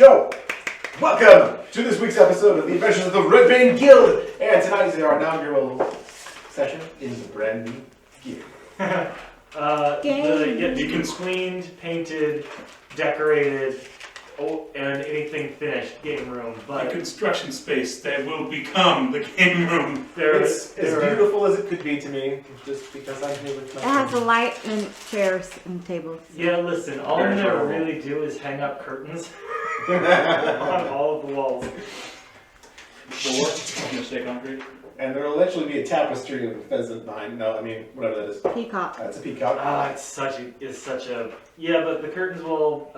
So, welcome to this week's episode of the Adventures of the Redbane Guild. And tonight is our inaugural session in the brand new gear. You can cleaned, painted, decorated, and anything finished game room. But a construction space that will become the game room. It's as beautiful as it could be to me, just because I'm here with my It has a light and chairs and tables. yeah, listen, all I'm gonna really do is hang up curtains on all of the walls. Stay concrete. And there will eventually be a tapestry of a pheasant behind. No, I mean, whatever that is. Peacock. It's a peacock. It's such a yeah, but the curtains will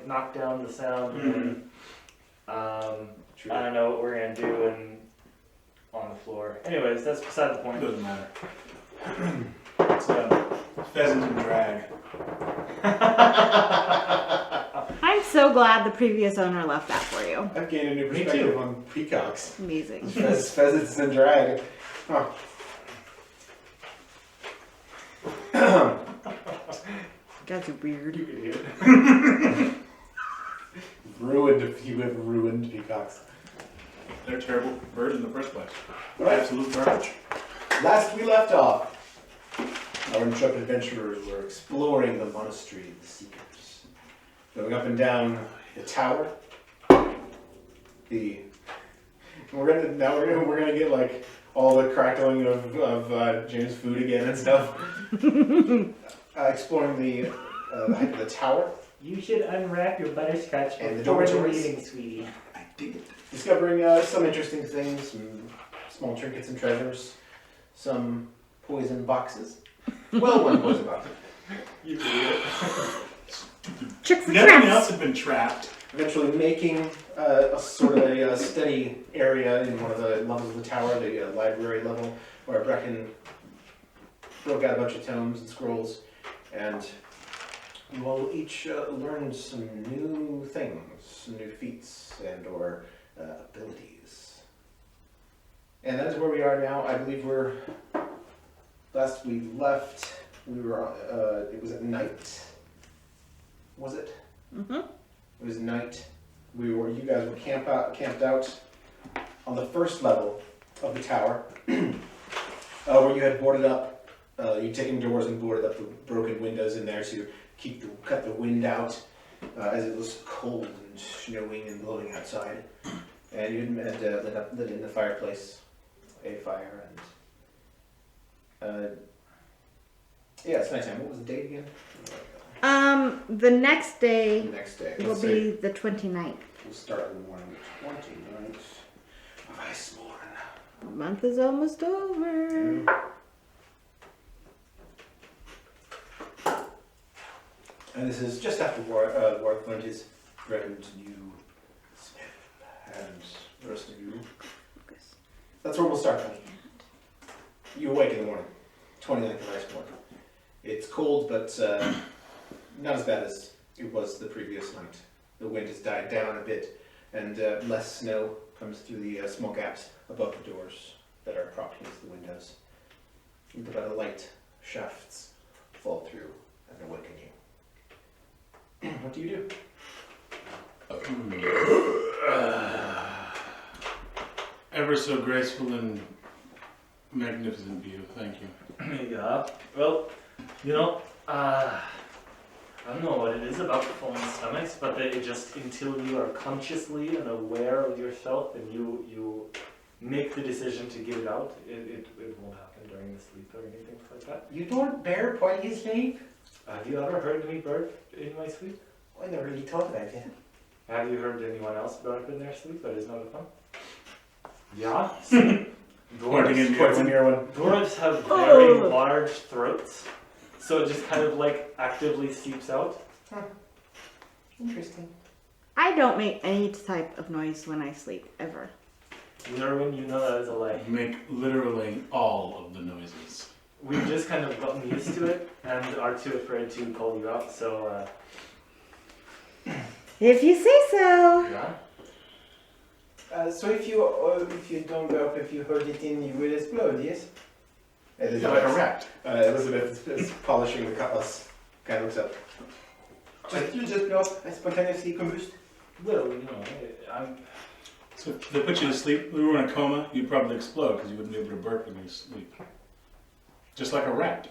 knock down the sound. And, True. I don't know what we're gonna do on the floor. Anyways, that's beside the point. Doesn't matter. It's a pheasant and drag. I'm so glad the previous owner left that for you. I've gained a new perspective on peacocks. Amazing. Pheasants and drag. Oh. You guys are weird. You idiot. You have ruined peacocks. They're terrible birds in the first place. Right. Absolute garbage. Last we left off, our intrepid adventurers were exploring the monastery of the Seekers, going up and down the tower. We're gonna get like all the crackling of James' food again and stuff. Exploring the height of the tower. You should unwrap your butterscotch And the before the dormitories. meeting, sweetie. I did. Discovering some interesting things, some small trinkets and treasures, some poison boxes. Well, one poison box. You idiot. Tricks and Nothing else traps. had been trapped. Eventually making a sort of a steady area in one of the levels of the tower, the library level, where Brecken broke out a bunch of tomes and scrolls, and you all each learned some new things, some new feats and or abilities. And that is where we are now. I believe last we left, we were, it was at night. Was it? Mm-hmm. It was night. You guys were camped out on the first level of the tower, where you had boarded up. You'd taken doors and boarded up the broken windows in there to cut the wind out, as it was cold and snowing and blowing outside. And you had lit in the fireplace, a fire, and yeah, it's nighttime. What was the date again? The next day The next day. will Let's be see. the 29th. We'll start in the morning. 29th of Iceborne. The month is almost over. And this is just after Warth learned his threatened new spell, and the rest of you. That's where we'll start then. You awake in the morning, 29th of Iceborne. It's cold, but not as bad as it was the previous night. The wind has died down a bit, and less snow comes through the small gaps above the doors that are propped against the windows. The light shafts fall through and awaken you. What do you do? Ever so graceful and magnificent view. Thank you. Yeah. Well, I don't know what it is about full stomachs, but that it just until you are consciously and aware of yourself and you make the decision to get it out, it won't happen during the sleep or anything like that. You don't bear while you sleep? Have you ever heard me burp in my sleep? I never really thought about it. Have you heard anyone else burp in their sleep? That is not fun. Yeah. Pointing in the Points in your one. Dwarves have very large throats, so it just kind of like actively seeps out. Interesting. I don't make any type of noise when I sleep, ever. Nerwin, you know that is a lie. Make literally all of the noises. We've just kind of gotten used to it and are too afraid to call you out, so If you say so. yeah. So if you don't go up, if you hold it in, you will explode, yes? Correct. Elizabeth is polishing the cutlass. Kind of looks up. You just blow up, I spontaneously combust. Well, I'm. So if they put you to sleep, we were in a coma, you'd probably explode because you wouldn't be able to burp when you sleep. Just like a rat.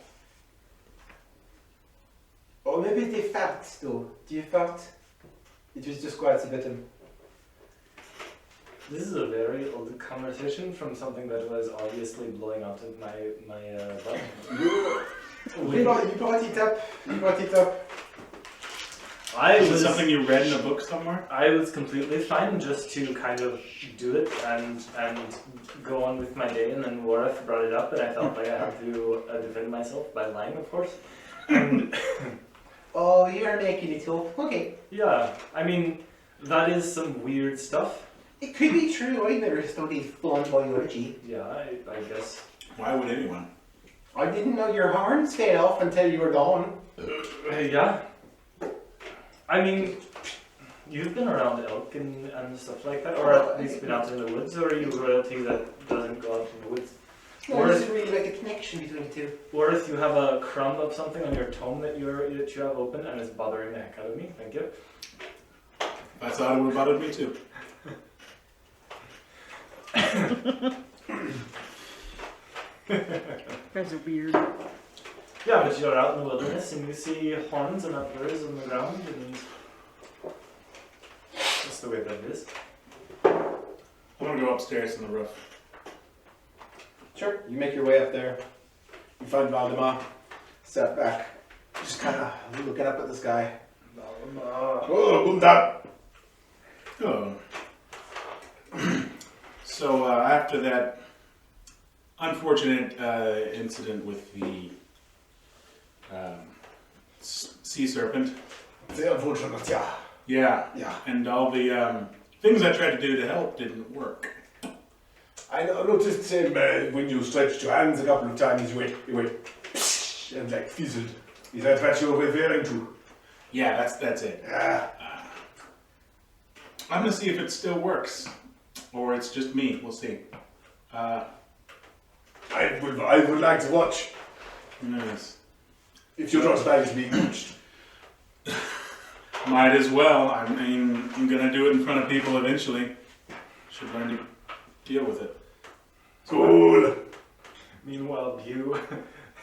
Or maybe they fart though. Do you fart? It was just quite a bit. This is a very old conversation from something that was obviously blowing out in my butt. You brought it up. You brought it up. Is it something you read in a book somewhere? I was completely fine just to kind of do it and go on with my day, and then Wareth brought it up, and I felt like I had to defend myself by lying, of course. And Oh, you're making it up. Okay. yeah, I mean, that is some weird stuff. It could be true. I never studied full-on biology. Yeah, I guess. Why would anyone? I didn't know your horns fell off until you were gone. Yeah. I mean, you've been around elk and stuff like that, or at least been out in the woods, or are you royalty that doesn't go out in the woods? No, Or there's if, really like a connection between the two. or if you have a crumb of something on your tome that you have open and it's bothering the heck out of me, thank you. If I thought it would have bothered me too. Guys are weird. Yeah, but you're out in the wilderness and you see horns and antlers on the ground, and that's the way that it is. I want to go upstairs on the roof. Sure. You make your way up there. You find Valdemar. Step back. Just kind of looking up at the sky. Oh, Gunda! Oh. So after that unfortunate incident with the sea serpent. The unfortunate, yeah. Yeah. Yeah. And all the things I tried to do to help didn't work. I noticed him when you stretched your hands a couple of times, you went and like fizzled. Is that what you're referring to? Yeah, that's it. Yeah. I'm gonna see if it still works, or it's just me. We'll see. I would like to watch. Yes. If you're not supposed to be watched. Might as well. I mean, I'm gonna do it in front of people eventually. Should learn to deal with it. Cool. Meanwhile, Bew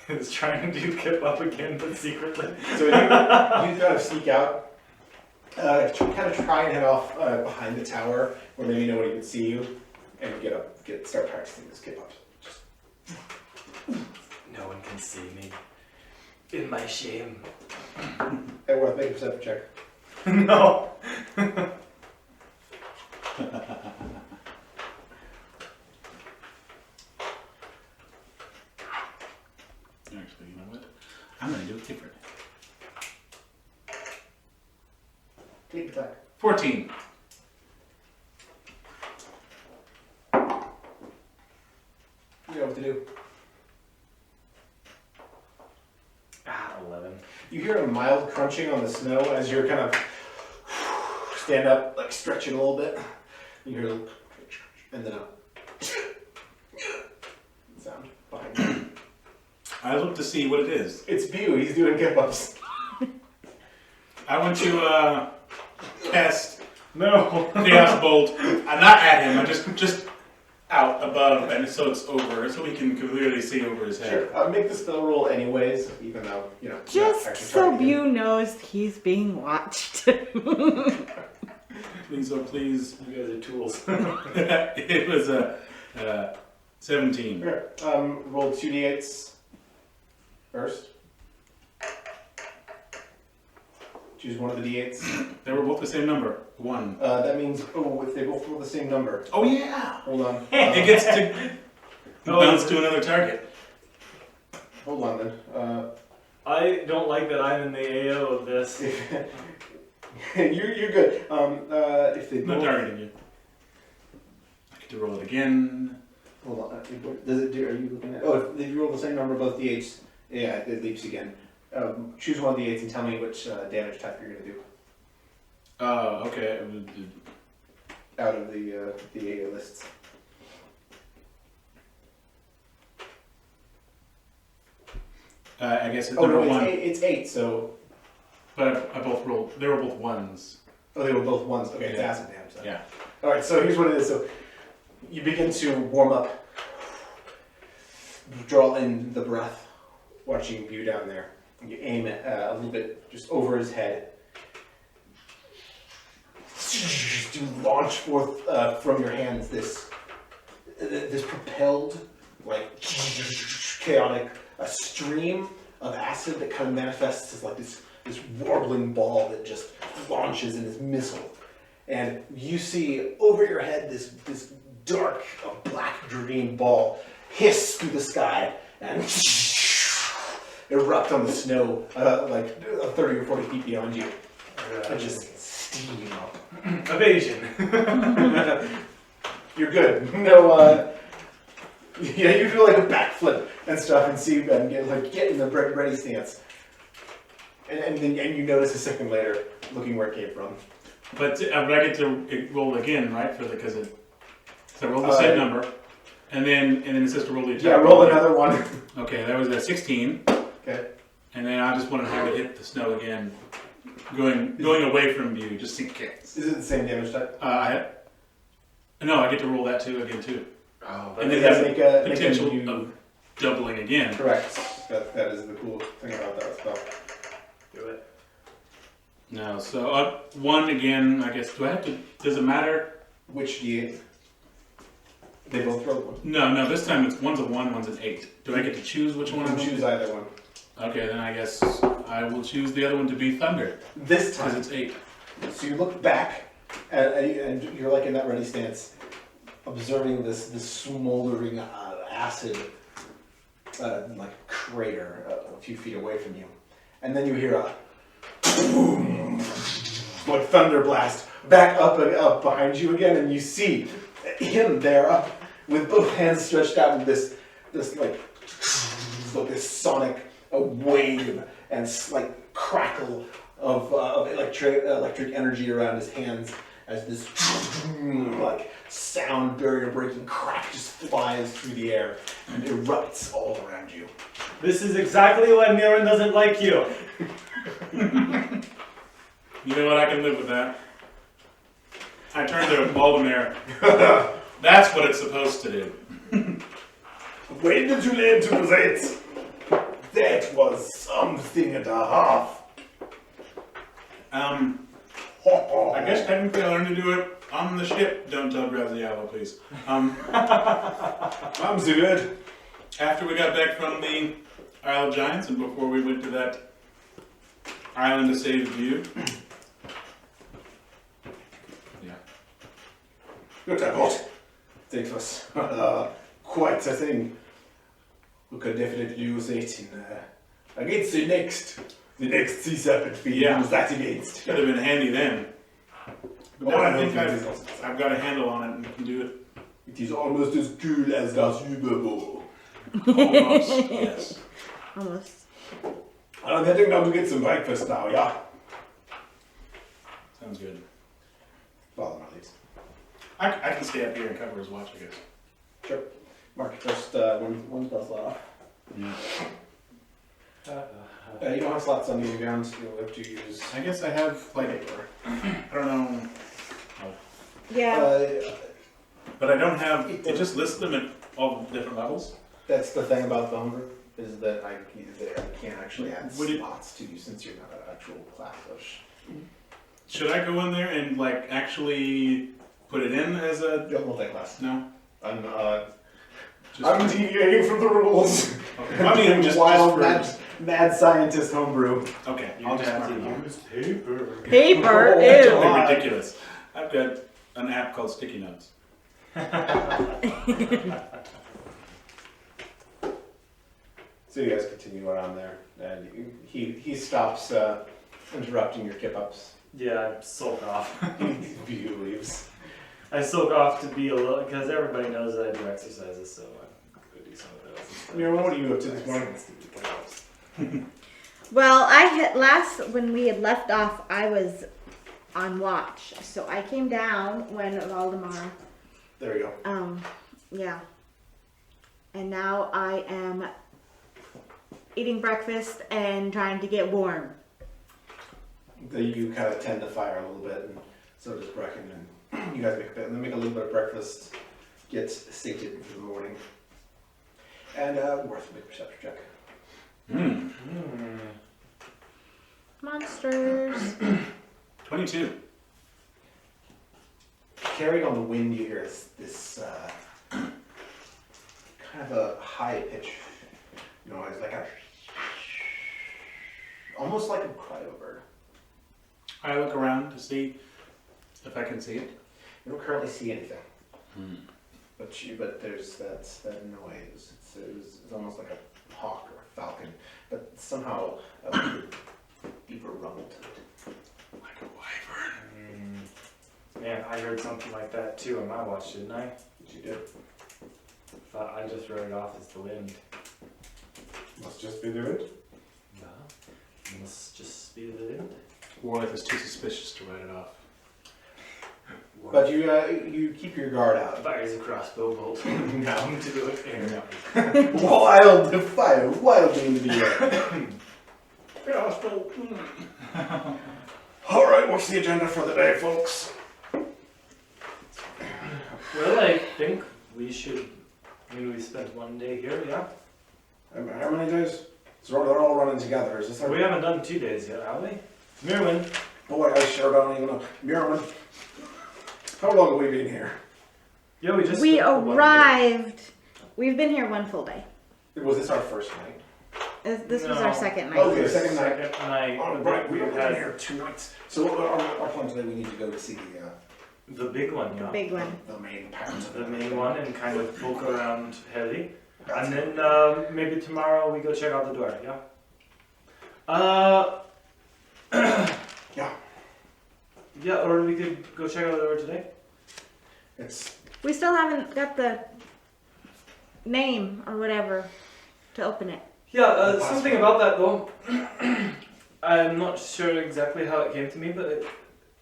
is trying to do kip up again, but secretly. So you kind of sneak out, kind of try and head off behind the tower where maybe nobody can see you, and start practicing this kip up. No one can see me. In my shame. Hey, worth make a perception check. No. Actually, you know what? I'm gonna do it different. Take attack. 14. You know what to do. 11. You hear a mild crunching on the snow as you're kind of stand up, like stretching a little bit. You hear a little, and then a sound behind you. I look to see what it is. It's Bew. He's doing kip ups. I want to cast No. Chaos Bolt. I'm not at him. I'm just out above, and so it's over, so we can clearly see over his head. Sure. I'll make the spell roll anyways, even though you're not Just actually so targeting him. Bew knows he's being watched. Please, oh please. You guys are tools. It was a 17. Sure. Roll 2d8s first. Choose one of the d8s. They were both the same number. 1. That means, if they both roll the same number. Oh yeah! Hold on. It gets to bounce to another target. Hold on then. I don't like that I'm in the AO of this. You're good. If they I'm not both, targeting you. I get to roll it again. hold on. Does it do? Are you looking at? Oh, if you roll the same number both d8s, yeah, it leaps again. Choose one of the d8s and tell me which damage type you're gonna do Okay. out of the AA lists. I guess it's Oh number no, 1. it's 8. So But I both rolled. They were both 1s. Oh, they were both ones. Okay, it's Yeah. acid damage. Then. Yeah. All right, so here's what it is. So you begin to warm up, draw in the breath, watching View down there. You aim it a little bit just over his head. You launch forth from your hands this propelled, like chaotic stream of acid that kind of manifests as like this warbling ball that just launches in this missile. And you see over your head this dark black-green ball hiss through the sky and erupt on the snow like 30 or 40 feet beyond you. And just steam up. Evasion. You're good. No, yeah, you do like a backflip and stuff and see and get in the ready stance. And you notice a second later, looking where it came from. But I get to roll again, right? Because so I roll the same number, and then it says to roll the attack. Yeah, roll another one. Okay, that was a 16. Okay. And then I just want to have it hit the snow again, going away from you, just in case. Is it the same damage type? No, I get to roll that again too. Oh, And Does then that there's make a potential new- of doubling again. Correct. That is the cool thing about that spell. do it. No, so 1 again. I guess. Do I have to? Does it matter? Which D8? They both roll one. No. This time one's a 1, one's an 8. Do I get to choose which You one? can I choose either one. Okay, then I guess I will choose the other one to be Thunder This because time, it's 8. so you look back, and you're like in that ready stance, observing this smoldering acid, like crater a few feet away from you, and then you hear a boom, like thunder blast back up behind you again, and you see him there up with both hands stretched out with this like this sonic wave and like crackle of electric energy around his hands as this like sound barrier breaking crack just flies through the air and erupts all around you. This is exactly why Mirren doesn't like you. You know what? I can live with that. I turned to Waldemar. That's what it's supposed to do. When did you learn to do that? That was something and a half. I guess technically I learned to do it on the ship. Don't tell Graziano, please. I'm so good. After we got back from the Isle of Giants and before we went to that island to save View. Yeah. Good what? That was quite a thing. We could definitely use it in against the next sea serpent we Yeah. use that against. Could have been handy then. But now Oh, I I think don't think it is. I've got a handle on it and can do it. It is almost as cool as das Überbow. Almost. Yes. Almost. I'm heading down to get some breakfast now, yeah? Sounds good. Follow my leads. I can stay up here and cover his watch, I guess. Sure. Mark, first one spell slot off. Yeah. You don't have slots on the ground, so you'll have to use I guess I have, like, paper. I don't know. Yeah. But I don't have, it just lists them at all the different levels. That's the thing about the homebrew, is that I can't actually add Would it- slots to you since you're not an actual class of Should I go in there and, like, actually put it in as a, multi-class. no? I'm Just, deviating from the rules. okay. I mean, just Wild for, mad scientist homebrew. okay, You I'll just have mark it to off. use paper. Paper. Oh, That's Ew. totally ridiculous. I've got an app called Sticky Notes. So you guys continue around there, and he stops interrupting your kip-ups. Yeah, I soak off. He leaves. I soak off to be a little, because everybody knows that I do exercises, so I'm going to do some of those. instead. Mira, what are you up to this morning? Well, when we had left off, I was on watch, so I came down when Valdemar. There you go. Yeah. And now I am eating breakfast and trying to get warm. You kind of tend to fire a little bit, and so does Brecken, and you guys make a bit, and then make a little bit of breakfast, get sated for the morning. And worth a big perception check. Hmm. Monsters. 22. Carried on the wind, you hear this kind of a high pitch noise, like a almost like a cry of a bird. I look around to see if I can see it. You don't currently see anything, Hmm. but there's that noise. It's almost like a hawk or a falcon, but somehow a deeper rumble to it. Like a wyvern. Man, I heard something like that too on my watch, didn't I? You did. Thought I just wrote it off as the wind. Must just be the wind. No, must just be the wind. Warlife is too suspicious to write it off. But you keep your guard out. Fires a crossbow bolt No. into the air. Wild fire, wildly into the air. All right, what's the agenda for the day, folks? Well, I think we should. I mean, we spent one day here, yeah. How many days? So they're all running together. Is this our... We haven't done 2 days yet, have we? Mirwin. Boy, I sure don't even know. Muriman, how long have we been here? Yeah, we just. We spent the one day. arrived. We've been here one full day. Was this our first night? This was No. our second night. Okay, second night. Second night. Oh, but right, we we've been had here 2 nights. So our plan today, we need to go to see the big one, yeah. Big one. the main part of The main one and kind of poke around Heli. That's And then maybe tomorrow we go check out the door, yeah? Yeah. Yeah, or we could go check out the door today. It's We still haven't got the name or whatever to open it. Yeah, something about that though. I'm not sure exactly how it came to me, but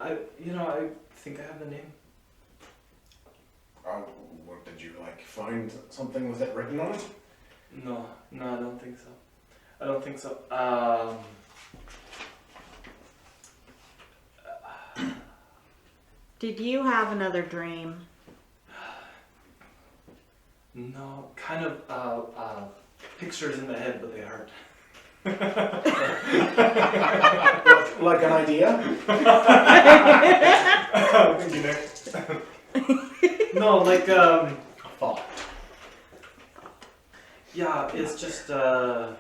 I think I have the name. what did you find something with it written on it? No, I don't think so. I don't think so. Did you have another dream? No, kind of pictures in the head, but they hurt. Like an idea? Thank you, Nick. No, like A thought. yeah, it's just kind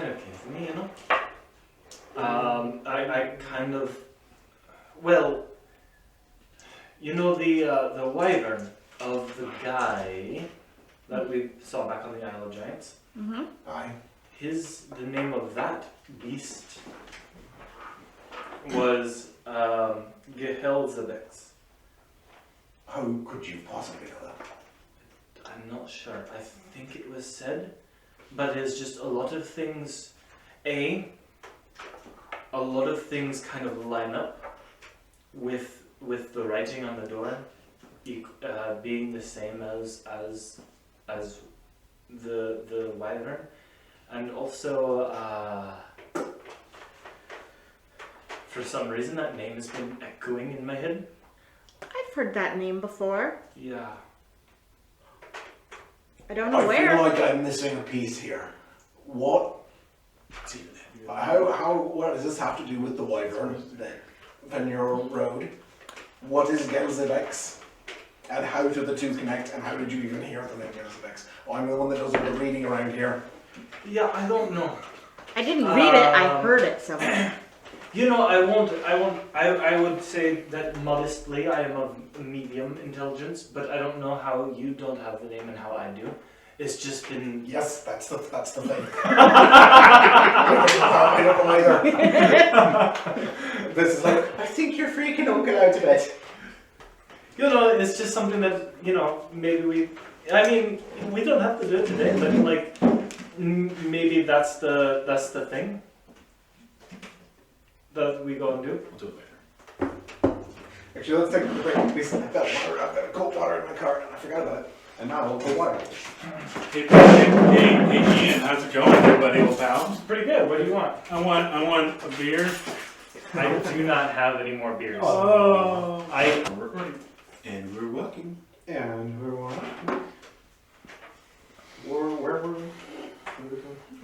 of came to me, you know. I kind of, well, you know the wyvern of the guy that we saw back on the Isle of Giants. Mm-hmm. Aye. The name of that beast was Gehelzebix. How could you possibly know that? I'm not sure. I think it was said, but it's just a lot of things. A lot of things kind of line up with the writing on the door being the same as the wyvern, and also for some reason that name has been echoing in my head. I've heard that name before. Yeah. I don't know I where. feel like I'm missing a piece here. What? What does this have to do with the wyvern, the Venure Road? What is Gelzebex? And how do the two connect? And how did you even hear the name Gelzebex? Oh, I'm the one that does all the reading around here. Yeah, I don't know. I didn't read it. I heard it somewhere. You know, I would say that modestly I am of medium intelligence, but I don't know how you don't have the name and how I do. It's just been... Yes, that's the thing. I don't know either. This is like, I think you're freaking uncle out a bit. You know, it's just something that, you know, maybe we don't have to do it today, but like, maybe that's the thing that we go and do. We'll do it later. Actually, let's take a break. Please, I've got cold water in my car and I forgot about it. And now we'll go wild. Hey, Ian, how's it going, everybody, old pal? Pretty good. What do you want? I want a beer. I do not have any more beers. Oh. I We're recording. And we're walking. And we're on. Where were we?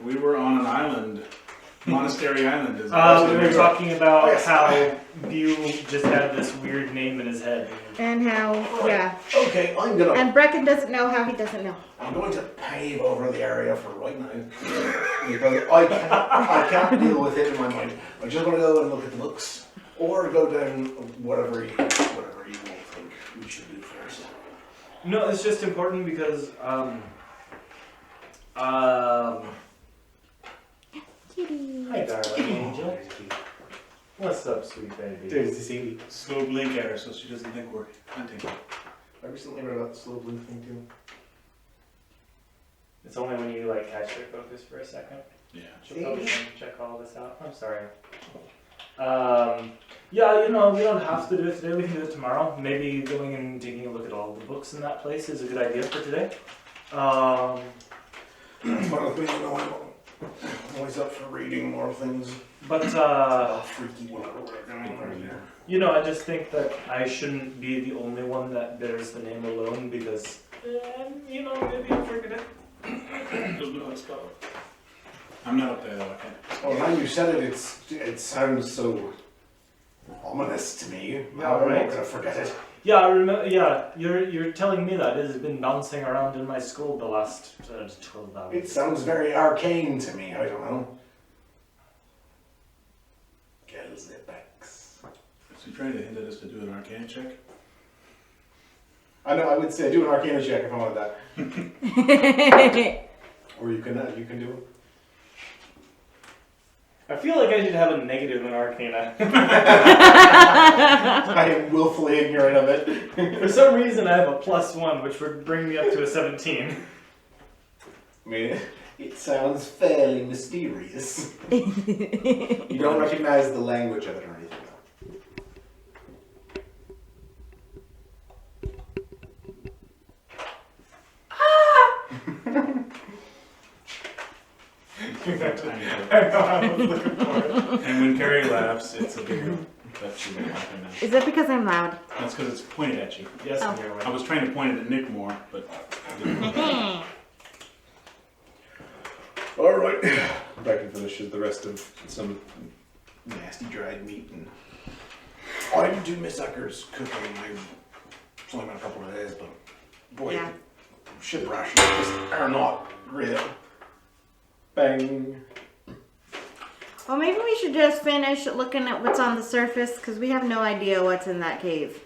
We were on an island. Monastery Island. Is we were talking about Oh, yes. how Bew just had this weird name in his head. And how, yeah. Okay, I'm gonna. And Brecken doesn't know how he doesn't know. I'm going to pave over the area for right now. Because I can't deal with it in my mind. I'm just going to go and look at the books. Or go down whatever you will think we should do first. No, it's just important because Kitty. hi darling angel. What's up, sweet baby? There's the CD. Slow blink at her so she doesn't think we're hunting. I recently read about the slow blue thing too. It's only when you like catch your focus for a second. Yeah. She'll probably check all this out. I'm sorry. Yeah, you know, we don't have to do it today. We can do it tomorrow. Maybe going and taking a look at all the books in that place is a good idea for today. One of the things, you know, I'm always up for reading more things. But Freaky one. you know, I just think that I shouldn't be the only one that bears the name alone because, you know, maybe I'll forget it. There's no spell. I'm not up there though, I can't. Well, now you said it, it sounds so ominous to me. Yeah, I'm right. not gonna forget it. Yeah, I remember. Yeah, you're telling me that it has been bouncing around in my skull the last 12 hours. It sounds very arcane to me. I don't know. Gelzebex. Is he trying to hint at us to do an arcane check? I know. I would say do an arcana check if I wanted that. Or you can do it. I feel like I should have a negative in Arcana. I am willfully ignorant of it. For some reason, I have a +1, which would bring me up to a 17. I mean, it sounds fairly mysterious. You don't recognize the language of it or anything, though. I know, I was looking for it. And when Carrie laughs, it's a bigger. That's she laughing now. Is that because I'm loud? That's because it's pointed at you. Yes, Oh. I'm here. I was trying to point it at Nick more, but I didn't. Alright. Back and finishes the rest of some nasty dried meat. And I do miss Ecker's cooking. It's only been a couple of days, but boy, Yeah. ship rations just are not real. Bang. Well, maybe we should just finish looking at what's on the surface because we have no idea what's in that cave.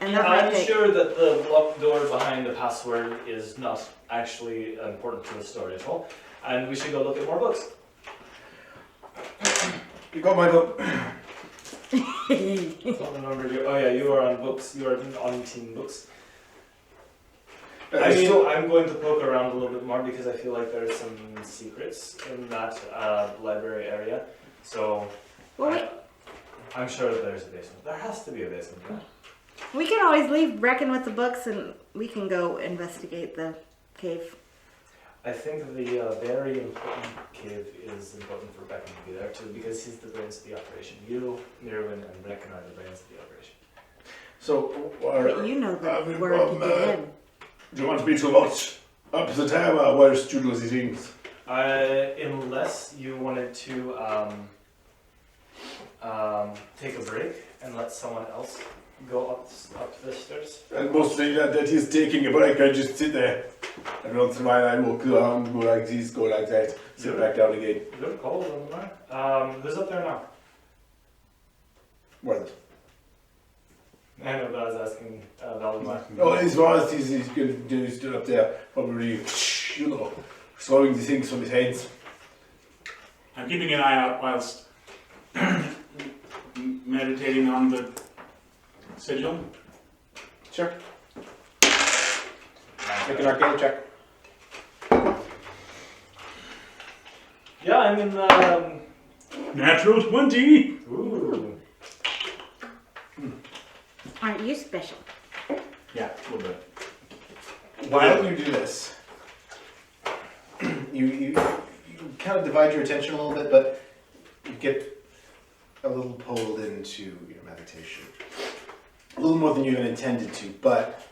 And that might I'm take. sure that the locked door behind the password is not actually important to the story at all, and we should go look at more books. You got my book. What number do you? Oh yeah, you are on books. You are on team books. I mean, So, I'm going to poke around a little bit more because I feel like there's some secrets in that library area. So Well, I'm sure that there's a basement. There has to be a basement, right? we can always leave Brecken with the books and we can go investigate the cave. I think the very important cave is important for Brecken to be there too because he's the brains of the operation. You, Mirwin, and Brecken are the brains of the operation. so But you know the word to get in. do you want to be too much up to the tower? Where's Judo's things? Unless you wanted to take a break and let someone else go up the stairs. And mostly that he's taking a break, I just sit there. And once in a while I walk around, go like this, go like that, sit back down again. Good call, Valdemar. Who's up there now? What? I know that I was asking Valdemar. Oh, as far as he's going to do, stood up there, probably, you know, throwing the things from his hands. I'm keeping an eye out whilst meditating on the sigil. Sure. Make an arcane check. Yeah, I mean, Natural 20! ooh. Aren't you special? Yeah, a little bit. while you do this, you kind of divide your attention a little bit, but you get a little pulled into your meditation. A little more than you even intended to, but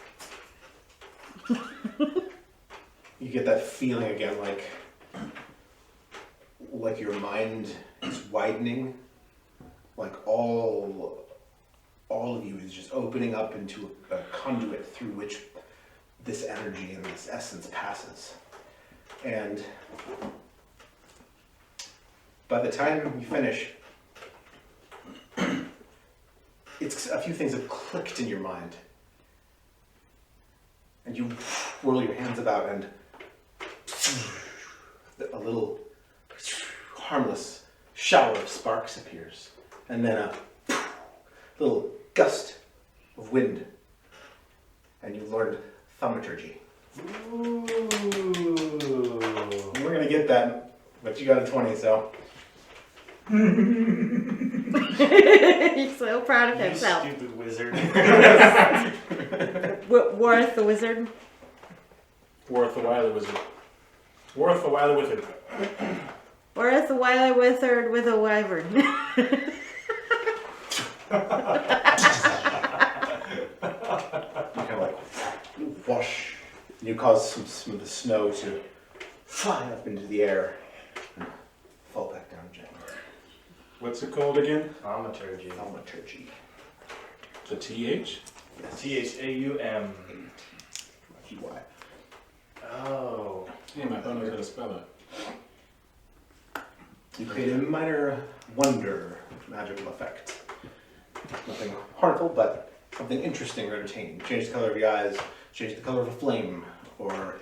you get that feeling again, like your mind is widening, like all of you is just opening up into a conduit through which this energy and this essence passes. And by the time you finish, it's a few things have clicked in your mind. And you whirl your hands about and a little harmless shower of sparks appears. And then a little gust of wind. And you learned thaumaturgy. Ooh. We're gonna get that, but you got a 20, so. He's so proud of You himself. stupid wizard. Worth the wizard. Worth the Wily Wizard. Worth the Wily Wizard. Worth the wily wizard with a wyvern. You kind of like wash, and you cause some of the snow to fly up into the air and fall back down gently. What's it called again? Thaumaturgy. Thaumaturgy. The TH? T-H-A-U-M. T-Y. Oh. Damn, I thought I was gonna spell it. You create a minor wonder magical effect. Nothing harmful, but something interesting or entertaining. Change the color of your eyes, change the color of a flame, or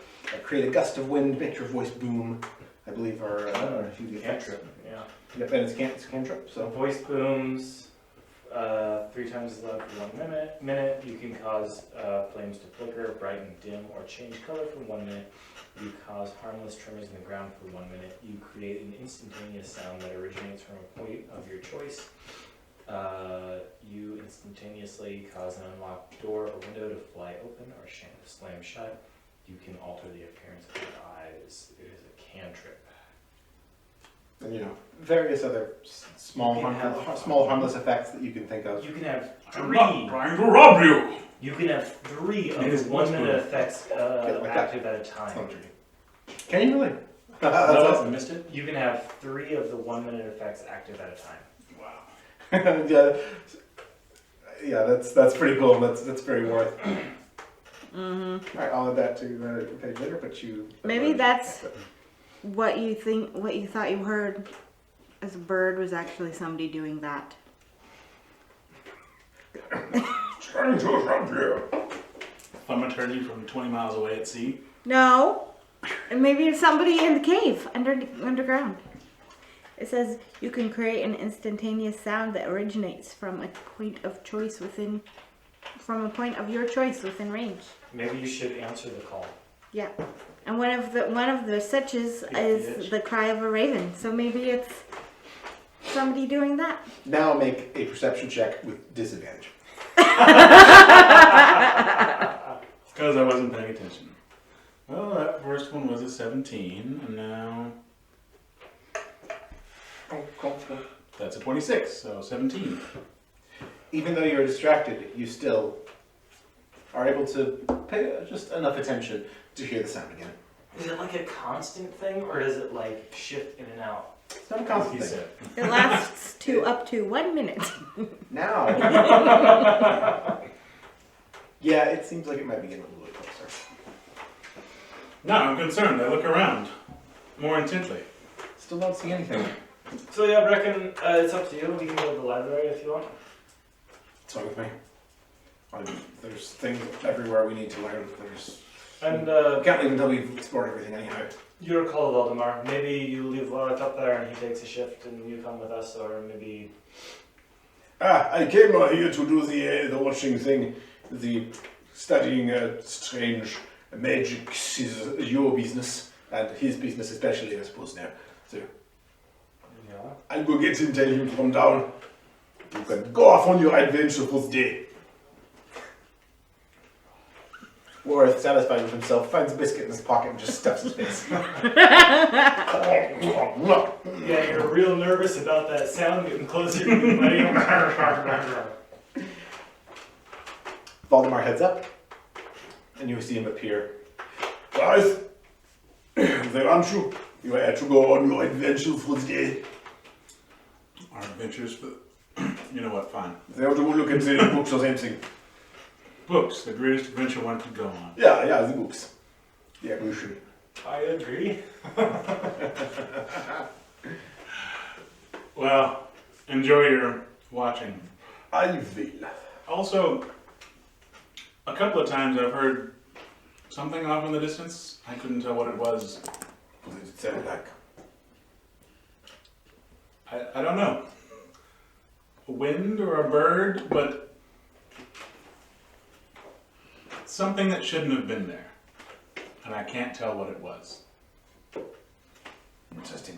create a gust of wind, make your voice boom. I believe are a few of the effects. Cantrip. Yeah. Yep, and it's a cantrip, So so. voice booms 3 times as loud for 1 minute. You can cause flames to flicker, brighten, dim, or change color for 1 minute. You cause harmless tremors in the ground for 1 minute. You create an instantaneous sound that originates from a point of your choice. You instantaneously cause an unlocked door or window to fly open or slam shut. You can alter the appearance of your eyes. It is a cantrip. And various other small You can harmless effects that you can think of. You can have I'm not 3. trying to rob you! You can have 3 of It is the 1 minute voice boom. effects like that. active at a time. Thaumaturgy. Can you really? No, That's I missed it? You can have 3 of the 1 minute effects active at a time. Wow. yeah, that's pretty cool. That's very worth. Mm-hmm. All right, I'll add that to the page later. But you Maybe that's what you thought you heard as a bird was actually somebody doing that. Trying to rob you! Thaumaturgy from 20 miles away at sea. No. And maybe it's somebody in the cave underground. It says you can create an instantaneous sound that originates from a point of your choice within range. Maybe you should answer the call. Yeah. And one of the suches Yeah, is bitch. the cry of a raven. So maybe it's somebody doing that. now make a perception check with disadvantage. Because I wasn't paying attention. Well, that first one was a 17, and now that's a 26, so 17. Even though you're distracted, you still are able to pay just enough attention to hear the sound again. Is it like a constant thing, or does it like shift in and out? It's not a constant He thing. said. It lasts up to 1 minute. Now. Yeah, it seems like it might be getting a little bit closer. No, I'm concerned. I look around more intently. Still don't see anything. So yeah, I reckon it's up to you. We can go to the library if you want. It's fine with me. There's things everywhere we need to learn. And I can't leave until we've explored everything anyhow. your call, Valdemar. Maybe you leave Lorik up there and he takes a shift and you come with us, or maybe... I came here to do the watching thing. The studying strange magic is your business, and his business especially, I suppose, now. So Yeah. I'll go get him, tell him to come down. You can go off on your adventure for the day. Worth, satisfied with himself, finds a biscuit in his pocket and just stuffs his face. Yeah, you're real nervous about that sound getting closer to you, buddy. Voldemort heads up, and you see him appear. Guys, where aren't you? You had to go on your adventure for the day. Our adventures for... You know what, fine. They have to go look at the books or something. Books, the greatest adventure one could go on. Yeah, the books. Yeah, we should. I agree. Well, enjoy your watching. I will. Also, a couple of times I've heard something off in the distance. I couldn't tell what it was. What did it sound like? I don't know. A wind or a bird, but something that shouldn't have been there. And I can't tell what it was. Interesting.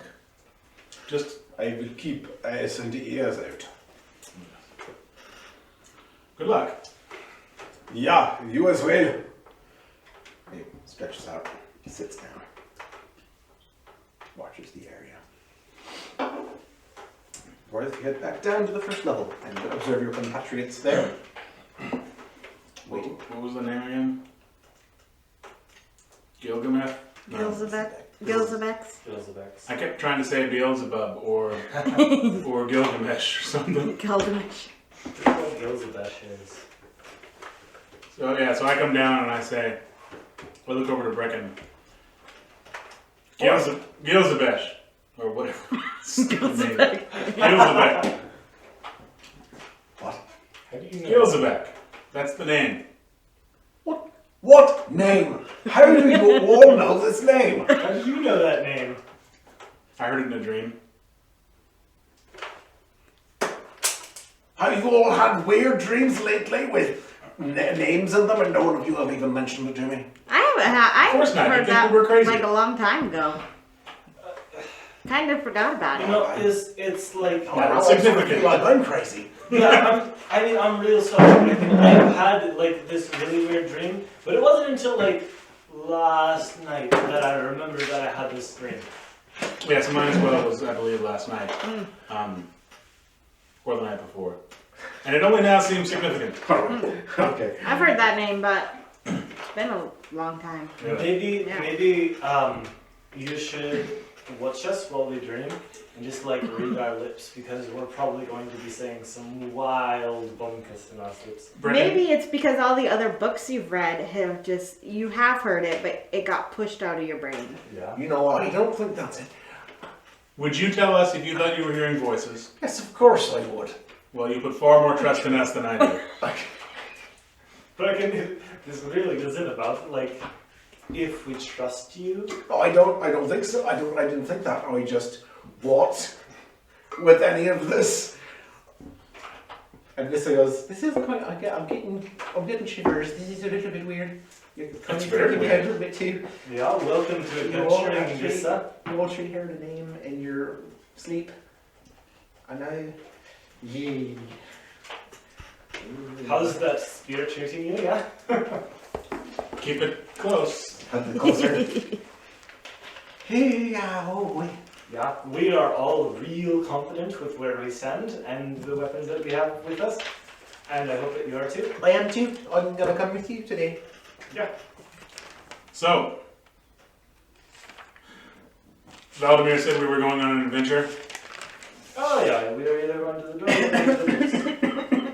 Just I will keep eyes and ears out. good luck. Yeah, you as well. He stretches out, sits down, watches the area. Worth, you head back down to the first level and observe your compatriots there. Waiting. What was the name again? Gilgamesh? No. Gilzebex. Elizabeth. I kept trying to say Beelzebub or Gilgamesh or something. Gilgamesh. What Elizabeth is. So yeah, so I come down and I say, I look over to Brecken. Gilzebesh. Or whatever. Gilzebeck. Gilzebeck. What? How do you know? Gilzebeck. That's the name. What name? How do you all know this name? How do you know that name? I heard it in a dream. Have you all had weird dreams lately with names in them and no one of you have even mentioned it to me? I Of course not, heard you'd think that we were crazy. like a long time ago. Kind of forgot about You it. know, it's like Yeah, it's significant. Like I'm crazy. yeah, I'm real sorry. I've had like this really weird dream, but it wasn't until like last night that I remembered that I had this dream. Yeah, so mine as well was, I believe, last night. Or the night before. And it only now seems significant. Okay. I've heard that name, but it's been a long time. Really. Maybe you should watch us while we dream and just like read our lips because we're probably going to be saying some wild bunkus in our lips. Brecken, Maybe it's because all the other books you've read have just, you have heard it, but it got pushed out of your brain. Yeah. You know what? I don't think that's it. would you tell us if you thought you were hearing voices? Yes, of course I would. Well, you put far more trust in us than I do. But I can, this really isn't about like if we trust you. No, I don't think so. I didn't think that. I just, what? With any of this? And Lisa goes, this is quite, I'm getting shivers. This is a little bit weird. You're That's very freaking me out weird. a little bit too. Yeah, welcome to You all adventuring, actually- Lisa. You all should hear the name in your sleep. I know. Yee. How's that spear treating you? Yeah. Keep it close. Have the closer. Hey, oh boy. Yeah, we are all real confident with where we stand and the weapons that we have with us. And I hope that you are too. I am too. I'm gonna come with you today. Yeah. So, Valdemir said we were going on an adventure. Oh yeah, we are either going to the door or going to the books.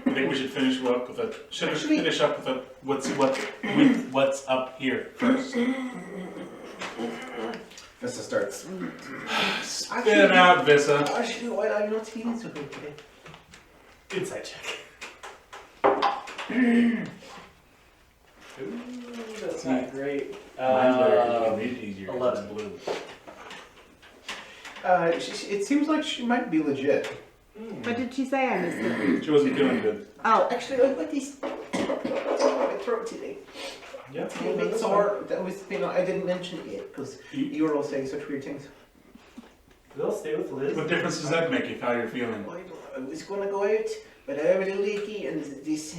I think we should finish up with a. Should we finish up with a what's up here first? Vista starts. Spit it out, Vissa. Actually, why I'm not feeling so good today. Insight check. Ooh, that's not great. Mine's better because you can read it easier. 'cause 11. it's blue. It seems like she might be legit. What did she say? I missed it. She wasn't feeling good. Oh, Actually, I like these. My throat today. Yeah. It's a bit sore. That was, I didn't mention it yet because you were all saying such weird things. They'll stay with Liz. What difference does that make if how you're feeling? I was gonna go out, but I have a little leaky and this.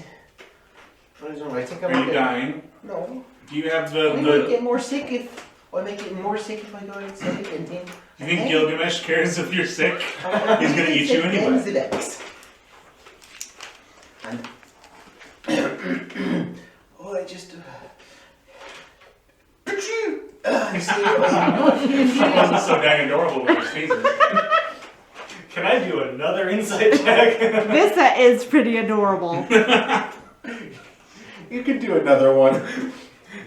I don't know, I think I Are might you get... dying? No. Do you have I might the get more sick if... I might get more sick if I go outside and then... you think Gilgamesh cares if you're sick? I'm He's gonna eat you anyway. Benzodiacs. And... oh, I just... Achoo! You see, That wasn't so dang adorable with your sneezing. Can I do another insight check? This is pretty adorable. you can do another one.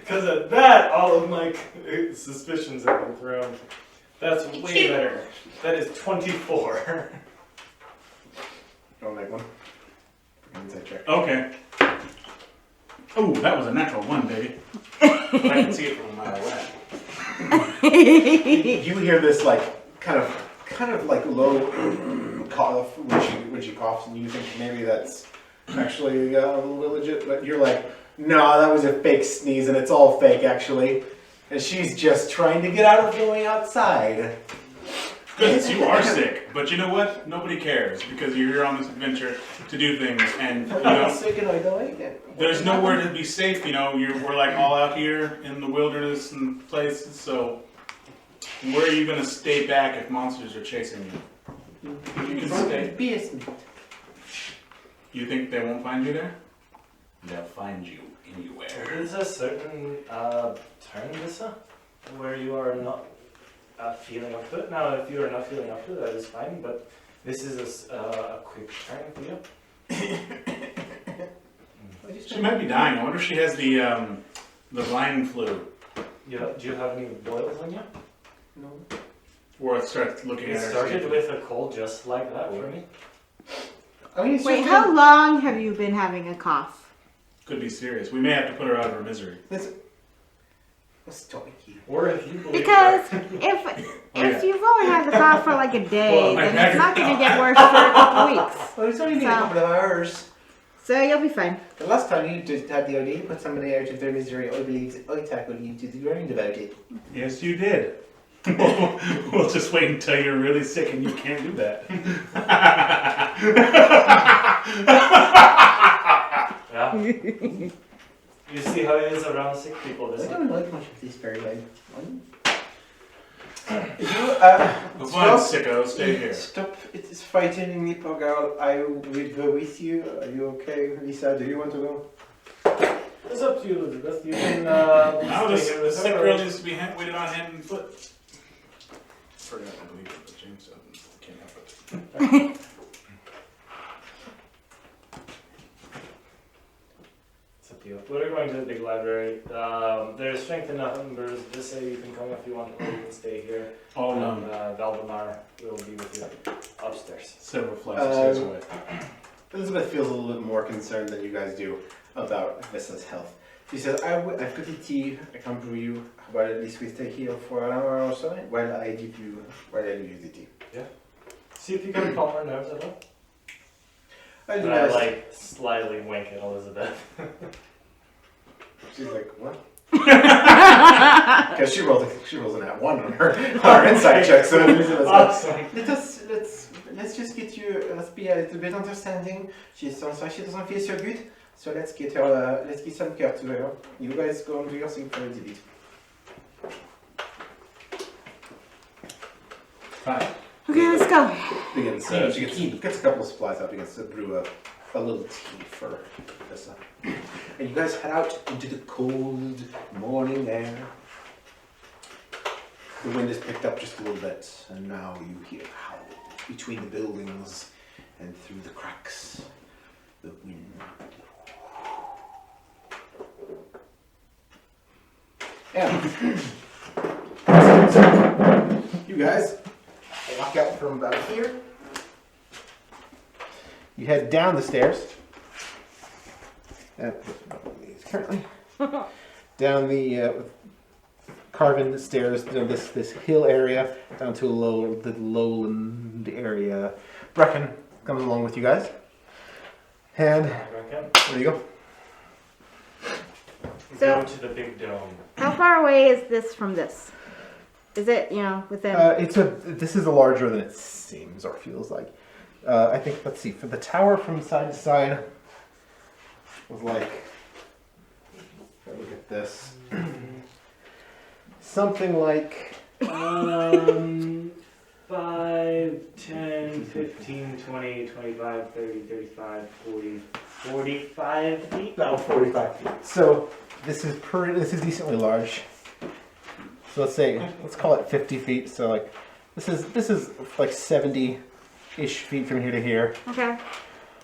Because at that, all of my suspicions have been thrown. That's way better. That is 24. Don't make one. Inside check. Okay. Oh, that was a natural one, baby. I can see it from a mile away. You hear this like kind of like low cough when she coughs, and you think maybe that's actually a little bit legit, but you're like, no, that was a fake sneeze, and it's all fake actually, and she's just trying to get out of going outside. Goodness, you are sick, but you know what? Nobody cares because you're here on this adventure to do things, and you know sick and I don't like it. there's nowhere to be safe. You know, we're like all out here in the wilderness and places. So where are you gonna stay back if monsters are chasing you? You can stay. You think they won't find you there? They'll find you anywhere. There's a certain turn, Lisa, where you are not feeling up to it. Now, if you are not feeling up to it, that is fine, but this is a quick turn for you. She might be dying. I wonder if she has the blind flu. Do you have any boils on you? No. Or it starts looking It at her. started with a cold just like that for me. I mean, it's Wait, just how long have you been having a cough? Could be serious. We may have to put her out of her misery. What's talking you? Or if you believe Because that- if you've only had the cough for like a day, Well, then I it's not going to get worse for a couple weeks. Well, it's only been a So- couple of hours. So you'll be fine. The last time you just had the idea to put somebody out of their misery, I believe I tackled you to the ground about it. Yes, you did. We'll just wait until you're really sick and you can't do that. Yeah. You see how it is around sick people, I isn't it? don't like much of this very well. You, Come on, sicko, stay here. Stop it's fighting, Nipper girl. I will go with you. Are you okay, Lisa? Do you want to go? It's up to you, Elizabeth. You can Now stay this here with sick her. girl needs to be waited on hand and foot. Forgot to believe it, but James can't help it. It's up to you. We're going to the big library. There's strength in numbers. Just say you can come if you want, or you can stay here. All And known. Valdemar will be with you upstairs. Several flights of stairs away. Elizabeth feels a little bit more concerned than you guys do about Vissa's health. She says, I've got the tea. I can brew you. How about at least we stay here for an hour or so while I give you the tea. See if you can calm her nerves at all. I'll do And I that. like slyly wink at Elizabeth. She's like, what? Because she rolls an at 1 on her inside check. So Elizabeth's like, Awesome. let's just get you. Let's be a little bit understanding. She sounds like she doesn't feel so good. So let's get her. Let's give some care to her. You guys go and do your thing for a little bit. Fine. Okay, let's go. Begins. She gets a couple of supplies out. Begins to brew a little tea for Vissa. And you guys head out into the cold morning air. The wind has picked up just a little bit, and now you hear howl between the buildings and through the cracks. The wind. Yeah. So, you guys walk out from about here. You head down the stairs. Currently down the carven stairs, you know, this hill area down to the lowland area. Brecken comes along with you guys. And Okay. there you go. So- Go to the big dome. How far away is this from this? Is it, within? This is larger than it seems or feels like. I think, let's see, for the tower from side to side was like this. Something like 5, 10, 15, 20, 25, 30, 35, 40, 45 feet. about 45 feet. So this is decently large. So let's call it 50 feet. So like this is like 70-ish feet from here to here. Okay.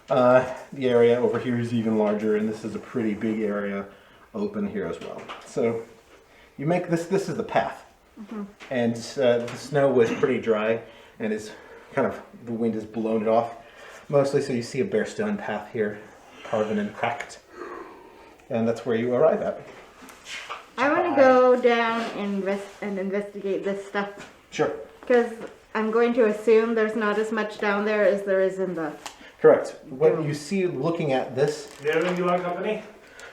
The area over here is even larger, and this is a pretty big area open here as well. So you make this is the path. And the snow was pretty dry, and is kind of, the wind has blown it off mostly, so you see a bare stone path here, carven and cracked. And that's where you arrive at. I want to go down and investigate this stuff Sure. because I'm going to assume there's not as much down there as there is in the. Correct. What you see looking at this There you are, company.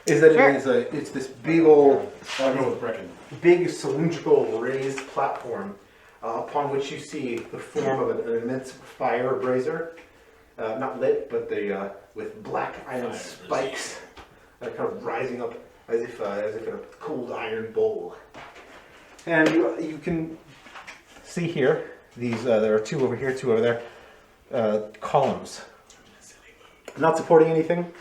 is that Sure. it's this big old, I'll go with Brecken. big cylindrical raised platform upon which you see the form of an immense fire brazier, not lit, but with black iron spikes kind of rising up as if in a cold iron bowl. And you can see here these. There are two over here, two over there. Columns, not supporting anything,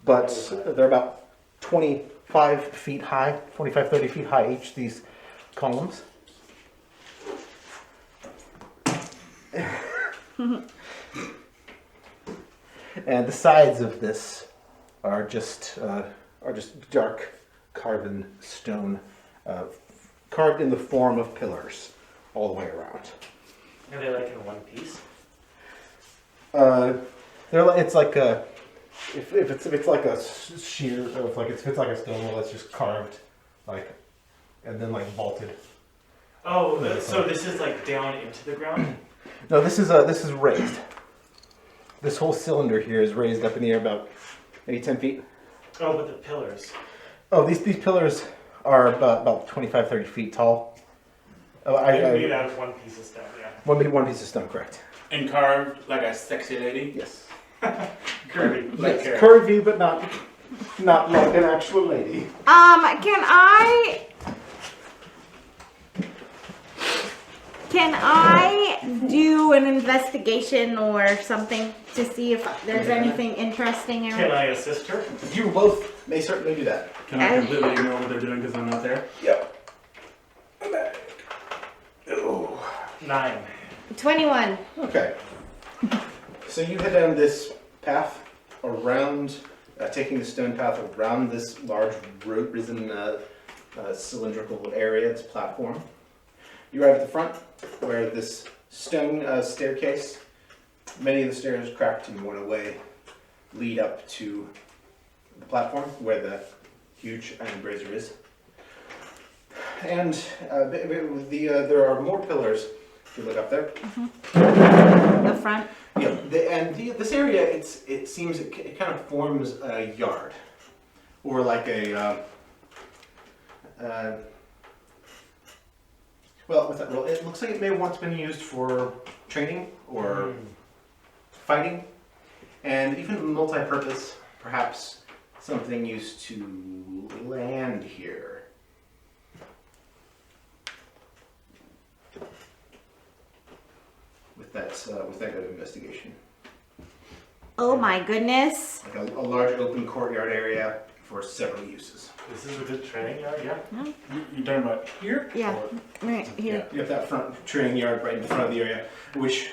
but they're about 25 feet high, 25, 30 feet high each, these columns. And the sides of this are just dark carven stone, carved in the form of pillars all the way around. Are they like in one piece? It's like a if it's like a sheer, or if it's like a stone wall that's just carved, like, and then like vaulted. Oh, so this is like down into the ground? No, this is raised. This whole cylinder here is raised up in the air about maybe 10 feet. Oh, but the pillars. Oh, these pillars are about 25, 30 feet tall. Oh, They're made out of one piece of stone, yeah. one piece of stone, correct? And carved like a sexy lady. Yes. Curvy. Like Yes, curvy, but not like an actual lady. Can I do an investigation or something to see if there's anything interesting Can around? I assist her? You both may certainly do that. Can I completely ignore what they're doing because I'm not there? Yep. Oh. 9. 21. Okay. So you head down this path around, taking the stone path around this large risen cylindrical area, this platform. You arrive at the front where this stone staircase, many of the stairs cracked in one way, lead up to the platform where the huge iron brazier is. And there are more pillars if you look up there. The front. Yeah, this area, it seems it kind of forms a yard, or like a well, what's that? Well, it looks like it may have once been used for training or fighting, and even multi-purpose. Perhaps something used to land here. With that good investigation. Oh my goodness. Like a large open courtyard area for several uses. This is a good training yard, yeah? You talking about here? Yeah. Or- Right here. You have that front training yard right in the front of the area, which,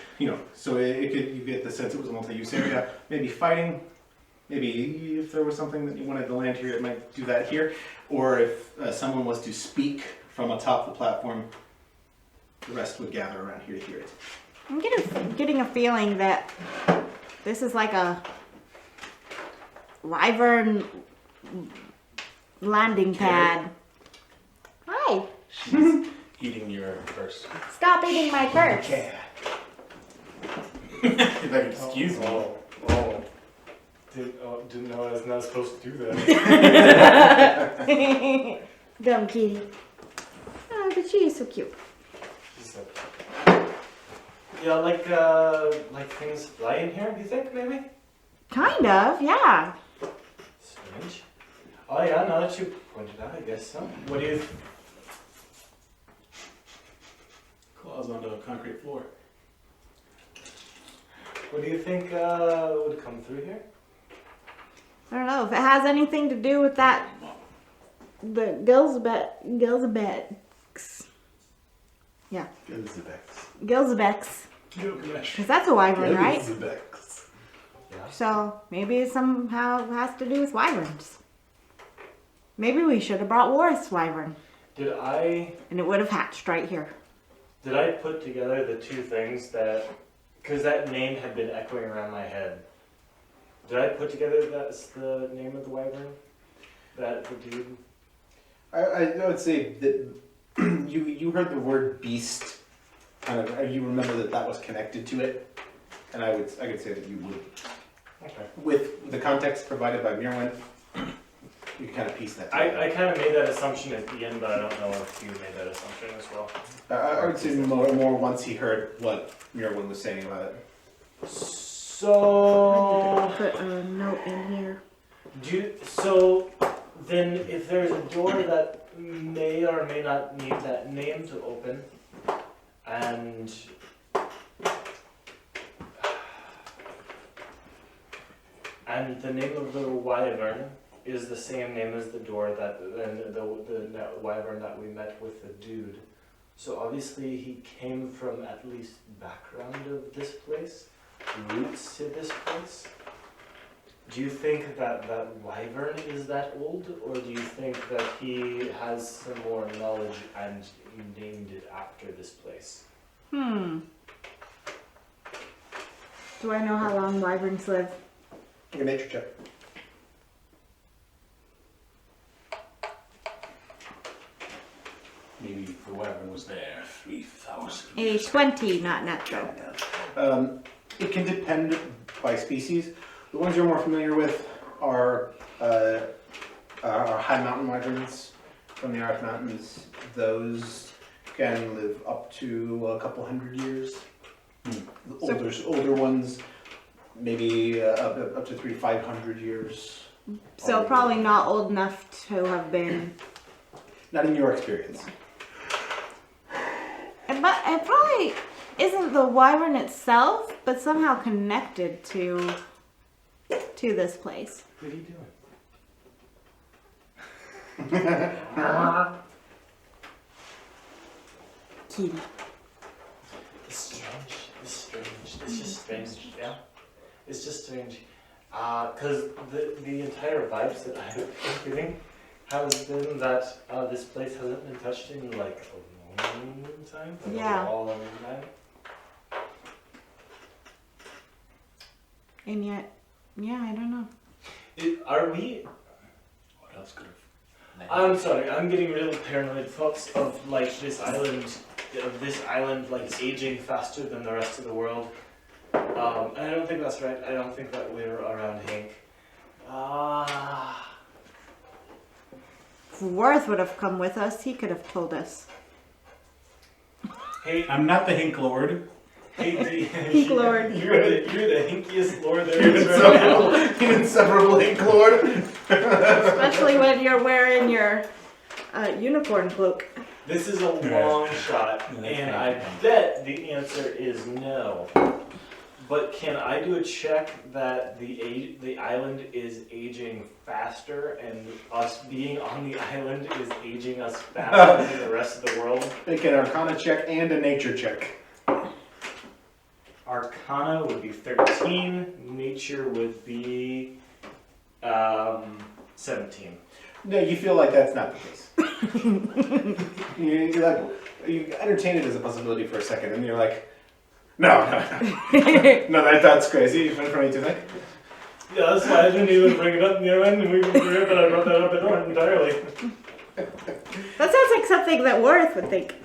so you get the sense it was a multi-use area. Maybe fighting, maybe if there was something that you wanted to land here, it might do that here. Or if someone was to speak from atop the platform, the rest would gather around here to hear it. I'm getting a feeling that this is like a wyvern landing pad. Hi. Eating your purse. Stop eating my purse. He's like, excuse me. Oh. Didn't know I was not supposed to do that. Dumb kitty. Oh, but she is so cute. Yeah, like things fly in here, do you think, maybe? Kind of, yeah. Strange. Oh yeah, now that you pointed out, I guess so. What do you? Claws onto a concrete floor. What do you think would come through here? I don't know if it has anything to do with that. The Gilzebecks. Yeah, Gilzebecks. Gilgamesh. Because that's a wyvern, right? Gilzebecks. Yeah. So maybe it somehow has to do with wyverns. Maybe we should have brought Warith's wyvern, Did I and it would have hatched right here. put together the two things that? Because that name had been echoing around my head. Did I put together that's the name of the wyvern? That the dude. I would say that you heard the word beast, kind of. You remember that was connected to it, and I could say that you would, Okay. with the context provided by Mirwin, you kind of piece that together. I kind of made that assumption at the end, but I don't know if you made that assumption as well. I would say more once he heard what Mirwin was saying about it. So, Put a note in here. so then if there's a door that may or may not need that name to open, and the name of the wyvern is the same name as the door that and the wyvern that we met with the dude. So obviously he came from at least background of this place, roots to this place. Do you think that that wyvern is that old, or do you think that he has some more knowledge and named it after this place? Do I know how long wyverns live? Make a nature check. Maybe the wyvern was there 3,000 A years 20, not natural. It can depend by species. The ones you're more familiar with are high mountain wyverns from the Arctic Mountains. Those can live up to a couple hundred years. The older ones, maybe up to 500 years. So probably not old enough to have been. Not in your experience. But it probably isn't the wyvern itself, but somehow connected to this place. What are you doing? Kitty. It's strange. It's just strange, yeah? It's just strange. Because the entire vibes that I've been getting has been that this place hasn't been touched in like a long time. Like Yeah. A long time. And yet, yeah, I don't know. Are we... What else could have? I'm sorry, I'm getting really paranoid thoughts of like this island like aging faster than the rest of the world. And I don't think that's right. I don't think that we're around Hank. If Worth would have come with us, he could have told us. Hey, I'm not the Hink Lord. hey, Hink Lord. You're the hinkiest lord there is right now. Inseparable Hink Lord. Especially when you're wearing your unicorn cloak. This is a long shot, and I bet the answer is no. But can I do a check that the island is aging faster, and us being on the island is aging us faster than the rest of the world? Make an Arcana check and a nature check. Arcana would be 13. Nature would be 17. No, you feel like that's not the case. you entertain it as a possibility for a second, and you're like, no, that's crazy even for me to think. Yeah, that's why I didn't even bring it up near end, and we were weird that I brought that up entirely. That sounds like something that Worth would think.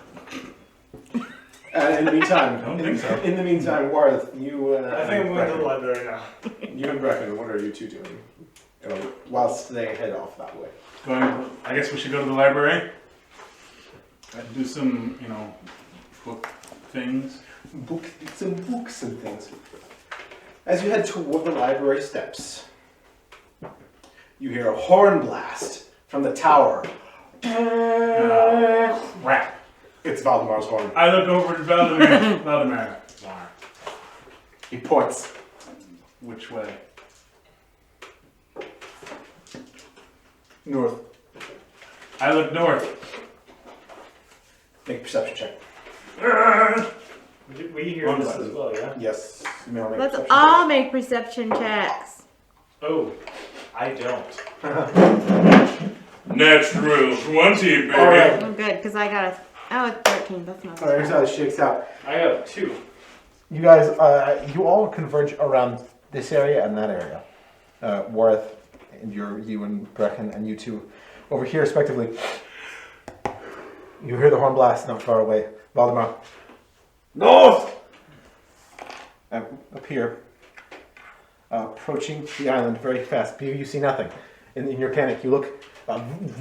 In the meantime, I don't think so. In the meantime, Worth, you and I think I'm going to the library now. You and Brecken, what are you two doing? Whilst they head off that way. I guess we should go to the library. Do some, book things. Some books and things. As you head toward the library steps, you hear a horn blast from the tower. Crap. It's Valdemar's horn. I look over to Valdemar. Valdemar. He points. Which way? North. I look north. Make a perception check. We hear this as well, yeah? Yes. You may all make a Let's perception all make perception checks. Oh, I don't. Natural 20, baby. All right. Oh, good, because I got it's 13. That's not All right, here's how it shakes out. I have 2. You guys, you all converge around this area and that area. Wareth, and you and Brecken, and you two over here, respectively. You hear the horn blast not far away. Valdemar. North! Up here. Approaching the island very fast. Peter, you see nothing. In your panic, you look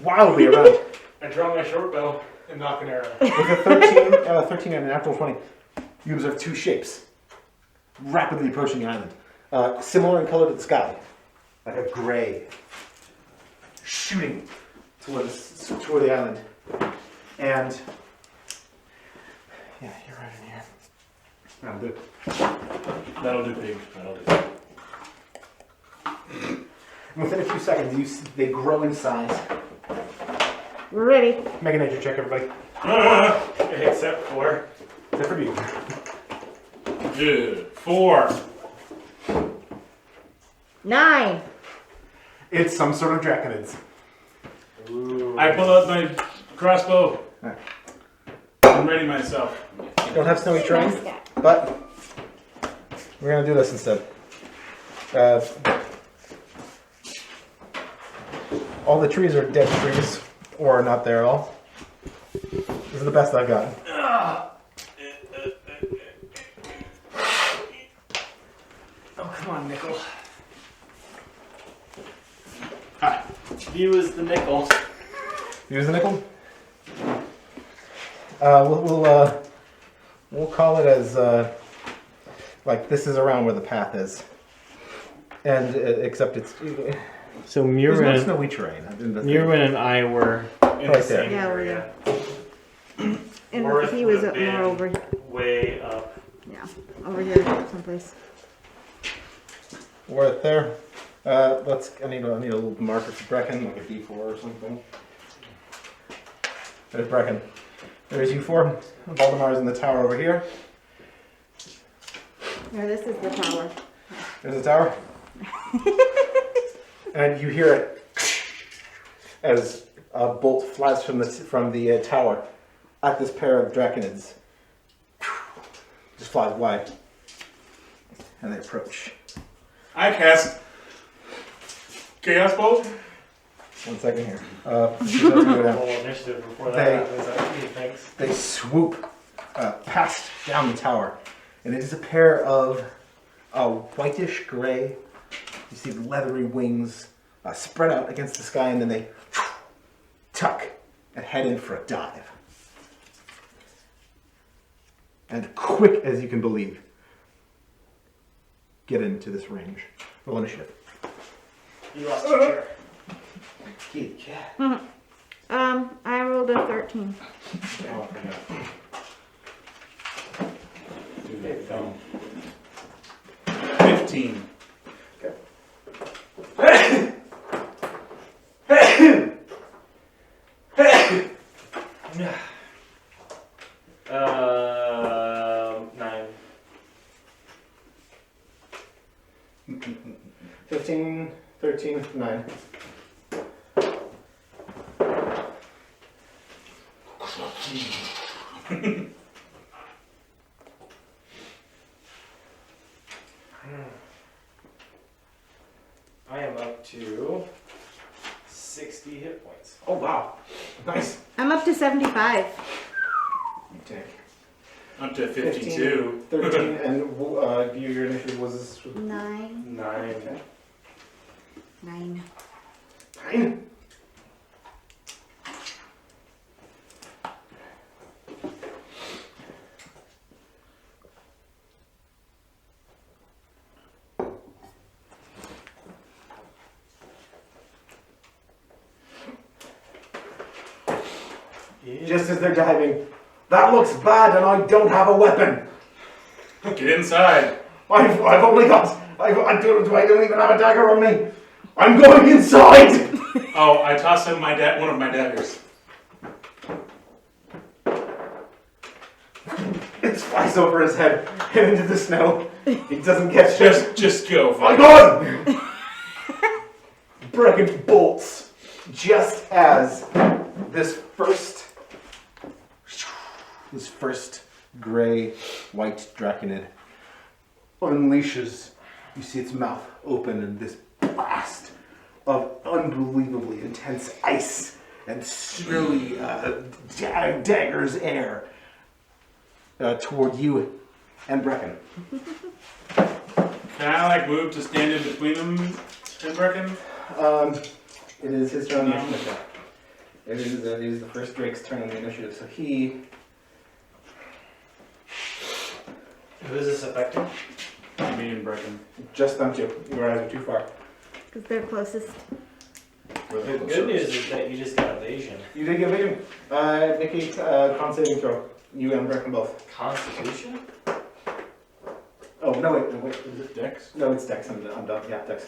wildly around. I draw my short bow and knock an arrow. With a 13 and a natural 20, you observe two shapes rapidly approaching the island. Similar in color to the sky. Like a gray. Shooting toward the island. And... yeah, you're right in here. That'll do. That'll do, pig. That'll do. And within a few seconds, they grow in size. We're ready. Make a nature check, everybody. Except for... Except for you. Dude, 4. 9. It's some sort of draconids. Ooh. I pull out my crossbow. Alright. I'm ready myself. You don't have snowy terrain, Nice guy. but we're going to do this instead. All the trees are dead trees, or not there at all. This is the best I've got. Oh, come on, Nickel. Hi. View is the nickel. Use the nickel. We'll call it as like this is around where the path is, and except it's So there's no snowy terrain. Murwin and I were in Right the same there. Yeah, we're area. And Worth he was would have been more over, way up. yeah, over here someplace. Worth there. I need a little marker for Brecken, like a D4 or something. There's Brecken. There's U4. Valdemar's in the tower over here. No, this is the tower. There's the tower. And you hear it as a bolt flies from the tower at this pair of draconids. Just flies wide. And they approach. I cast Chaos Bolt. 1 second here. That's gonna go down. Roll initiative before They- that happens. Thanks. They swoop past down the tower, and it is a pair of whitish gray. You see the leathery wings spread out against the sky, and then they tuck and head in for a dive. And quick as you can believe, get into this range. Roll initiative. You lost your chair. Kitty cat. I rolled a 13. Oh, I forgot. Dude, that fell. 15. Nine. 15, 13, 9. I am up to 60 hit points. Oh wow, nice. I'm up to 75. Okay. Up to 52. 13, and your initiative was 9. 9. 9. 9. just as they're diving. That looks bad, and I don't have a weapon. Get inside. I've only got. I don't even have a dagger on me. I'm going inside. Oh, I tossed him one of my daggers. It flies over his head and into the snow. He doesn't catch it. Just go. My God! Brecken bolts just as this first gray-white draconid unleashes. You see its mouth open and this blast of unbelievably intense ice and snowy daggers air toward you and Brecken. Can I like move to stand in between them and Brecken? It is his turn on the No. initiative. It is the first Drake's turn on the initiative, so he. Who is this affecting? Me and Brecken. Just them two. You guys are too far. Because they're closest. The good news is that you just got evasion. You did get vision. Make a con saving throw. You and Brecken both. Constitution? Oh, no, wait. Is it Dex? No, it's Dex. I'm done. Yeah, Dex.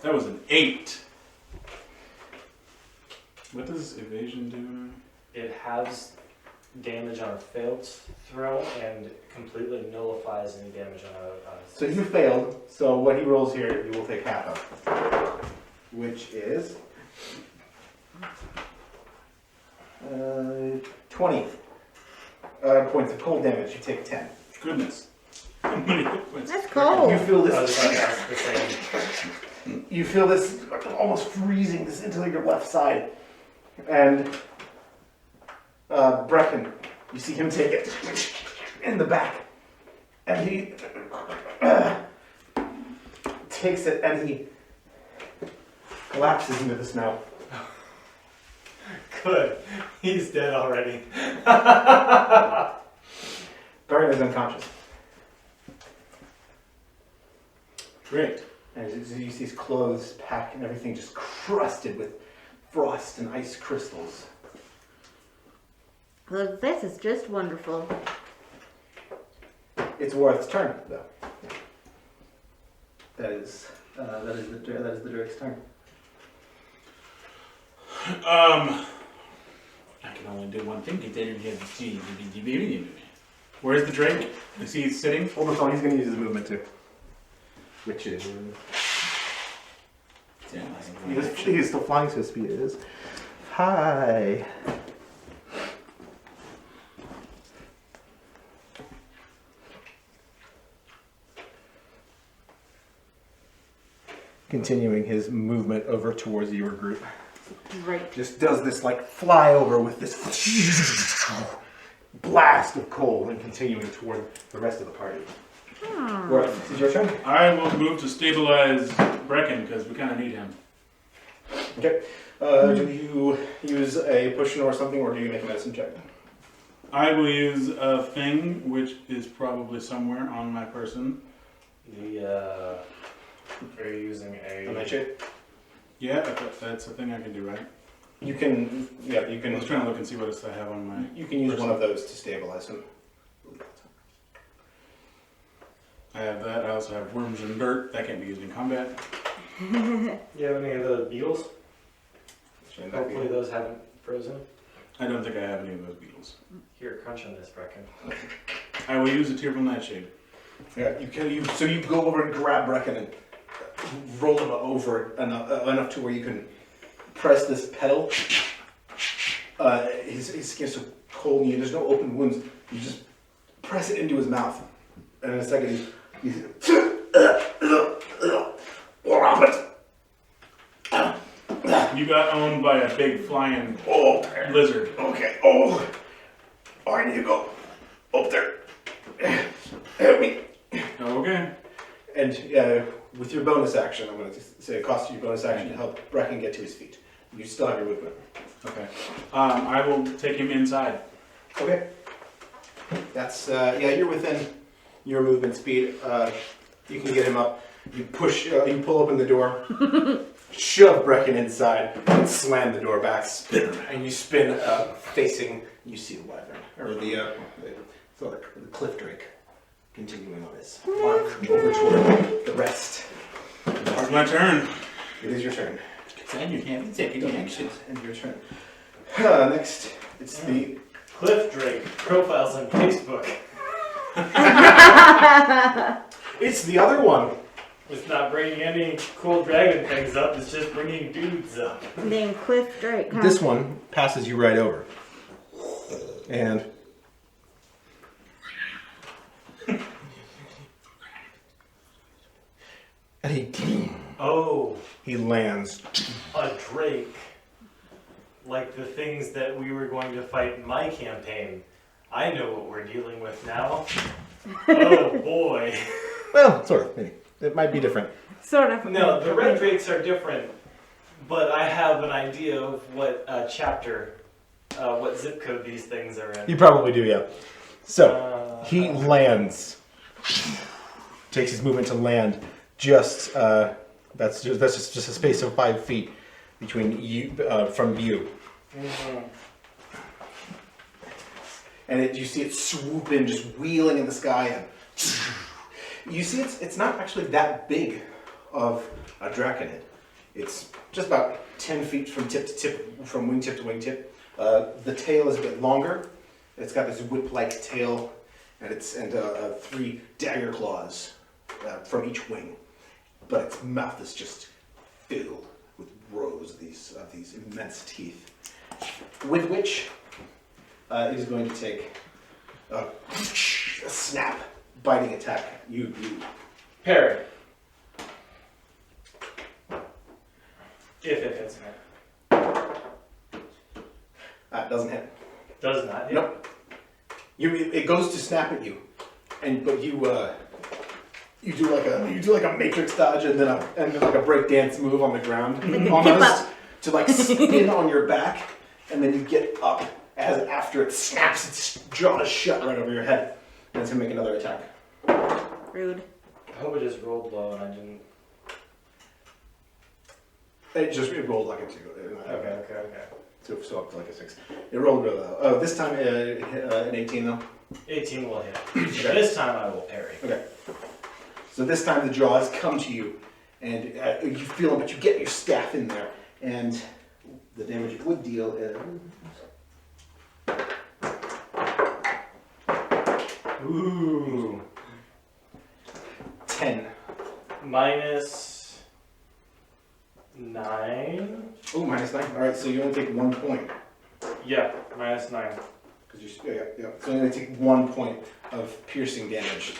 That was an 8. What does evasion do? It has damage on a failed throw and completely nullifies any damage on a. So you failed, so what he rolls here, you will take half of. Which is 20 points of cold damage. You take 10. Goodness. How many hit points? That's cold. You feel I was this. about to ask the same. You feel this almost freezing this into your left side, and Brecken, you see him take it in the back, and he takes it and he collapses into the snow. Good. He's dead already. Brecken is unconscious, Great. and you see his clothes, pack, and everything just crusted with frost and ice crystals. Well, this is just wonderful. It's Worth's turn, though. That is the Drake's turn. I can only do one thing. Where's the Drake? Is he sitting? Hold the phone. He's going to use his movement too, which is he is still flying, so his speed is high. Continuing his movement over towards your group. Right. Just does this like flyover with this blast of cold and continuing toward the rest of the party. Worth, is your turn? I will move to stabilize Brecken because we kind of need him. Okay. Do you use a potion or something, or do you make a medicine check? I will use a thing which is probably somewhere on my person. Are you using A a nightshade? Yeah, that's a thing I can do, right? You can. Yeah, you I can. was trying to look and see what else I have on my. You can use one of those to stabilize him. I have that. I also have worms and dirt. That can't be used in combat. You have any of the beetles? Shouldn't that be- Hopefully those haven't frozen. I don't think I have any of those beetles. Here, crunch on this, Brecken. I will use a tearful nightshade. Yeah, you can. So you go over and grab Brecken and roll him over enough to where you can press this pedal. His skin's so cold and there's no open wounds. You just press it into his mouth, and in a second he's what happened? You got owned by a big flying lizard. Okay. Oh, I need to go up there. Help me. Okay. And with your bonus action, I'm going to say it costs you your bonus action to help Brecken get to his feet. You still have your movement. Okay. I will take him inside. Okay. That's, you're within your movement speed. You can get him up. You push, you pull open the door, shove Brecken inside, and slam the door back. And you spin facing. You see the wyvern or the cliff drake continuing on his march over toward the rest. It's my turn. It is your turn. And you can't take any action. And your turn. Next, it's the. Cliff Drake profiles on Facebook. It's the other one. It's not bringing any cool dragon things up. It's just bringing dudes up. Named Cliff Drake. Huh? This one passes you right over. And Oh, he lands. a drake. Like the things that we were going to fight in my campaign. I know what we're dealing with now. Oh boy. Well, sort of, maybe. It might be different. Sort of. No, the red drakes are different. But I have an idea of what chapter, what zip code these things are in. You probably do, yeah. So, he lands. Takes his movement to land. That's just a space of 5 feet between you, from view. Mhm. And you see it swoop in, just wheeling in the sky. And you see it's not actually that big of a draconid. It's just about 10 feet from tip to tip, from wingtip to wingtip. The tail is a bit longer. It's got this whip-like tail, and 3 dagger claws from each wing. But its mouth is just filled with rows of these immense teeth, with which it is going to take a snap, biting attack. You. Parry. If it hits me. Doesn't hit. Does not hit. Nope. It goes to snap at you, but you do like a matrix dodge and then like a break dance move on the ground, almost to like spin on your back, and then you get up after it snaps its jaws shut right over your head, and it's gonna make another attack. Rude. I hope it just rolled low and I didn't. It rolled like a 2. Okay. So up to like a 6. It rolled really low. Oh, this time an 18 though. 18 will hit. This time I will parry. Okay. So this time the jaws come to you, and you feel them, but you get your staff in there, and the damage it would deal is... Ooh. 10. Minus 9. Oh, minus 9. All right, so you only take 1 point. Yeah, minus 9. Because yeah. So you only take 1 point of piercing damage,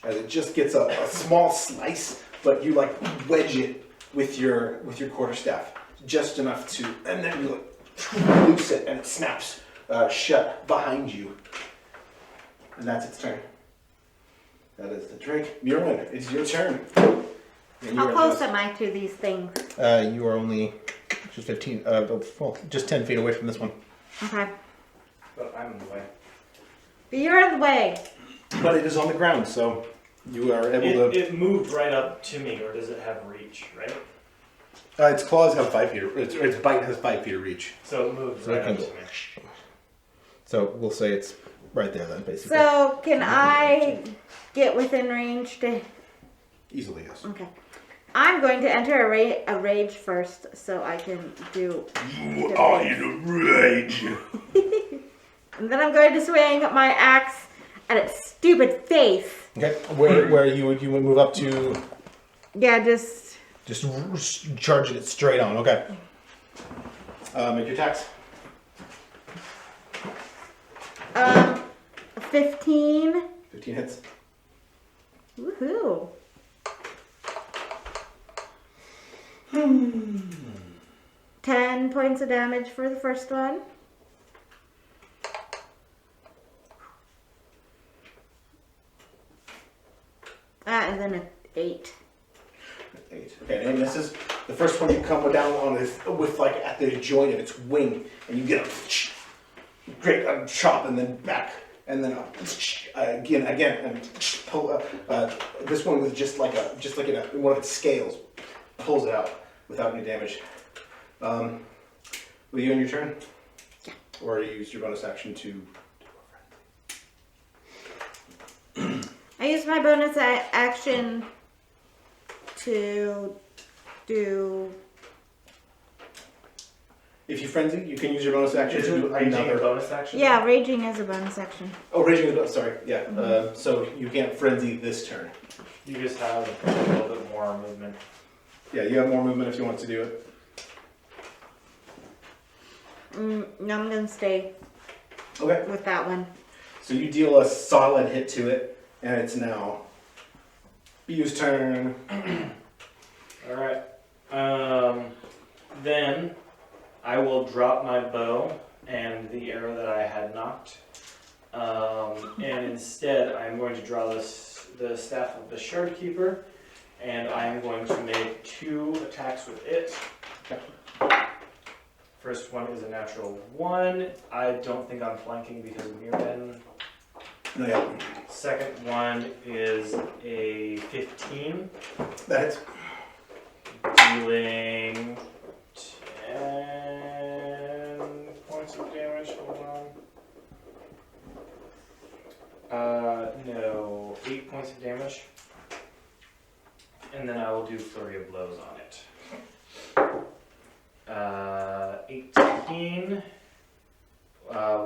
as it just gets a small slice, but you like wedge it with your quarterstaff, just enough to, and then you like loose it, and it snaps shut behind you, and that's its turn. That is the drake. Myrwin, it's your turn. How close am I to these things? You are only just 15, just 10 feet away from this one. Okay. But I'm in the way. But you're in the way. But it is on the ground, so you are able to... It moved right up to me, or does it have reach, right? Its claws have 5 feet, its bite has 5 feet of reach. So it moved So right it up can- to me. So we'll say it's right there then, basically. So can I get within range to? Easily, yes. Okay. I'm going to enter a rage first, so I can do. You are in a rage. And then I'm going to swing my axe at its stupid face. Okay, where you would move up to Yeah, just. charging it straight on. Okay. Make your attacks. 15. 15 hits. Woohoo. 10 points of damage for the first one. And then an 8. 8. Okay, and this is the first one you come down on is with like at the joint of its wing, and you get a great chop and then back and then again, and pull this one with just like in one of its scales, pulls it out without any damage. Will you end your turn, or you use your bonus action to? I use my bonus action to do. If you frenzy, you can use your bonus action to do Are you taking a another. bonus action? Yeah, raging as a bonus action. Oh, raging is sorry. Yeah. So you can't frenzy this turn. You just have a little bit more movement. Yeah, you have more movement if you want to do it. No, I'm gonna stay Okay. with that one. So you deal a solid hit to it, and it's now B's turn. Alright. Then I will drop my bow and the arrow that I had knocked. And instead I'm going to draw the staff of the Shardkeeper, and I am going to make 2 attacks with it. First one is a natural 1. I don't think I'm flanking because of Mirren. No, yeah. Second one is a 15, That hits. dealing 10 points of damage. Hold on. No, 8 points of damage. And then I will do Flurry of Blows on it. 18,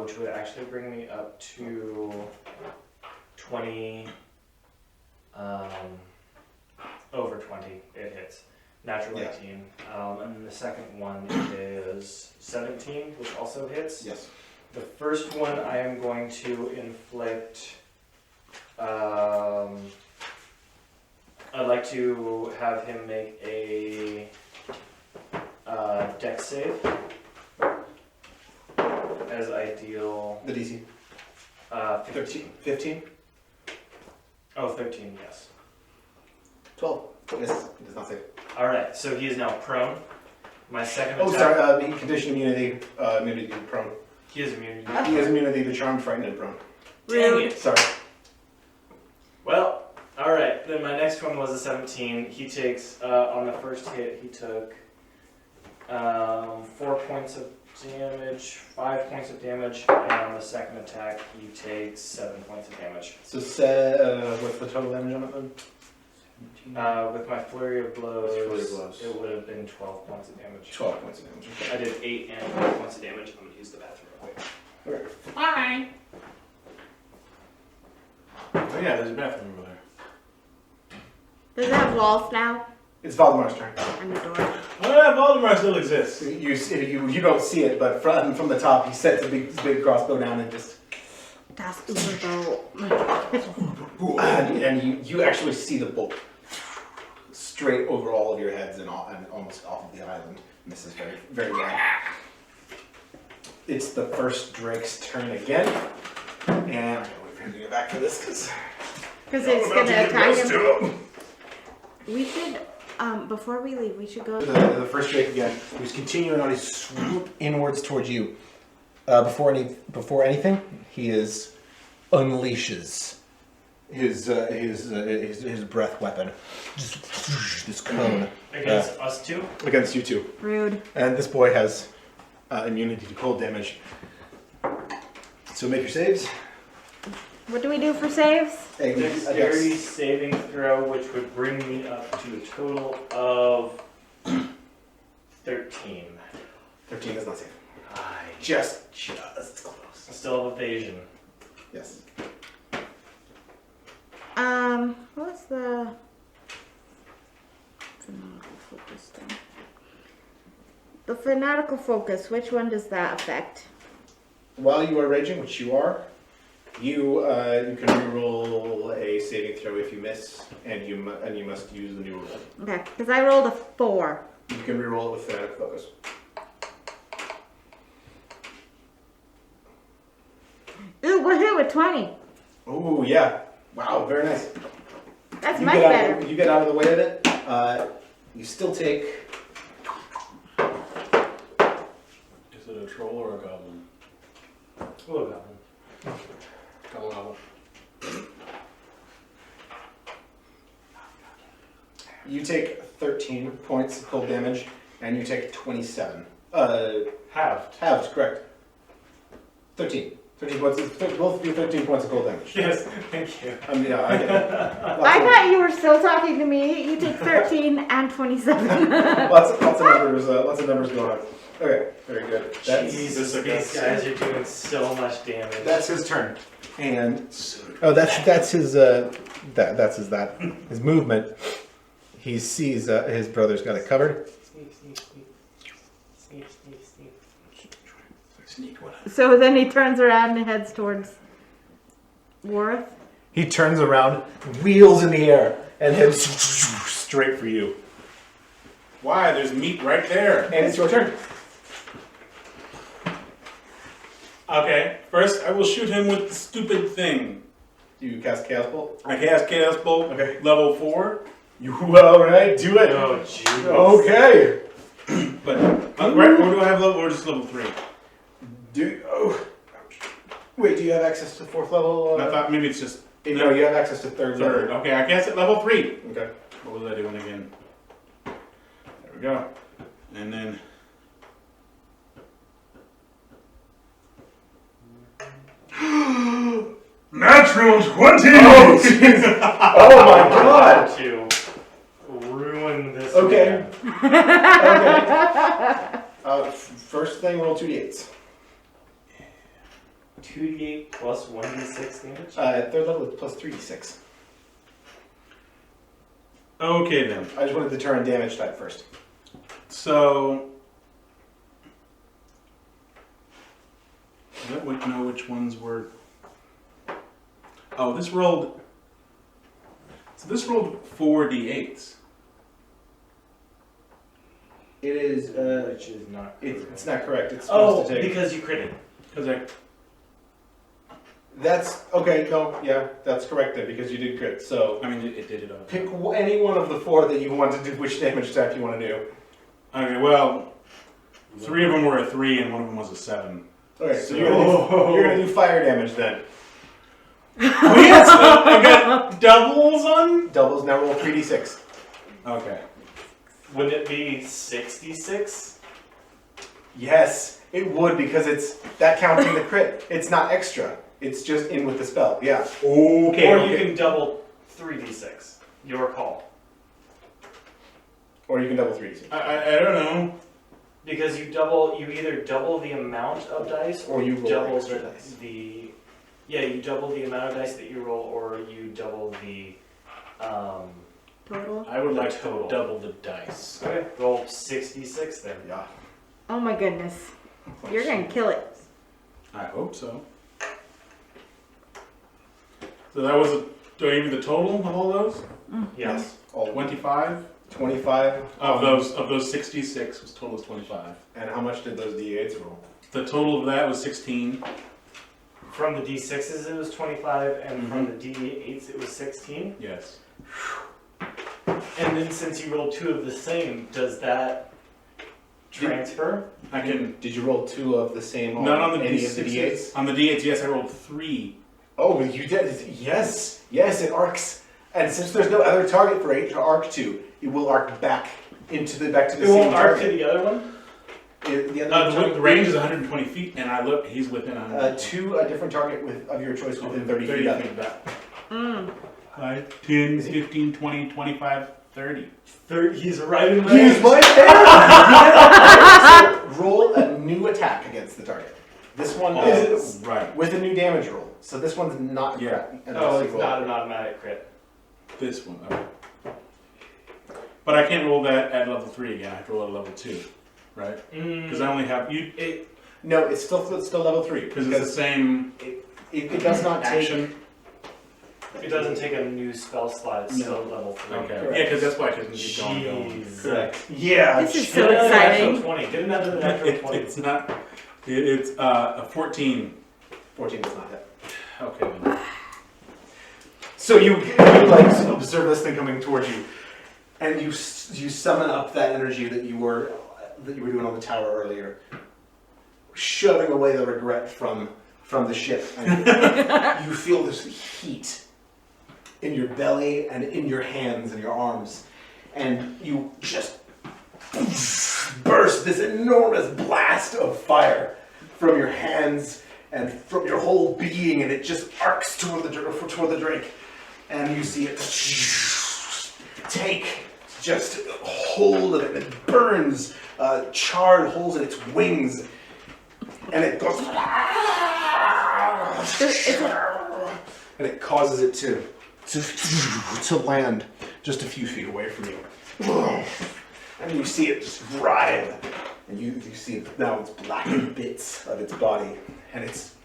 which would actually bring me up to 20, over 20, it hits. Natural Yeah. 18. And then the second one is 17, which also hits. Yes. The first one I am going to inflict, I'd like to have him make a dex save as I deal The DC. 15. 15. 13, yes. 12. Yes, it does not save. Alright, so he is now prone. My second Oh, attack, sorry. Condition immunity. Immunity to prone. he has immunity. He has immunity to charmed, frightened, and prone. Dang Rude. it. Sorry. Well, alright, then my next one was a 17. He takes, on the first hit, he took 4 points of damage, 5 points of damage, and on the second attack, he takes 7 points of damage. So what's the total damage on it then? With my flurry of blows, Flurry of blows. it would have been 12 points of damage. 12 points of damage. I did 8 and 12 points of damage. I'm gonna use the bathroom real quick. Oh yeah, there's a bathroom over there. Does it have walls now? It's Valdemar's turn. And the door. Oh yeah, Voldemort still exists. You don't see it, but from the top, he sets a big crossbow down and just. Das Überbau. And you actually see the bolt straight over all of your heads and almost off of the island. Misses very, very well. It's the first Drake's turn again. And I'm gonna wait for him to get back to this Because it's gonna attack him. We should, before we leave, we should go. the first Drake again, who's continuing on his swoop inwards towards you. Before anything, he unleashes his breath weapon, just this cone Against us two? against you two. Rude. And this boy has immunity to cold damage. So make your saves. What do we do for saves? Hey, Dexterity saving throw, which would bring me up to a total of 13. 13 is not safe. I Just close. still have evasion. Yes. What's the fanatical focus thing? The fanatical focus, which one does that affect? While you are raging, which you are, you can reroll a saving throw if you miss, and you must use the new rule. Okay, because I rolled a 4. You can reroll it with fanatic focus. Ooh, we're here with 20. Oh yeah! Wow, very nice. That's You much get out- better. You get out of the way of it. You still take. Is it a troll or a goblin? Hello, Goblin. Double level. You take 13 points of cold damage, and you take 27. Halved. Halved, correct. 13. 13 points. Both of you 13 points of cold damage. Yes, thank you. Yeah, I get it. I thought you were still talking to me. You take 13 and 27. Lots of numbers. Lots of numbers going on. Okay, very good. Jesus, these guys are doing so much damage. That's his turn. And that's his his movement. He sees his brother's got it covered. Sneak, sneak, sneak. Sneak, sneak, sneak. Sneak one. So then he turns around and heads towards Worth. He turns around, wheels in the air, and heads straight for you. Why? There's meat right there. And it's your turn. Okay, first I will shoot him with the stupid thing. Do you cast Chaos Bolt? I cast Chaos Bolt, Okay. level 4. You alright? Do it. Oh, jeez. Okay. But, right, or do I have level, or just level 3? Wait, do you have access to 4th level? I thought maybe it's just No, you have access to 3rd third. level. Okay, I cast it level 3. Okay. What was I doing again? There we go. And then... Natural 20! Oh, jeez. Oh my god. To ruin this. Okay. man. Okay. First thing, roll 2d8s. 2d8 plus 1d6 damage? At 3rd level, it's plus 3d6. Okay then. I just wanted to determine damage type first. So... I don't know which ones were... Oh, this rolled... So this rolled 4d8s. It is, Which is not. it's not correct. It's Oh, supposed to take... because you critted. Because I... That's, okay, no, yeah, that's correct then, because you did crit. So, I mean, it did it all. pick any one of the 4 that you want to do, which damage type you want to do. Okay, well... 3 of them were a 3 and one of them was a 7. Okay, so you're gonna do fire damage then. Oh yes! I got doubles on? Doubles, now roll 3d6. Okay. Would it be 66? Yes, it would, because it's that counting the crit. It's not extra. It's just in with the spell. Yeah. Okay. Or you can double 3d6. Your call. Or you can double 3d6. I don't know. Because you either double the amount of dice, Or you roll double extra dice. you double the amount of dice that you roll, or you double the, Total. I would like Total. to double the dice. okay, roll 66 then. Yeah. Oh my goodness. You're gonna kill it. I hope so. So that was do I give you the total of all those? Yes. All 25? 25. Of those 66 was total is 25. And how much did those d8s roll? The total of that was 16. From the d6s it was 25, and from the d8s it was 16. Yes. And then since you rolled 2 of the same, does that transfer? I can Did you roll 2 of the same on not on the any D6s. of the d8s? On the D8s, yes, I rolled 3. Oh, you did. Yes. Yes, it arcs. And since there's no other target for it to arc to, it will arc back to the It same won't arc to target. the other one? The other The range is 120 feet, and I look, he's within 100 to a different target of your choice within 30 feet of it. back. Mm. 5, 10, 15, 20, 25, 30. 30, he's right in Use range. my hand! So roll a new attack against the target. This one is Right. with a new damage roll. So this one's not Yeah. correct. Oh, it's not an automatic crit. This one. Okay. But I can't roll that at level 3 again. I have to roll at level 2. Right? Because I only have... No, it's still level 3. Because it's the same it does not take. action. It doesn't take a new spell slot, it's still level 3. Okay. Correct. Yeah, because that's why I couldn't keep going. Jeez. Correct. Yeah. This is Get so another natural exciting. 20. Get another natural 20. It's not... It's a 14. 14 does not hit. Okay. Then. So you like observe this thing coming towards you, and you summon up that energy that you were doing on the tower earlier, shoving away the regret from from the ship. And you feel this heat in your belly and in your hands and your arms. And you just burst this enormous blast of fire from your hands and from your whole being, and it just arcs toward the drake. And you see it take just hold of it, and it burns charred holes in its wings, and it goes, and it causes it to land just a few feet away from you. And you see it just writhe, and you see now it's blackened bits of its body, and it's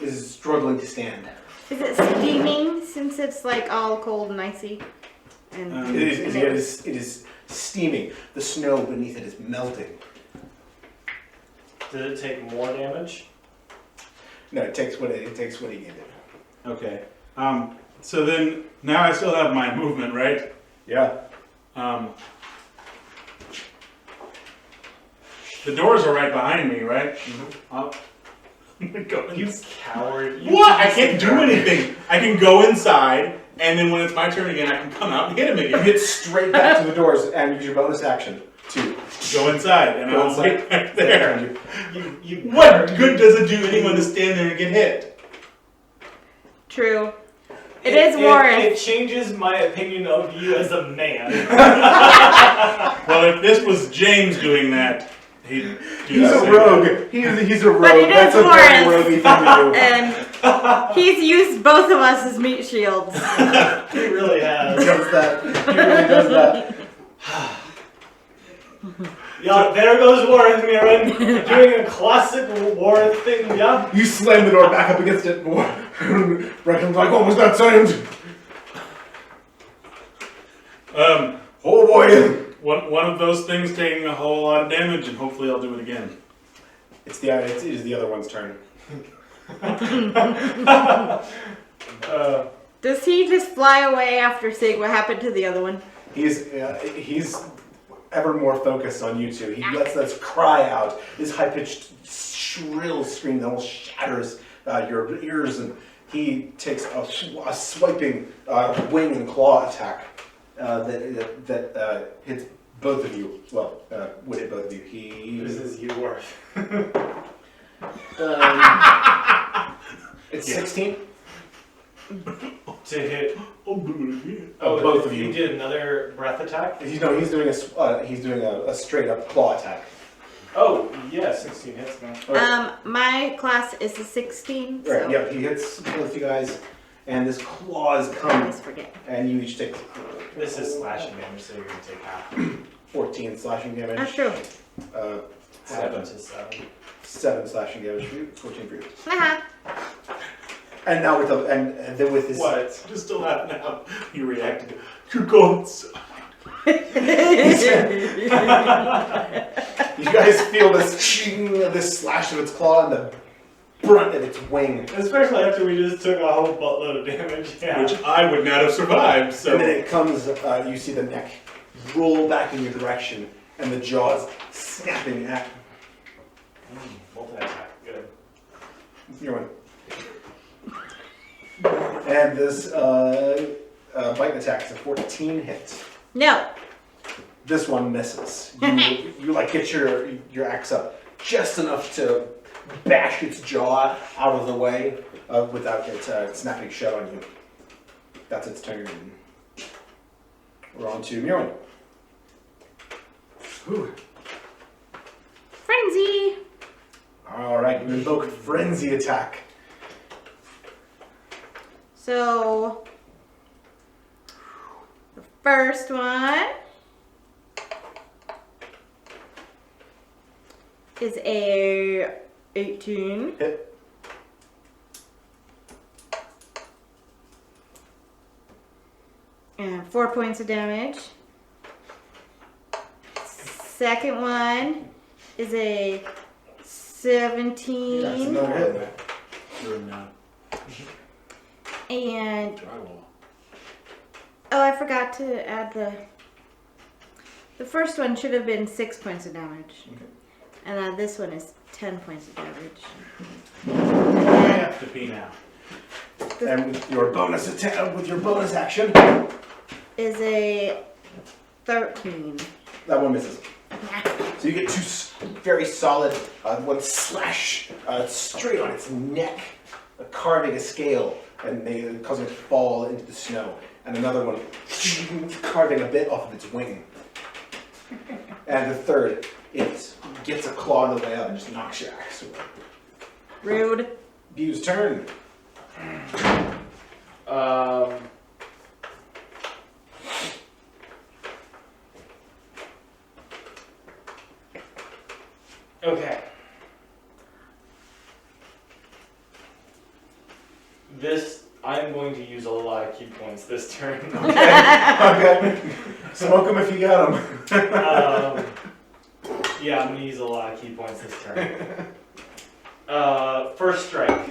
is struggling to stand. Is it steaming since it's like all cold and icy? And It is steaming. The snow beneath it is melting. Did it take more damage? No, it takes what he gave it. Okay. So then, now I still have my movement, right? Yeah. The doors are right behind me, right? I'm gonna go You inside. coward. You What? I can't do anything. I can go inside, and then when it's my turn again, I can come out and hit him You again. hit straight back to the doors and use your bonus action to Go inside, and go I'll inside. wait back there. And You What good does it do anyone to stand there and get hit? true. It is Warren. It changes my opinion of you as a man. Well, if this was James doing that, he'd do He's the a same rogue. He's a rogue. But it That's is a very Horace. roguey thing to do. And he's used both of us as meat shields. He really He has. does that. He really does that. Yeah, there goes Warren Mirren doing a classic Warren thing, yeah? You slam the door back up against it more. Reckon's like, what was that sound? Oh boy. One of those things taking a whole lot of damage, and hopefully I'll do it again. It is the other one's turn. Does he just fly away after seeing what happened to the other one? He's ever more focused on you two. He lets this cry out, this high-pitched, shrill scream that almost shatters your ears, and he takes a swiping wing and claw attack that hits both of you. Well, would hit both of you. This is you, Warren. It's 16. To hit. I'll do it again. Oh, both of you you. did another breath attack? He's doing a straight up claw attack. Oh, yeah, 16 hits now. My class is a 16. So Right. Yep. He hits both you guys, and this claws I come, always forget. and you each take This is slashing damage, so you're gonna take half. 14 slashing damage. That's true. 7 to 7. 7 slashing damage for you. 14 for you. Haha. And now with and then with this. What? Just still have now. He reacted. You go outside. You guys feel this ching, this slash of its claw and the brunt of its wing, Especially after we just took a whole buttload of damage. Yeah. Which I would not have survived, so. and then it comes. You see the neck roll back in your direction, and the jaws snapping at Multi-attack, good. your one. And this bite attack is a 14 hit. No. This one misses. You like get your axe up just enough to bash its jaw out of the way without it snapping shut on you. That's its turn. We're on to Mjorn. Frenzy. All right, you invoke frenzy attack. So the first one is a 18. Hit. And 4 points of damage. Second one is a 17. That's another hit. You're not. And Drywall. oh, I forgot to add the first one should have been 6 points of damage. Okay. And this one is 10 points of damage. I have to pee now. And with your bonus action, Is a 13. that one misses. So you get two very solid, one slash straight on its neck, carving a scale, and they causing it to fall into the snow. And another one carving a bit off of its wing. And the third, it gets a claw in the way up and just knocks your axe away. Rude. Bew's turn. Okay. This, I'm going to use a lot of key points this turn. Okay. Smoke them if you got them. Yeah, I'm going to use a lot of key points this turn. First strike.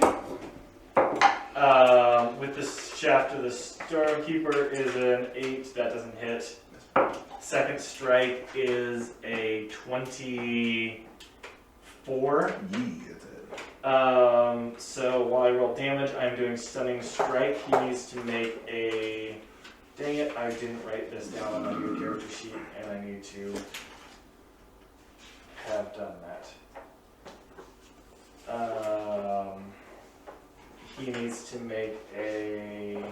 With the shaft of the Stormkeeper is an 8, that doesn't hit. Second strike is a 24. So while I roll damage, I'm doing Stunning Strike. He needs to make a... Dang it, I didn't write this down on your character sheet, and I need to have done that. He needs to make a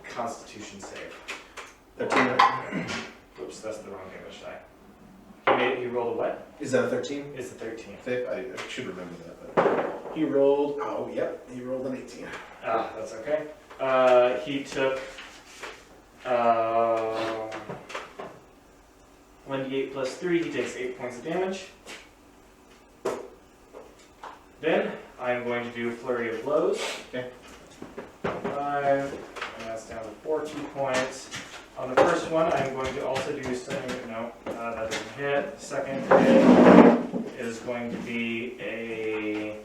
Constitution save. 13. Oops, that's the wrong damage die. He rolled a what? Is that a 13? It's a 13. I should remember that. But he rolled, oh, yep, he rolled an 18. Ah, that's okay. He took 1d8 plus 3, he takes 8 points of damage. Then I'm going to do Flurry of Blows. Okay. 5, and that's down to 4 key points. On the first one, I'm going to also do Stunning. No, that doesn't hit. The second hit is going to be a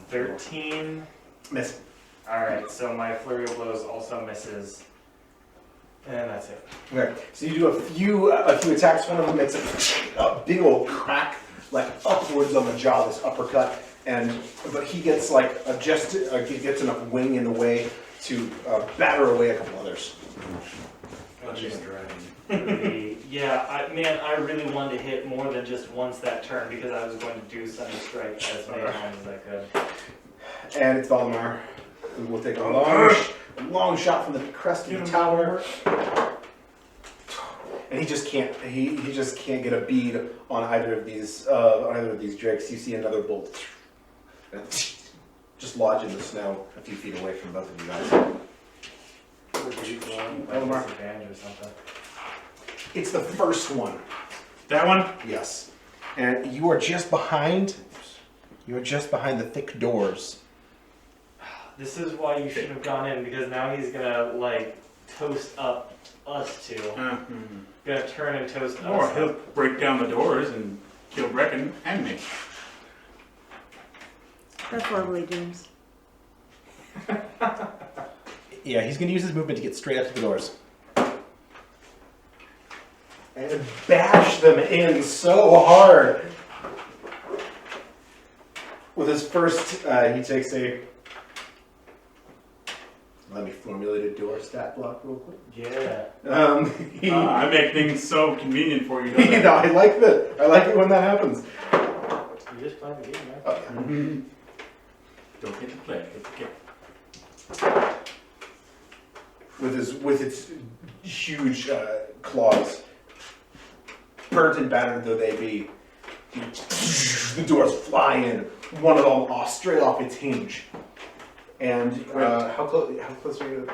13. Miss. Alright, so my Flurry of Blows also misses. And that's it. Okay, so you do a few attacks. One of them makes a big old crack, like upwards on the jaw, this uppercut. But he gets like he gets enough wing in the way to batter away a couple others. Yeah, I really wanted to hit more than just once that turn because I was going to do Stunning Strike as many times as I could. And it's Valdemar, who will take a long shot from the crest of the tower. And he just can't get a bead on either of these drakes. You see another bolt just lodge in the snow a few feet away from both of you guys. Disadvantage or something. It's the first one. That one? Yes. And you are just behind the thick doors. This is why you shouldn't have gone in because now he's gonna like toast up us two. Gonna turn and toast us. Or he'll up. break down the doors and kill Brecken and me. That's lovely, James. Yeah, he's going to use his movement to get straight up to the doors. And bash them in so hard. With his first, he takes a... Let me formulate a door stat block real quick. Yeah. I make things so convenient for you. Don't I? I like that. I like it when that happens. You just played the game, right? Oh, yeah. Don't get to play. Get With its huge claws, burnt and battered though they be, the doors fly in. One of them off straight off its hinge. And how close are you?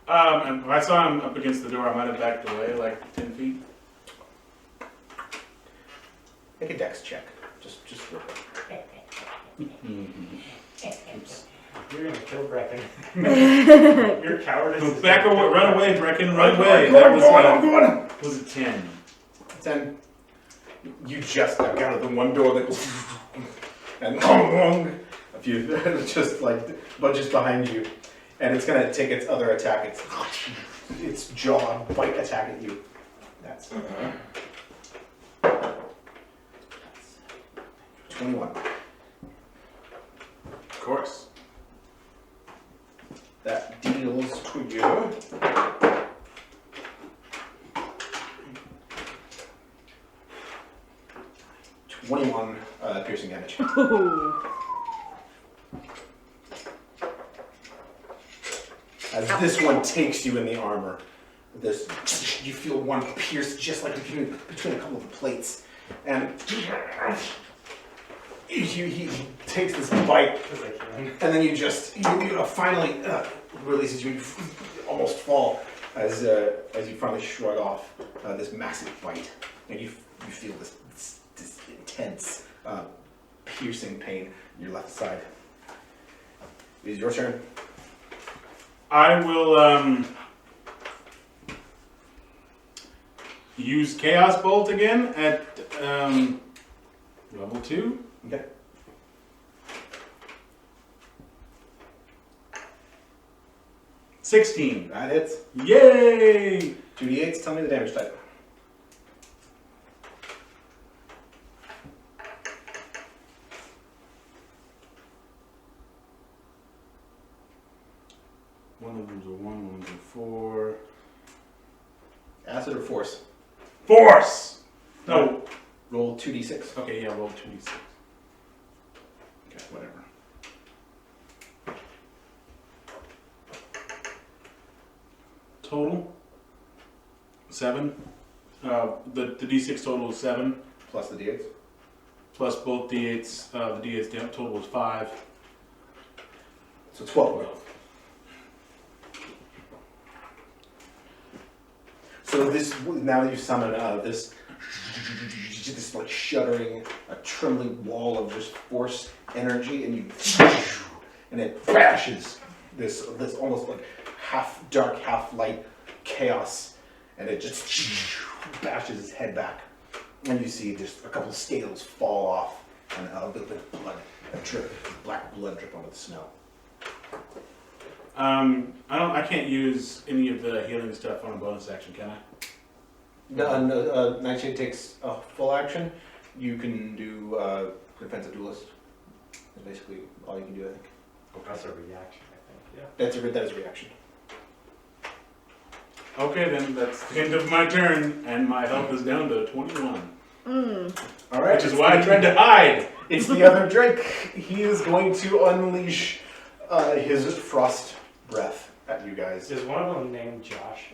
and if I saw him up against the door, I might have backed away like 10 feet. Make a dex check. Just real quick. You're gonna kill Brecken. Your cowardice is Back gonna away, kill run Brecken. away, Brecken, run away. I'm That going. was a 10. 10. You just duck out of the one door that goes and a few just like budges behind you, and it's gonna take its other attack. Its jaw bite attack at you. That's 21. Of course. That deals to you. $21 piercing damage. As this one takes you in the armor, this you feel one pierce just like between a couple of the plates, and he takes this bite, Because I can. and then you finally releases you. You almost fall as you finally shrug off this massive bite, and you feel this intense piercing pain in your left side. It is your turn. I will use Chaos Bolt again at level 2. Okay. $16. That hits. Yay! 2d8s. Tell me the damage type. One of them's a 1, one of them's a 4. Acid or force? Force! No. Roll 2d6. Okay, yeah, roll 2d6. Okay, whatever. Total? 7. The d6 total is 7. Plus the d8s. Plus both d8s. The d8s total is 5. So 12. So this, now that you summon this like shuddering, a trembling wall of just force energy, and it bashes this almost like half dark, half light chaos, and it just bashes his head back, and you see just a couple scales fall off, and a little bit of blood, black blood drip onto the snow. I can't use any of the healing stuff on a bonus action, can I? No, Nightshade takes a full action. You can do Defensive Duelist. That's basically all you can do, I think. That's a reaction, I think. Yeah. That is a reaction. Okay, then that's the end of my turn, and my health is down to 21. All right. Which is why I tried to hide. It's the other Drake. He is going to unleash his frost breath at you guys. Is one of them named Josh?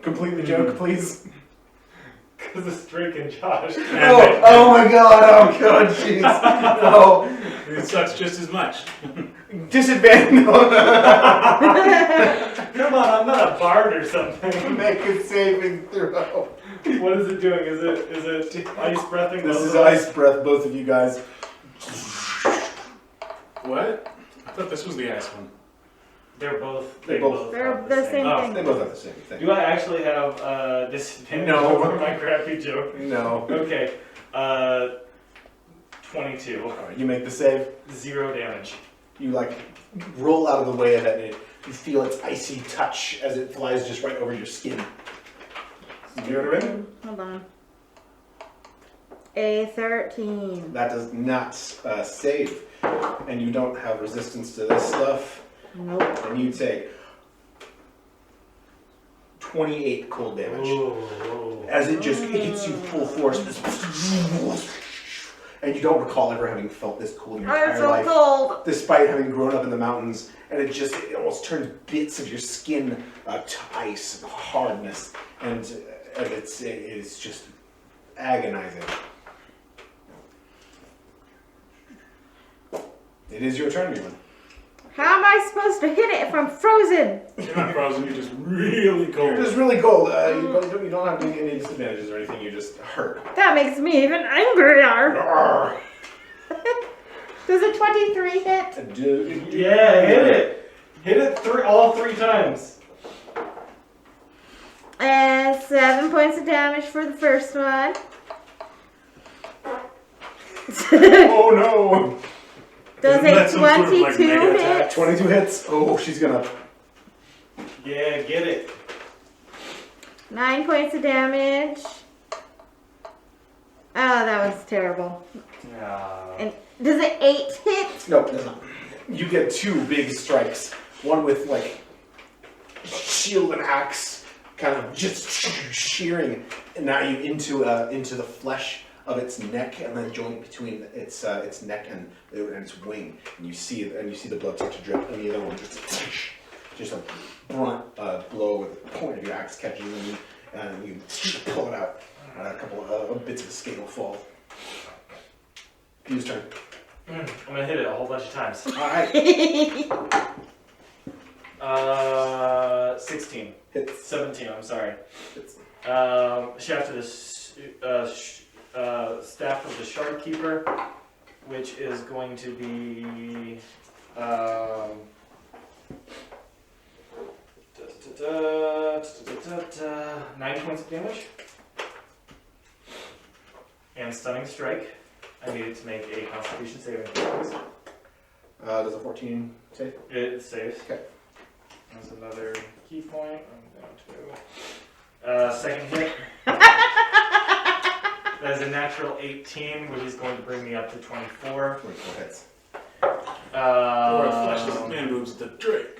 Complete the joke, please. Because it's Drake and Josh. Oh my god, jeez. No. It sucks just as much. Disadvantage. Come on, I'm not a bard or something. Make a saving throw. What is it doing? Is it ice breathing? This both is of us? ice breath, both of you guys. What? I thought this was the ice one. They're both. They're both- They're have the same Oh. thing. They both have the same thing. Do I actually have disadvantage No. over my crappy joke? No. Okay. 22. Alright, you make the save. 0 damage. You like roll out of the way of it, and you feel its icy touch as it flies just right over your skin. You know what I mean? Hold on. A 13. That does not save, and you don't have resistance to this stuff. Nope. And you take 28 cold damage as it just hits you full force, and you don't recall ever having felt this cold in your I'm entire so life, cold. despite having grown up in the mountains. And it almost turns bits of your skin to ice and hardness, and it's just agonizing. It is your turn, Ewan. How am I supposed to hit it if I'm frozen? You're not frozen, you're just really cold. You're just really cold. You don't have any disadvantages or anything. You just hurt. That makes me even angrier. Arrgh. Does a 23 hit? Yeah, hit it. Hit it all three times. And 7 points of damage for the first one. Oh no! Does Isn't that a some sort of, 22 like, mega attack? hit? 22 hits. Oh, she's gonna. Yeah, get it. 9 points of damage. Oh, that was terrible. Yeah. And does it 8 hit? No, it does not. You get 2 big strikes. One with like shield and axe, kind of just shearing, and now you into the flesh of its neck and the joint between its neck and its wing, and you see the blood start to drip, and the other one just a blunt blow with the point of your axe catches you, and you pull it out, and a couple of bits of the scale fall. His turn. I'm gonna hit it a whole bunch of times. All right. 16. Hits. 17, I'm sorry. Hits. Shaft of the Staff of the Shard Keeper, which is going to be 9 points of damage. And Stunning Strike. I need it to make a Constitution saving throw. Does a 14 save? It saves. Okay. That's another key point. I'm down to second hit. That is a natural 18, which is going to bring me up to 24. 24 hits. Or flashes man moves the Drake.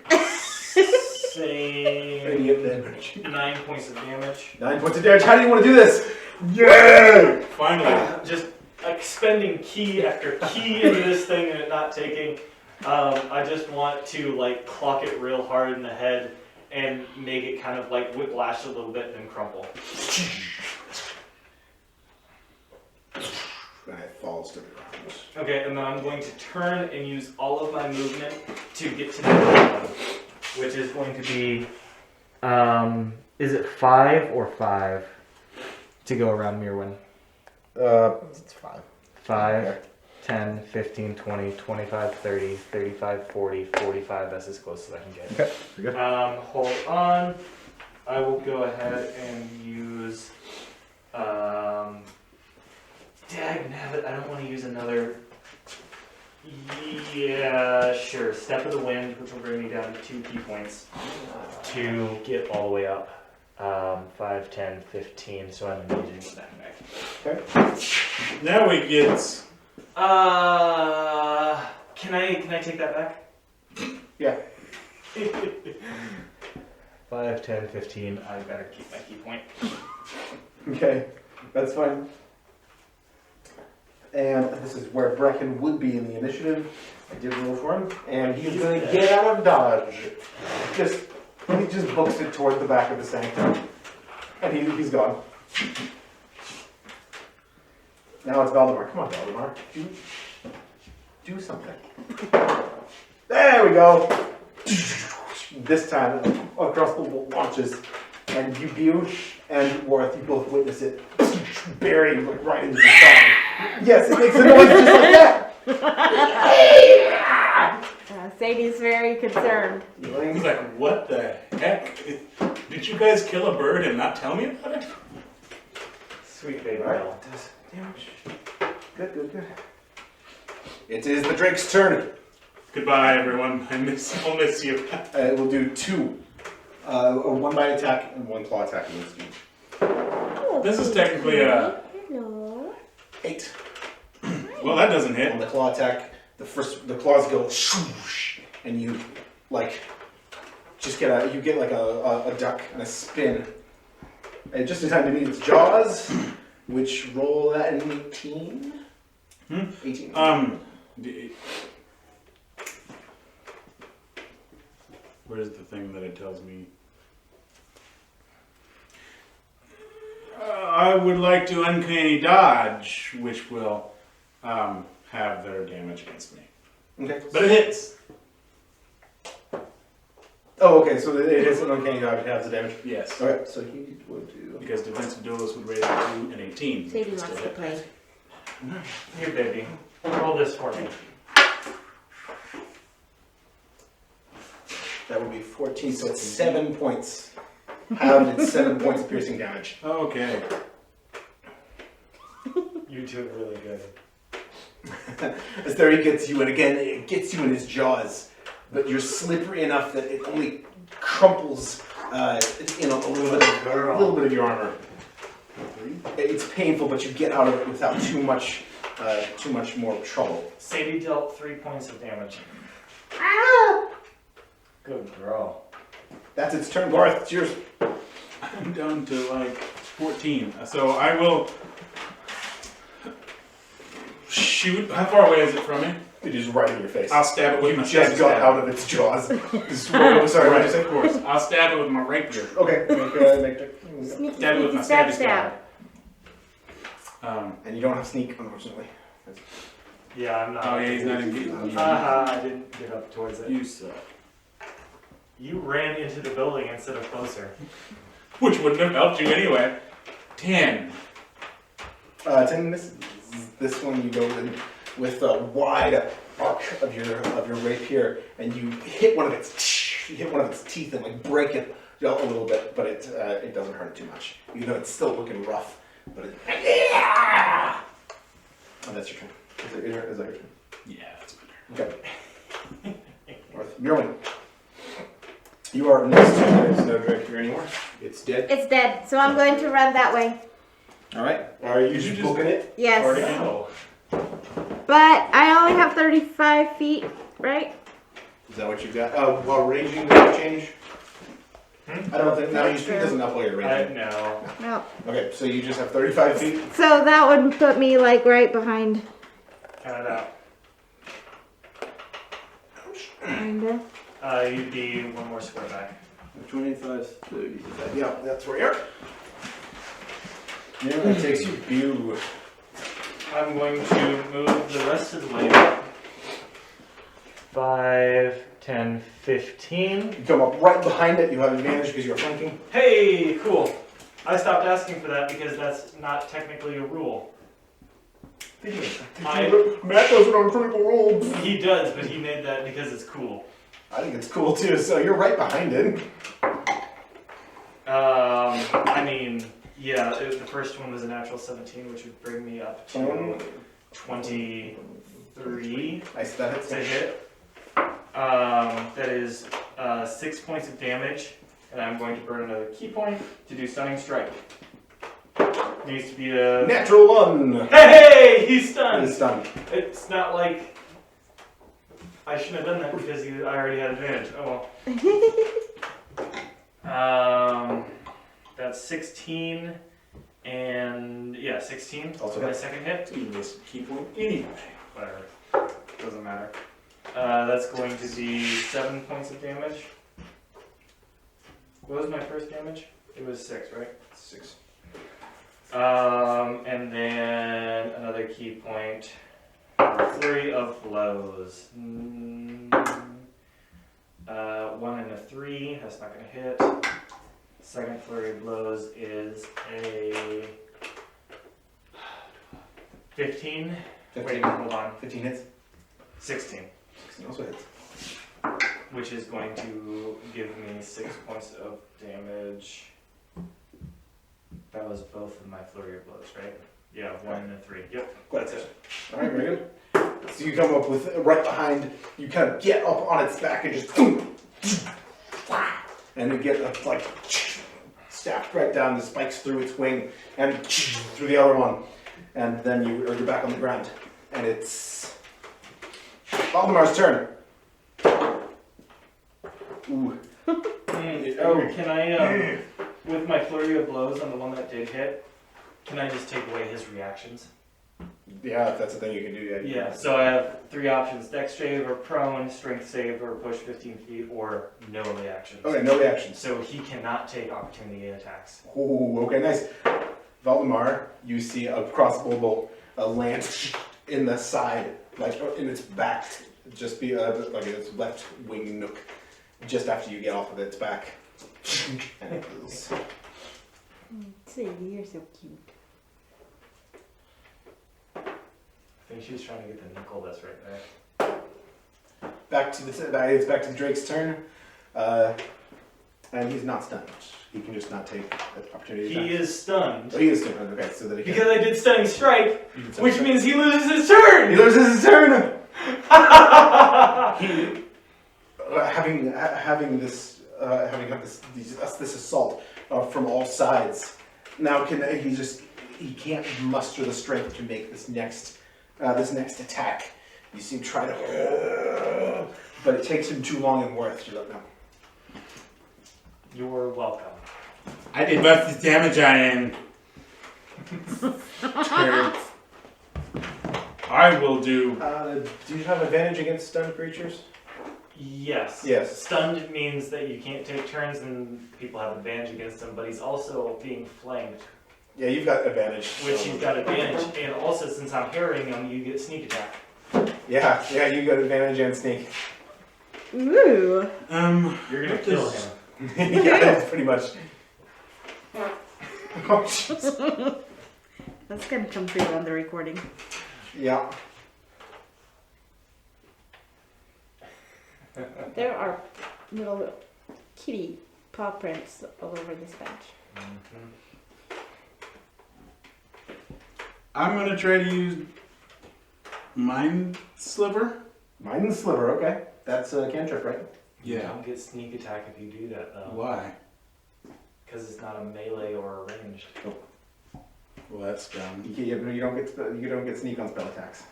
Same. You get damage. 9 points of damage. 9 points of damage. How do you want to do this? Yeah! Finally. Just expending key after key into this thing and it not taking. I just want to like clock it real hard in the head and make it kind of like whiplash a little bit and then crumple. And it falls to the ground. Okay, and then I'm going to turn and use all of my movement to get to the other one, which is going to be, is it 5 or 5 to go around Mirwin? It's 5. 5, Okay. 10, 15, 20, 25, 30, 35, 40, 45. That's as close as I can get. Okay, you're good. Hold on. I will go ahead and use, Dagnabbit, I don't want to use another. Yeah, sure. Step of the Wind, which will bring me down to 2 key points to get all the way up. 5, 10, 15. So I'm using that back. Now we get. Can I take that back? Yeah. 5, 10, 15. I better keep my key point. Okay, that's fine. And this is where Brecken would be in the initiative. I did roll for him, and he's going to get out of dodge. He just books it toward the back of the sanctum, and he's gone. Now it's Valdemar. Come on, Valdemar. Do something. There we go. This time, across the launches, and you and Worth, you both witness it buried right into the side. Yes, it makes a noise just like that. Sadie's very concerned. He's like, what the heck? Did you guys kill a bird and not tell me about it? Sweet baby Alright, Bill. does damage. Good. It is the Drake's turn. Goodbye, everyone. I'll miss you. It will do 2. A 1 bite attack and 1 claw attack against you. This is technically a. Hello. 8. Well, that doesn't On hit. the claw attack, the claws go swoosh, and you like just get like a duck and a spin, and just in time to meet its jaws, which roll that an 18. 18. Where's the thing that it tells me? I would like to uncanny dodge, which will have their damage against me. Okay. But it hits. Oh, okay. So it is an uncanny dodge. It has the damage. Yes. Okay. So he would do. Because defensive duelist would raise it to an 18. Sadie wants to play. Here, baby. Roll this for me. That would be 14. So it's 7 points. Halved, it's 7 points of piercing damage. Okay. You're doing really good. As there he gets you, and again it gets you in his jaws, but you're slippery enough that it only crumples in a little bit of your armor. It's painful, but you get out of it without too much more trouble. Sadie dealt 3 points of damage. Good girl. That's its turn, Garth. It's yours. I'm down to like 14. So I will shoot. How far away is it from me? It is right in your face. I'll stab it with my You just second got stab. out of its jaws. Sorry, what did you say? Of course. I'll stab it with my rapier. Okay, make Sneaky, Stab it with my stab, stabby stab. stab. And you don't have sneak, unfortunately. Yeah, I'm not. Oh yeah, he's not engaged. Haha, I didn't get up towards it. You suck. You ran into the building instead of closer. Which wouldn't have helped you anyway. 10. 10 misses. This one you go in with a wide arc of your rapier, and you hit one of its teeth and like break it a little bit, but it doesn't hurt too much. Even though it's still looking rough, but it. Oh, that's your turn. Is that your turn? Yeah, that's better. Okay. North. Bjorn. You are next to there's no drink here anymore. It's dead. It's dead, so I'm going to run that way. Alright. Are you Did you just just- booking it? Yes. No. But I only have 35 feet, right? Is that what you got? While raging, does it change? I don't think. No, your speed Sure. doesn't up while you're raging. No. No. Okay, so you just have 35 feet. So that would put me like right behind. Count it out. Kinda. You'd be one more square back. 25, 30. Yeah, that's where you are. Yeah, that takes you. Bew. I'm going to move the rest of the way. 5, 10, 15. You come up right behind it. You have advantage because you're flanking. Hey, cool. I stopped asking for that because that's not technically a rule. Matt does it on critical roll. He does, but he made that because it's cool. I think it's cool too. So you're right behind it. I mean, yeah, the first one was a natural 17, which would bring me up to 23 Nice. That hits. to hit. That is 6 points of damage, and I'm going to burn another key point to do stunning strike. Needs to be a. Natural 1. Hey, he's stunned. It's done. It's not like I shouldn't have done that because I already had advantage. Oh well. That's 16, and yeah, 16. Also my hit. second hit. You waste a key point anyway. Whatever. Doesn't matter. That's going to be 7 points of damage. What was my first damage? It was 6, right? 6. And then another key point. Flurry of blows. 1 and a 3. That's not going to hit. Second flurry of blows is a 15. 15. Wait, hold on. 15 hits. 16. 16 also hits. Which is going to give me 6 points of damage. That was both of my flurry of blows, right? Yeah, 1 and a 3. Yep, that's it. All right, very good. So you come up with right behind. You kind of get up on its back and just, and you get like stabbed right down. The spikes through its wing and through the other one, and then you're back on the ground. And it's Valdemar's turn. Ooh. Can I, with my flurry of blows on the one that did hit, can I just take away his reactions? Yeah, if that's the thing you can do. Yeah. Yeah, so I have 3 options: dex save or prone, strength save or push 15 feet, or no reactions. Okay, no reactions. So he cannot take opportunity attacks. Ooh, okay, nice. Valdemar, you see a crossbow land in the side, like in its back, just be like its left wing nook, just after you get off of its back. And it goes. Sadie, you're so cute. I think she was trying to get the nickel that's right there. It's back to Drake's turn, and he's not stunned. He can just not take the opportunity. He is stunned Oh, he is stunned. Okay, so that he can. because I did stunning strike, He can stun which strike. means he loses his turn. He loses his turn. He, having had this assault from all sides, Now he can't muster the strength to make this next attack. You see him try to, but it takes him too long and worth. You don't know. You're welcome. I did most of the damage on him. I will do. Do you have advantage against stunned creatures? Yes. Yes. Stunned means that you can't take turns and people have advantage against him, but he's also being flanked, Yeah, you've got advantage. which he's got advantage. And also, since I'm harrying him, you get sneak attack. Yeah, you got advantage and sneak. Ooh. You're gonna kill him. Yeah, that's pretty much. Oh, jeez. That's gonna come through on the recording. Yeah. There are little kitty paw prints all over this bench. I'm gonna try to use Mind Sliver. Mind and Sliver, okay. That's a cantrip, right? You don't get sneak attack if you do that, though. Why? Because it's not a melee or a ranged. Well, that's dumb. You don't get sneak on spell attacks.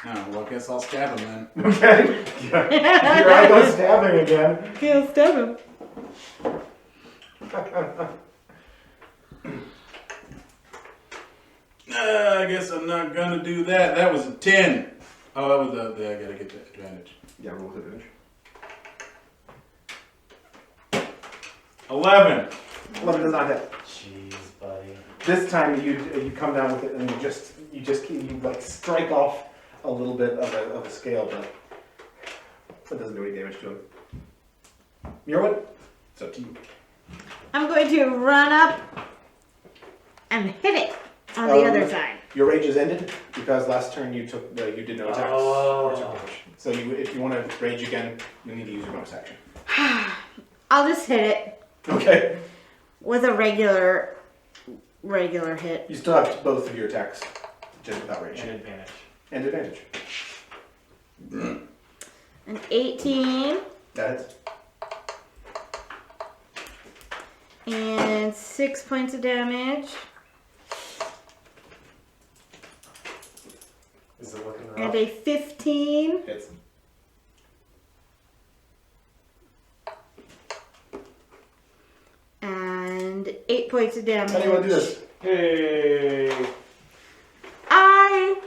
Oh, well, I guess I'll stab him then. Okay. Yeah. Here I go stabbing again. He'll stab him. I guess I'm not gonna do that. That was a 10. Oh, that was I gotta get the advantage. Yeah, roll with advantage. 11. 11 does not hit. Jeez, buddy. This time you come down with it and you like strike off a little bit of a scale, but it doesn't do any damage to him. Mirwin, it's up to you. I'm going to run up and hit it on the other side. Your rage is ended because last turn you did no attacks or took damage. So if you want to rage again, you need to use your bonus action. I'll just hit it Okay. with a regular hit. You still have both of your attacks, just without rage And advantage. and advantage. An 18 That hits. and 6 points of damage. Is it looking rough? And a 15 Hits. and 8 points of damage. How do you want to do this? Hey! I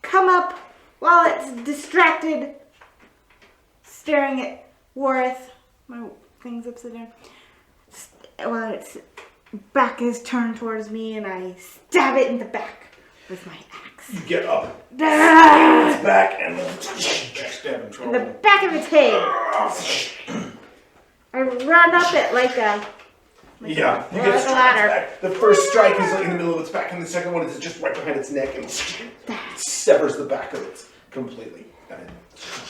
come up while it's distracted, staring at Worth. My thing's upside down. While its back is turned towards me, and I stab it in the back with my axe. You get up, Ah! it's back, and Backstab and In the troll. back of its head. I run up it like a yeah, you like get a struck ladder. back. The first strike is like in the middle of its back, and the second one is just right behind its neck and severs the back of it completely.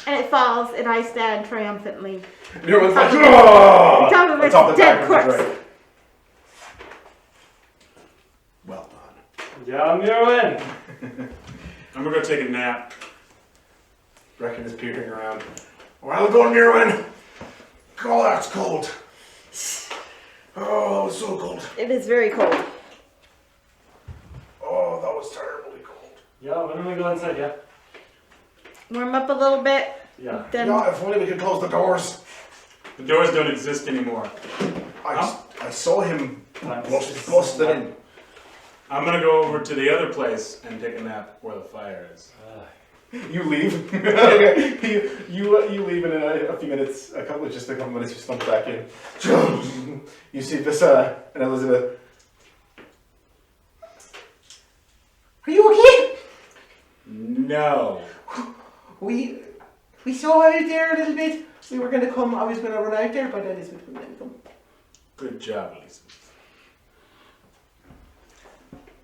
And it falls, and I stand triumphantly. Everyone's like, On "Oh!" top of On its top of the dead back of corpse. the drake. Well done. Yeah, I'm gonna win! I'm gonna go take a nap. Brecken is peering around. Well done, Mirwin. Oh, that's cold. Oh, that was so cold. It is very cold. Oh, that was terribly cold. Yeah, when do we go inside? Yeah. Warm up a little bit. Yeah. Then Yeah, if only we could close the doors. The doors don't exist anymore. I saw him Time to busted in. I'm gonna go over to the other place and take a nap where the fire is. You leave. Okay. You leave in a few minutes. Just a couple minutes. You slump back in. You see Vissa and Elizabeth. Are you okay? No. We saw out there a little bit. We were gonna come. I was gonna run out there, but Elizabeth wouldn't let me come. Good job, Elizabeth.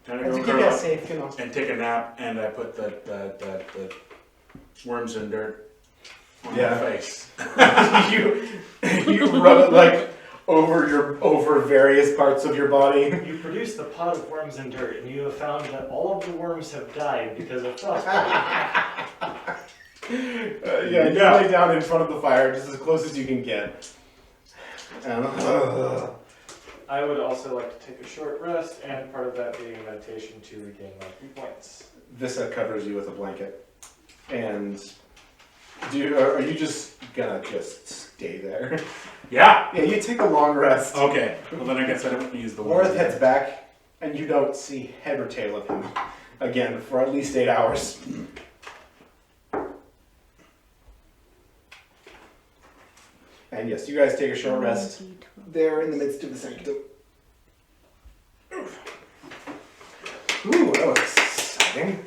Time to Had go to keep curl that up safe, you know. and take a nap, and I put the worms and dirt on Yeah. my face. you rub it like over various parts of your body. You produced the pot of worms and dirt, and you have found that all of the worms have died because of frostbite. Yeah, you lay down in front of the fire, just as close as you can get. And I would also like to take a short rest, and part of that being a meditation to regain my 3 points. Vissa covers you with a blanket. And are you just gonna just stay there? Yeah. Yeah, you take a long rest. Okay. Well, then I guess I don't use the Worth word. heads back, and you don't see head or tail of him again for at least 8 hours. And yes, you guys take a short rest. There in the midst of the sanctum. Ooh, that was exciting.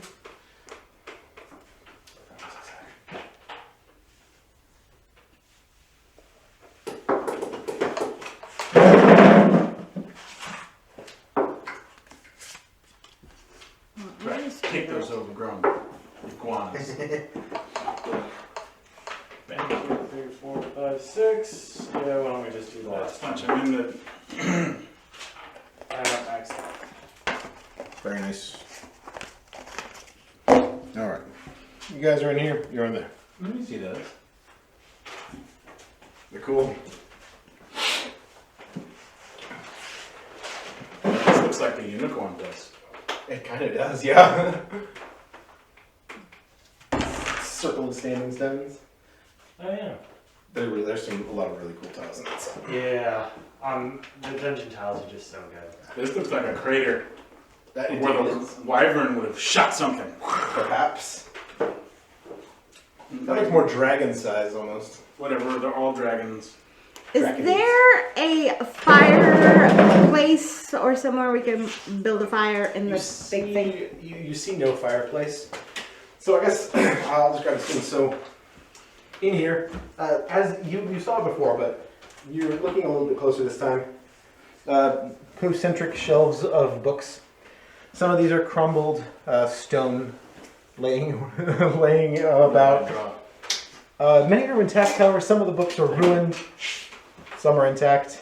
Right. Take those overgrown iguanas. 1, 2, 3, 4, 5, 6. Yeah, why don't we just do the That's last much. I'm in the. I'm at max health. Very nice. Alright. You guys are in here, you're in there. Let me see those. They're cool. This looks like the unicorn does. It kind of does, yeah. Circle of standing stones. Oh yeah. There's a lot of really cool tiles in that set. Yeah. The dungeon tiles are just so good. This looks like a crater That where the wyvern would have shot something. perhaps. That looks more dragon size almost. Whatever, they're all dragons. Is Draconids. there a fireplace or somewhere we can build a fire in You this big thing? see, you see no fireplace. So I guess I'll describe the scene. So in here, as you saw before, but you're looking a little bit closer this time. Concentric shelves of books. Some of these are crumbled stone, laying about. Many are intact, however, some of the books are ruined. Some are intact.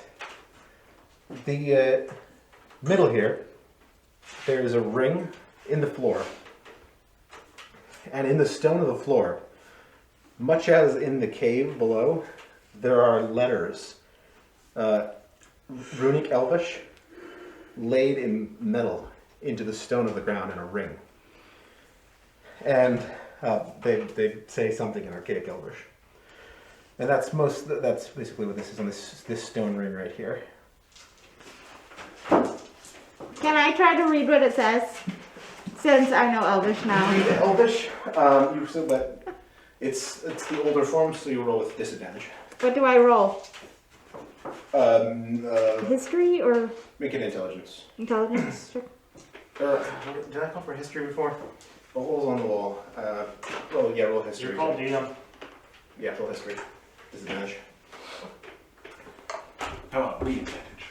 The middle here, there is a ring in the floor. And in the stone of the floor, much as in the cave below, there are letters, runic Elvish, laid in metal into the stone of the ground in a ring. And they say something in archaic Elvish. And that's basically what this is on this stone ring right here. Can I try to read what it says? Since I know Elvish now. Read Elvish, you said that it's the older form, so you roll with disadvantage. What do I roll? Make History or an intelligence. intelligence? Sure. Did I call for history before? The holes on the wall. Roll history. You're called DM. Yeah, roll history. Disadvantage. How about re-advantage?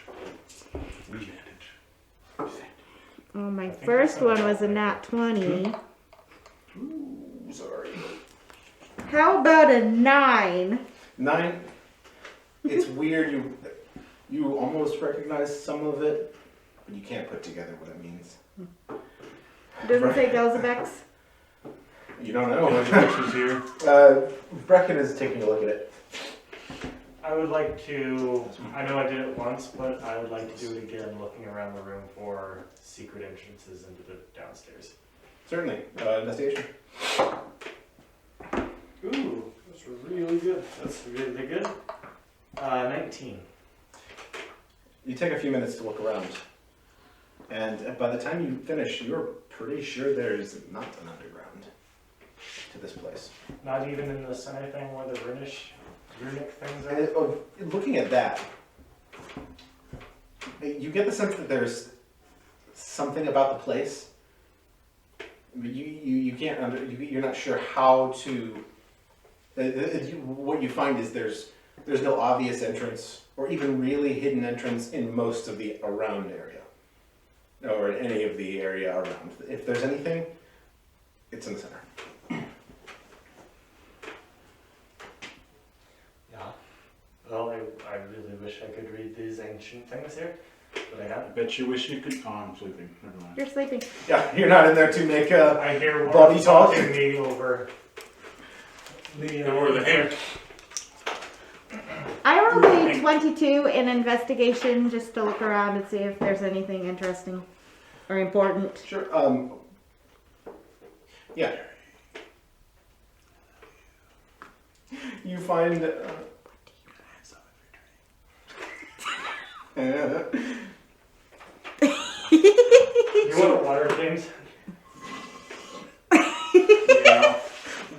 Re-advantage. Oh, my first one was a nat 20. Ooh, sorry. How about a 9? 9. It's weird. You almost recognize some of it, but you can't put together what it means. Doesn't say Gelzebex. You don't know. Pictures here. Brecken is taking a look at it. I would like to, I know I did it once, but I would like to do it again, looking around the room for secret entrances into the downstairs. Certainly. Investigation. Ooh, that's really good. That's really good. 19. You take a few minutes to look around, and by the time you finish, you're pretty sure there's not an underground to this place. Not even in the center thing where the runic things are? And, looking at that, you get the sense that there's something about the place. But you can't you're not sure how to. What you find is there's no obvious entrance or even really hidden entrance in most of the around area, or in any of the area around. If there's anything, it's in the center. Yeah. Well, I really wish I could read these ancient things here, but I I haven't. bet you wish you could. Oh, I'm sleeping. Never mind. You're sleeping. Yeah, you're not in there to make a. I hear Body Warren talk. talking me over the Over the hair. I rolled a 22 in investigation just to look around and see if there's anything interesting or important. Sure. Yeah. You find. You want water, James? Yeah.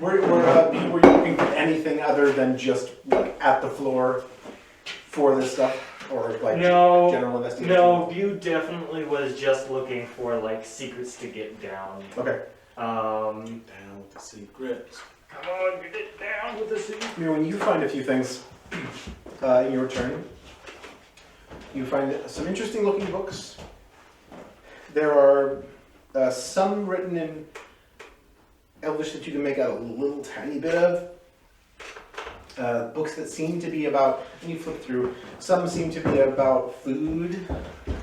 Were you looking for anything other than just like at the floor for this stuff, or like No. general investigation? No, View definitely was just looking for like secrets to get down. Okay. Down with the secrets. Come on, get down with the secrets. When you find a few things in your turn, you find some interesting looking books. There are some written in Elvish that you can make out a little tiny bit of. Books that seem to be about, and you flip through, some seem to be about food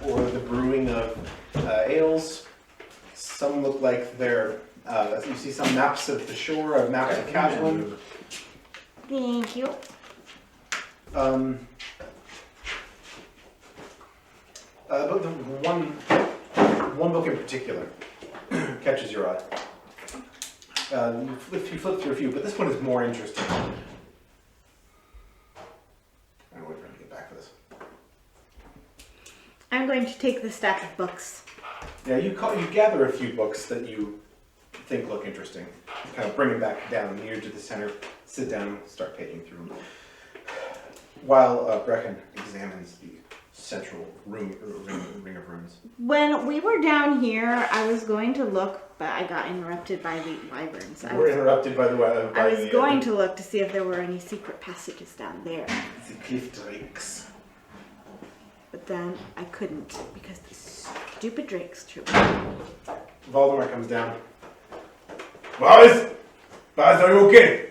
or the brewing of ales. Some look like they're, you see some maps of the shore, maps of Casuan. Thank you. But the one book in particular catches your eye. You flip through a few, but this one is more interesting. I'm waiting for him to get back for this. I'm going to take the stack of books. Yeah, you gather a few books that you think look interesting. Kind of bring them back down near to the center, sit down, start paging through them. While Brecken examines the central ring of rooms. When we were down here, I was going to look, but I got interrupted by the wyverns. We're interrupted by the weather. I was going to look to see if there were any secret passages down there, The cliff drakes. but then I couldn't because the stupid drakes troop. Voldemort comes down. Boys! Boys, are you okay?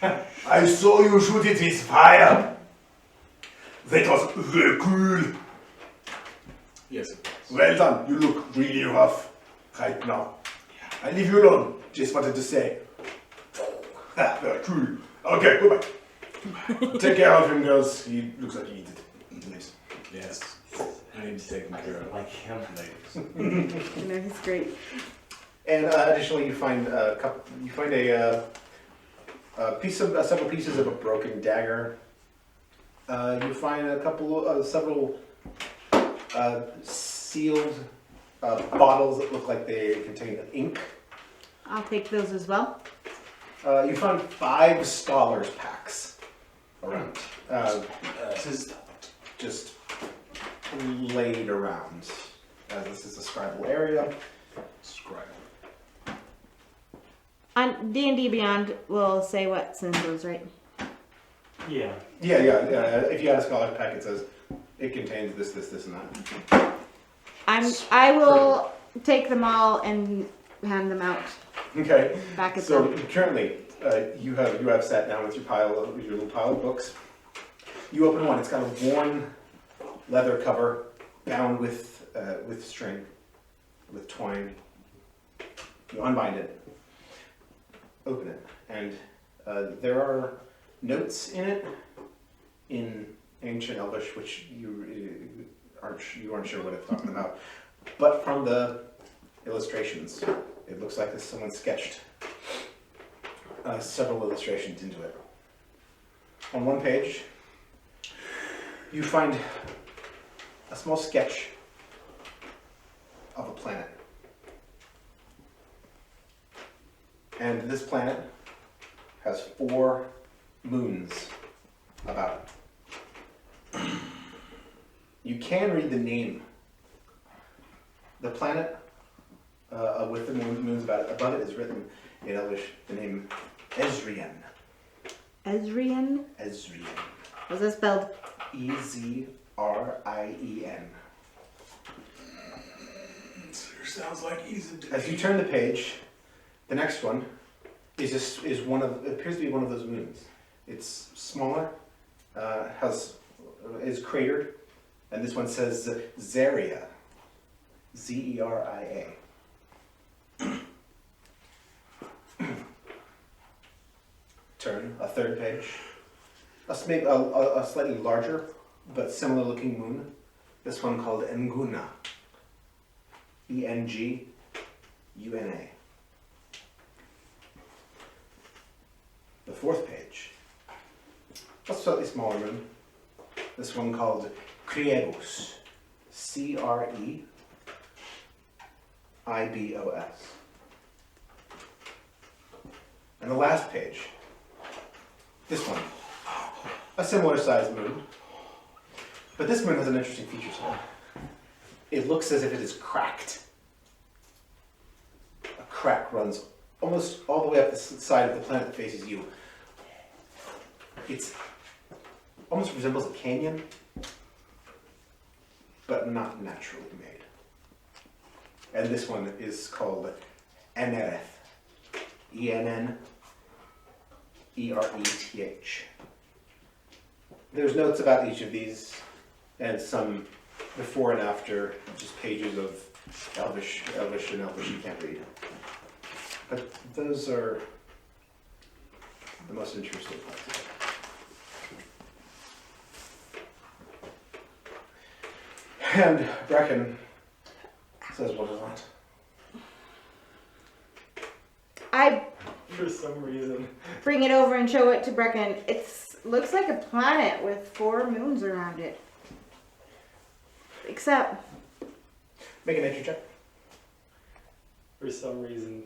I saw you shoot it with fire. That was very cool. Yes. Well done. You look really rough right now. I leave you alone. Just wanted to say. Very cool. Okay, goodbye. Take care of him, girls. He looks like he needs it. Nice. Yes. I need to take him care of Like him. ladies. You know, he's great. And additionally, you find several pieces of a broken dagger. You find several sealed bottles that look like they contain ink. I'll take those as well. You find 5 scholars packs around, just laid around. This is a scribal area. Scribe. On D&D Beyond, we'll say what's in those, right? Yeah. Yeah. If you had a scholar pack, it says it contains this, and that. I will take them all and hand them out Okay. back at So them. currently, you have sat down with your little pile of books. You open one. It's got a worn leather cover bound with string, with twine. You unbind it. Open it, and there are notes in it in ancient Elvish, which you aren't sure what it's talking about. But from the illustrations, it looks like someone sketched several illustrations into it. On one page, you find a small sketch of a planet. And this planet has 4 moons about it. You can read the name. The planet with the moons about it, above it is written in Elvish the name Ezrien. Ezrien? Ezrien. Was that spelled? Ezrien. Sure sounds like easy to As you turn the page, the next one is appears to be one of those moons. It's smaller, is cratered, and this one says Zeria, Zeria. turn, a third page. Maybe a slightly larger but similar looking moon. This one called Enguna. E-N-G-U-N-A. The fourth page. A slightly smaller moon. This one called Criebus. C-R-E-I-B-O-S. And the last page. This one. A similar sized moon. But this moon has an interesting feature to it. It looks as if it is cracked. A crack runs almost all the way up the side of the planet that faces you. It's almost resembles a canyon, but not naturally made. And this one is called Enereth. E-N-N-E-R-E-T-H. There's notes about each of these and some before and after, just pages of Elvish and Elvish you can't read. But those are the most interesting parts of it. And Brecken says, what is that? I For some reason. bring it over and show it to Brecken. Looks like a planet with 4 moons around it. Except, Make an nature check. For some reason,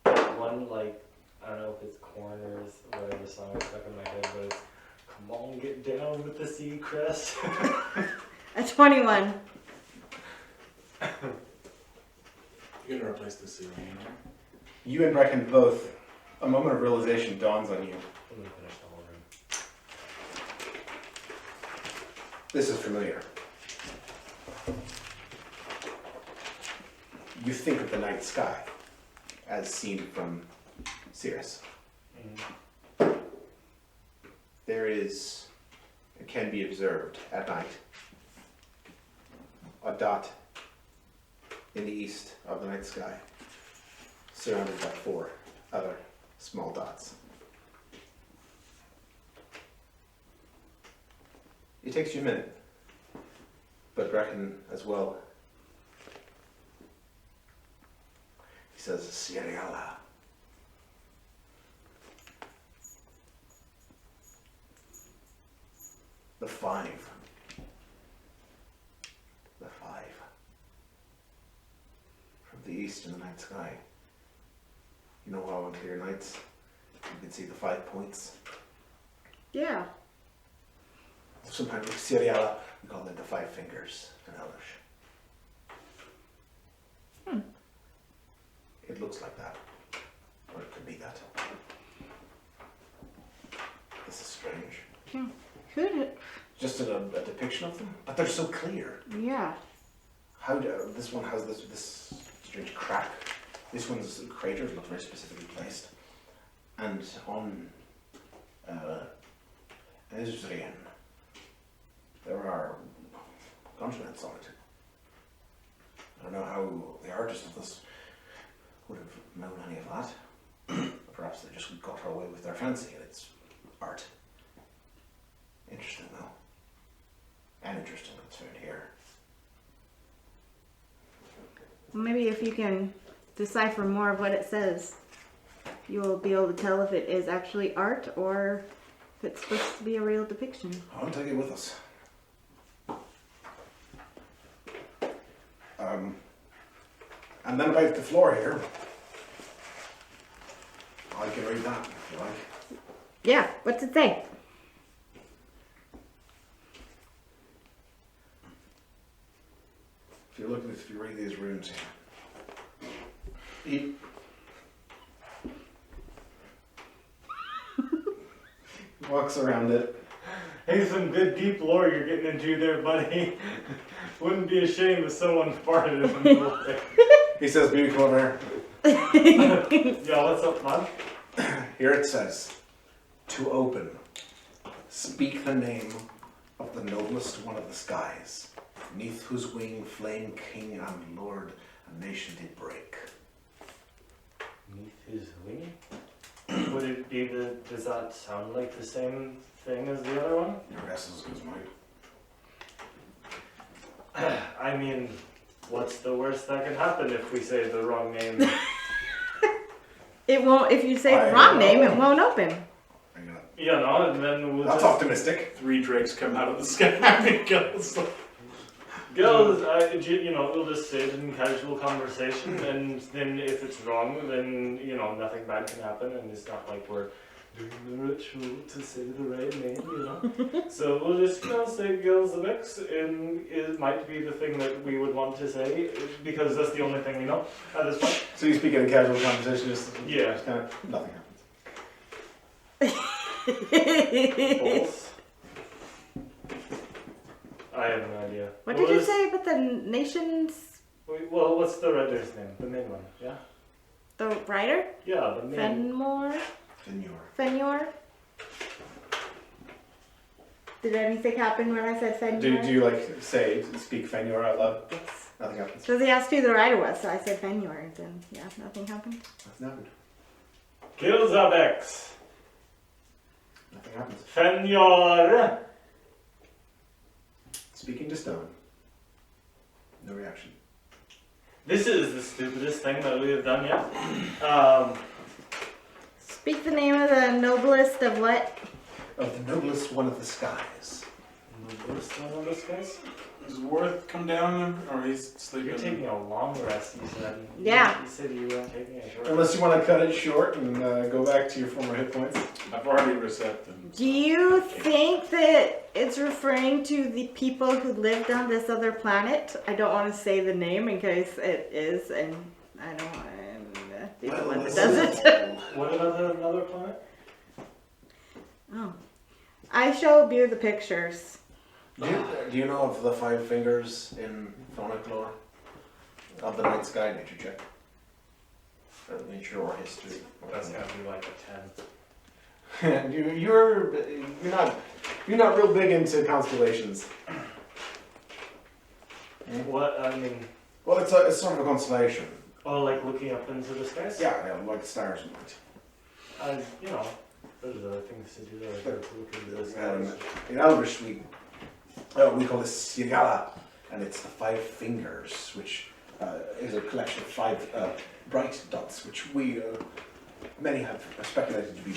one, like, I don't know if it's Corners, whatever song is stuck in my head, but it's "Come on, get down with the sea crest." a 21. You gotta replace the ceiling. You and Brecken both, a moment of realization dawns on you. I'm gonna finish the whole room. This is familiar. You think of the night sky as seen from Sirius. There is, it can be observed at night, a dot in the east of the night sky, surrounded by 4 other small dots. It takes you a minute, but Brecken as well. He says, Siriala. The 5. The 5. From the east in the night sky. You know how on clear nights you can see the 5 points? Yeah. Sometimes with Siriala, we call them the 5 fingers in Elvish. It looks like that. Or it could be that. This is strange. Could Just a depiction of them, but they're so clear. Yeah. How do this one has this strange crack? This one's craters look very specifically placed, and on Ezrian there are continents on it. I don't know how the artist of this would have known any of that. Perhaps they just got away with their fancy and it's art. Interesting though. And interesting that it's found here. Well, maybe if you can decipher more of what it says, you will be able to tell if it is actually art or if it's supposed to be a real depiction. I'll take it with us. And then about the floor here, I can read that if you like. Yeah, what's it say? If you look at this, if you read these runes here. He walks around it. Hey, some good deep lore you're getting into there, buddy. Wouldn't be ashamed if someone farted in the middle there. He says, "Baby, come over Yeah, what's up, man? here." Here it says, "To open, speak the name of the noblest one of the skies, neath whose wing flame king and lord a nation did break." Beneath his wing? Would it be the? Does that sound like the same thing as the other one? Your guess is as good as mine. I mean, what's the worst that can happen if we say the wrong name? It won't. If you say I the wrong know. name, it won't open. I'm gonna- You know, and then we'll That's just optimistic. 3 drakes come out of the sky and goes. girls. You know, we'll just say it in casual conversation, and then if it's wrong, then you know nothing bad can happen, and it's not like we're doing the ritual to say the right name, you know. So we'll just say Gills of X, and it might be the thing that we would want to say because that's the only thing we know at this point. So you speak in a casual conversation, just Yeah. kind of nothing happens. False. I have no idea. What did you is- say about the nations? Well, what's the writer's name? The main one, yeah? The writer? Yeah, the main. Fenmore? Fenyor? Did anything happen when I said Fenyor? Do you like speak Fenyor out loud? Yes. Nothing happens. So they asked who the writer was, so I said Fenyor, and then, yeah, nothing happened. Nothing happened. Kills of X. Nothing happens. Fenyor. Speaking to stone. No reaction. This is the stupidest thing that we have done yet. Speak the name of the noblest of what? Of the noblest one of the skies. Noblest one of this guys? Does Worth come down or he's sleeping? You're taking a long rest, you said. Yeah. You said you weren't taking a short rest. Unless you want to cut it short and go back to your former hit points. I've already reset them. Do you think that it's referring to the people who lived on this other planet? I don't want to say the name in case it is, and I don't want to be the one that does it. What about another planet? Oh. I show Beer the pictures. Do you know of the 5 fingers in Phonoclore? Of the night sky nature check? Or nature or history? That's gotta be like a 10. you're not real big into constellations. What, I mean, Well, it's sort of a constellation. oh, like looking up into the skies? Yeah, like stars and light. You know, there's other things to do there. To look into the Um, skies. in Elvish, we call this Sigala, and it's the 5 fingers, which is a collection of 5 bright dots, which many have speculated to be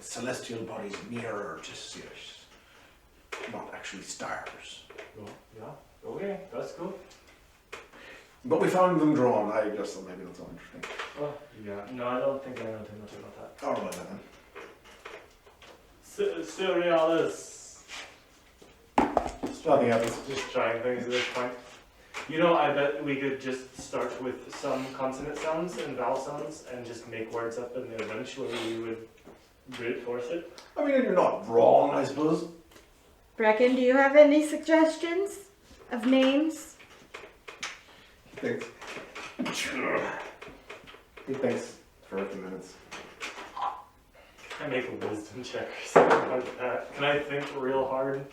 celestial bodies nearer to Sirius, not actually stars. Oh, yeah, okay, that's cool. But we found them drawn. I just thought maybe that's all interesting. Oh, yeah, no, I don't think I know too much about that. All right then. Surrealis. Nothing happens. Just trying things at this point. You know, I bet we could just start with some consonant sounds and vowel sounds and just make words up, and eventually we would reinforce it. I mean, you're not wrong, I suppose. Brecken, do you have any suggestions of names? Thanks. He thinks for a few minutes. I make a wisdom check or something like that. Can I think real hard?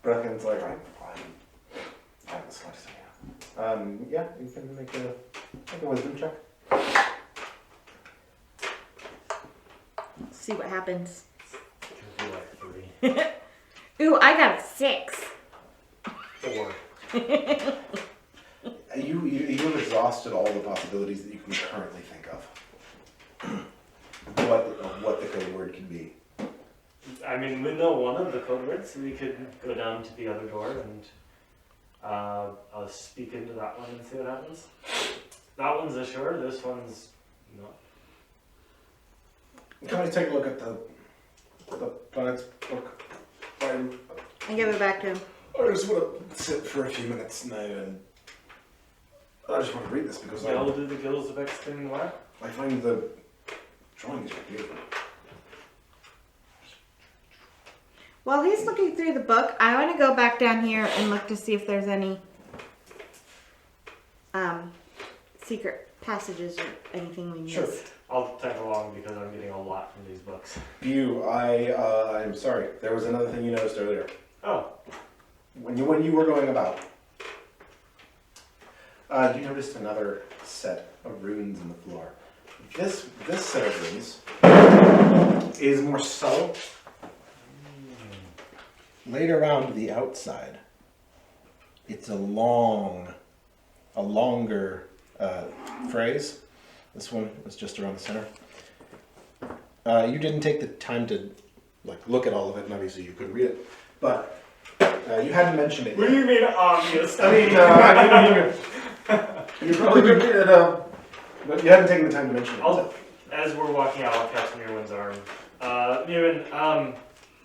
Brecken's like, I have the slightest idea. yeah, you can make a wisdom check. See what happens. Could be like 3, Ooh, I got a 6. 4. You've exhausted all the possibilities that you can currently think of. What the code word can be. I mean, we know one of the code words, so we could go down to the other door and I'll speak into that one and see what happens. That one's a sure, this one's not. Can we take a look at the planet's book? And give it back to him. I just want to sit for a few minutes now and I just want to read this because Yeah, we'll do the Gills of X thing where? I find the drawings are beautiful. While he's looking through the book, I want to go back down here and look to see if there's any secret passages or anything we missed. Sure. I'll tag along because I'm getting a lot from these books. Bew, I'm sorry. There was another thing you noticed earlier. Oh, When you were going about, you noticed another set of runes in the floor. this set of rooms is more subtle. Later around the outside, it's a longer phrase. This one was just around the center. You didn't take the time to look at all of it, and obviously you couldn't read it, but you hadn't mentioned it. What do you mean obvious? I mean, you probably could read it, but you hadn't taken the time to mention it. As we're walking out, I'll catch Mirwin's arm. Mirwin,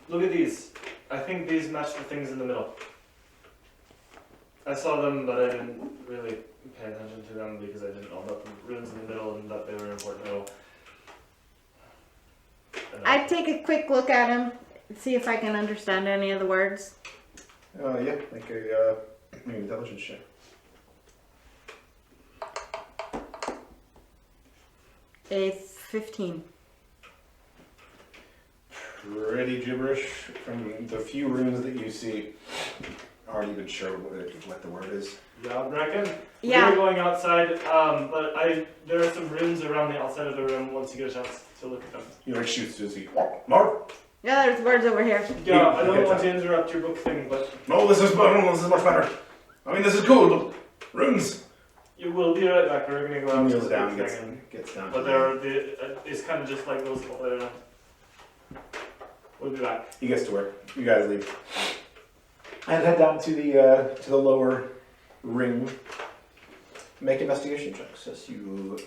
look at these. I think these match the things in the middle. I saw them, but I didn't really pay attention to them because I didn't know about the runes in the middle and that they were important at all. I take a quick look at him, see if I can understand any of the words. Yeah, like a maybe intelligence check. A 15. Pretty gibberish from the few runes that you see. Aren't even sure what the word is. Yeah, I reckon. Yeah. We're going outside, but there are some runes around the outside of the room once you get a chance to look at them. You like shoots to see. No, Yeah, there's words over here. Yeah, I don't want to interrupt your book thing, but no, this is much better. I mean, this is cool, but runes. you will be right back. We're going to go out to Kneels the down, book thing. gets down. But it's kind of just like those. We'll be back. He gets to work. You guys leave. And head down to the lower ring. Make investigation checks as you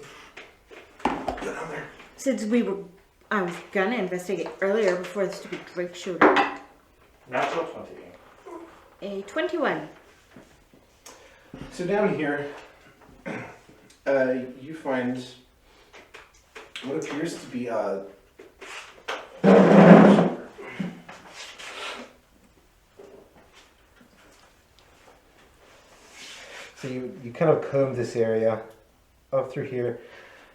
go down there. Since I was gonna investigate earlier before the stupid Drake showed. Natural 20. A 21. So down here, you find what appears to be So you kind of comb this area up through here.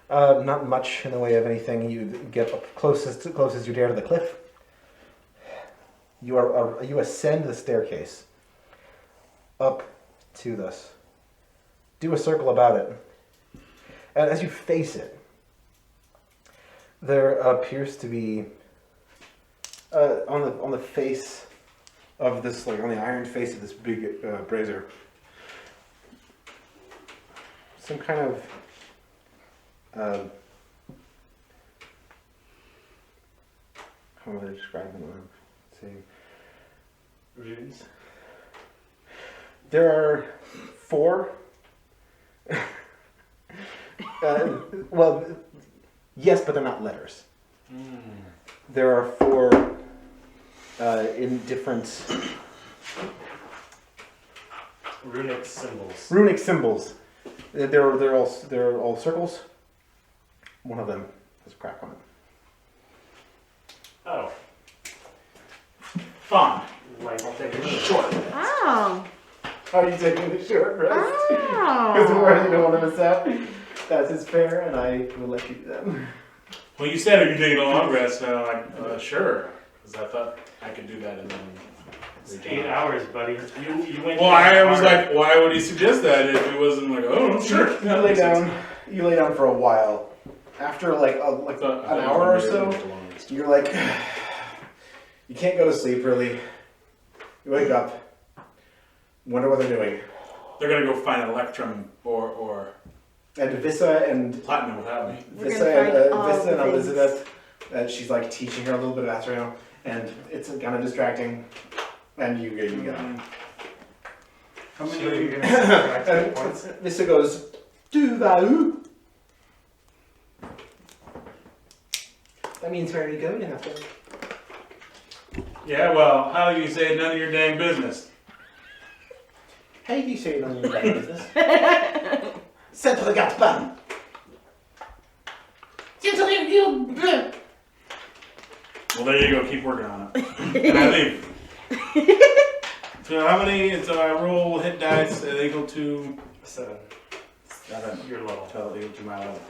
Not much in the way of anything. You get up close as you dare to the cliff. You ascend the staircase up to this. Do a circle about it. And as you face it, there appears to be on the face of this, on the iron face of this big brazier, some kind of how would I describe them? Saying Runes. there are 4. Well, yes, but they're not letters. There are 4 in different Runic symbols. runic symbols. They're all circles. One of them has a crack on it. Oh. Fun. Like I'll take it short. Oh. Are you taking the short rest? Because Oh. we already don't want to miss out. That is fair, and I will let you do that. Well, you said, are you taking a long rest? And I'm like, sure. Because I thought I could do that and then. It's 8 hours, buddy. You went. Well, I was like, why would he suggest that if he wasn't like, oh, sure. You lay down. You lay down for a while. After an hour or so, you're like, you can't go to sleep really. You wake up. Wonder what they're doing. They're gonna go find Electrum or And Vissa and Platinum without me. We're Vissa gonna and, find all Vissa the and things. Elizabeth, she's like teaching her a little bit of Astro, and it's kind of distracting. And you get up. How many are you gonna subtract And points? Vissa goes, "Do thou?" That means where are you going after? Yeah, well, how do you say none of your dang business? How do you say none of your damn business? Settle the gat ban. Well, there you go. Keep working on it. And I leave. So how many? So I roll hit dice equal to 7. 7. Your level. Total equal to my level.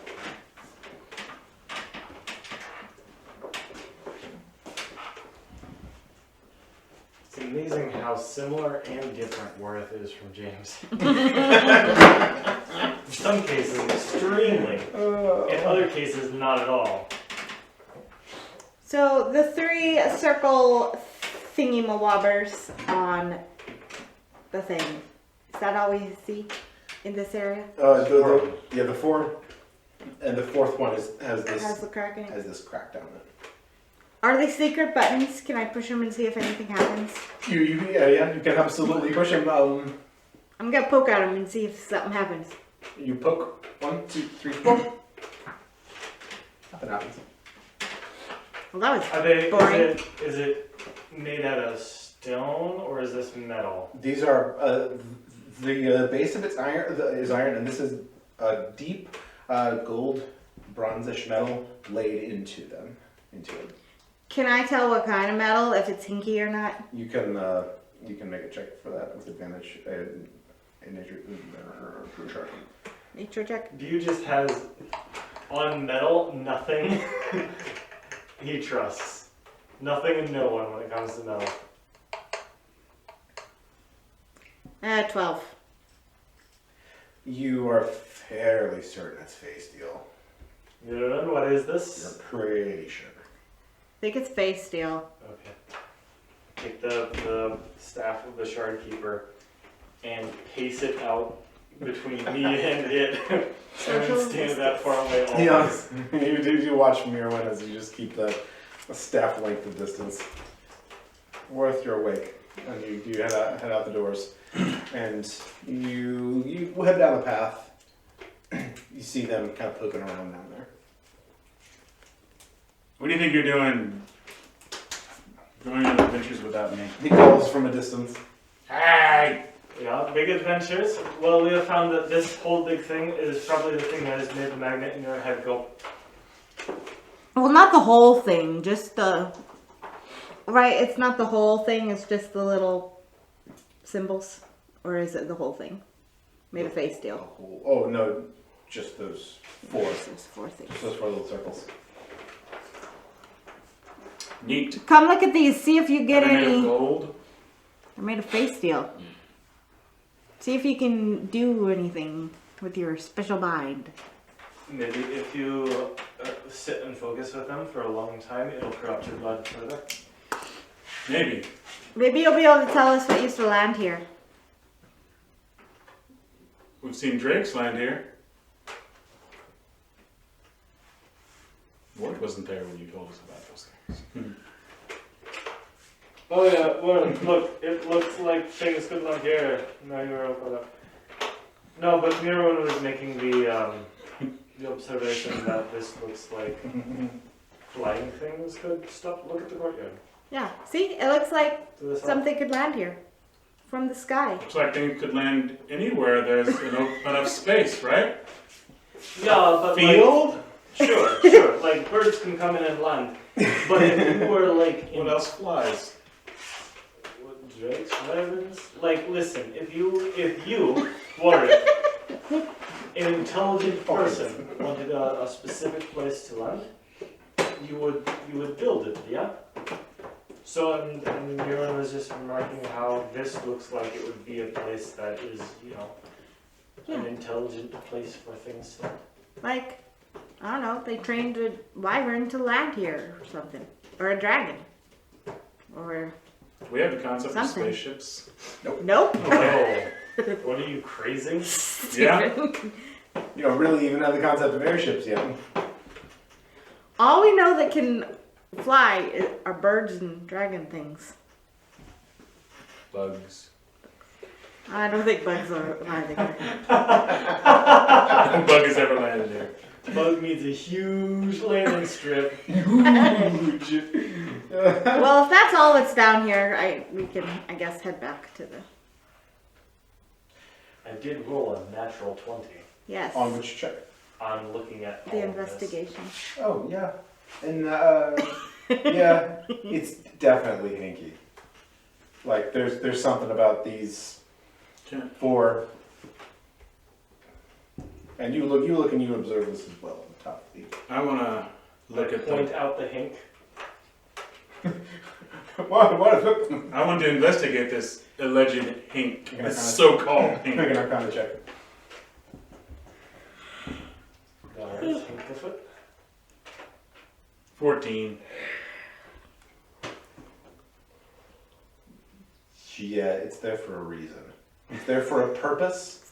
It's amazing how similar and different Worth is from James. In some cases, extremely. In other cases, not at all. So the 3 circle thingy mawobbers on the thing. Is that all we see in this area? The 4, and the 4th one has Has this the crack in it? has this crack down it. Are they secret buttons? Can I push them and see if anything happens? You can absolutely push him. I'm gonna poke at them and see if something happens. You poke 1, 2, 3, 4. Nothing happens. Well, that was Are they? boring. Is it made out of stone or is this metal? These are the base of its iron is iron, and this is a deep gold, bronzish metal laid into them. Into it. Can I tell what kind of metal, if it's hinky or not? You can make a check for that with advantage in nature check. Nature check. View just has on metal nothing he trusts. Nothing and no one when it comes to metal. 12. You are fairly certain it's face steel. Mirren, what is You're this? pretty sure. I think it's face steel. Okay. Take the staff of the shard keeper and pace it out between me and it. Social And stand that far away always. You watch Mirwin as you just keep the staff length of distance. Worth, you're awake, and you head out the doors, and you head down the path. You see them kind of poking around down there. What do you think you're doing? Going on adventures without me? He calls from a distance. Hey! Yeah, big adventures. Well, we have found that this whole big thing is probably the thing that has made the magnet in your head go. Well, not the whole thing, just the... Right, it's not the whole thing, it's just the little symbols. Or is it the whole thing? Made of face steel. Oh no, just those 4. There's 4 things. Just those 4 little circles. Neat. Come look at these, see if you get Are they made of any... gold? They're made of face steel. See if you can do anything with your special mind. Maybe if you sit and focus with them for a long time, it'll corrupt your blood further. Maybe. Maybe you'll be able to tell us what used to land here. We've seen drakes land here. Ward wasn't there when you told us about those things. Oh yeah, well, look, it looks like things could land here. No, you're all caught up. No, but Mirwin was making the observation that this looks like flying things could stop. Look at the courtyard. Yeah, see? It looks like To the south. something could land here. From the sky. Looks like things could land anywhere there's enough space, right? Yeah, but Field? Like, sure. Like birds can come in and land. But if you were like in What else flies? what, drakes, ravens? Like, listen, if you, Warwick, an intelligent person wanted a specific place to land, you would build it, yeah? So, and Mirren was just remarking how this looks like it would be a place that is, an intelligent place for things to land. Like, I don't know, they trained a wyvern to land here or something. Or a dragon. Or... We have the concept Something. of spaceships. Nope. Oh, what are you, crazy? Yeah. You don't really even have the concept of airships yet. All we know that can fly are birds and dragon things. Bugs. I don't think bugs are landing here. No bug has ever landed here. Bug needs a huge landing strip. Huge. Well, if that's all that's down here, we can, I guess, head back to the... I did roll a natural 20 Yes. On which check? on looking at all The of this. investigation. Oh yeah, and yeah, it's definitely hinky. Like there's something about these Okay. 4, and you look and you observe this as well on top of the. I want to look at Point the. out the hink. What? I want to investigate this alleged hink. You're gonna This kinda- so-called Make an hink. Arcana check. a foot? 14. Yeah, it's there for a reason. It's there for a purpose,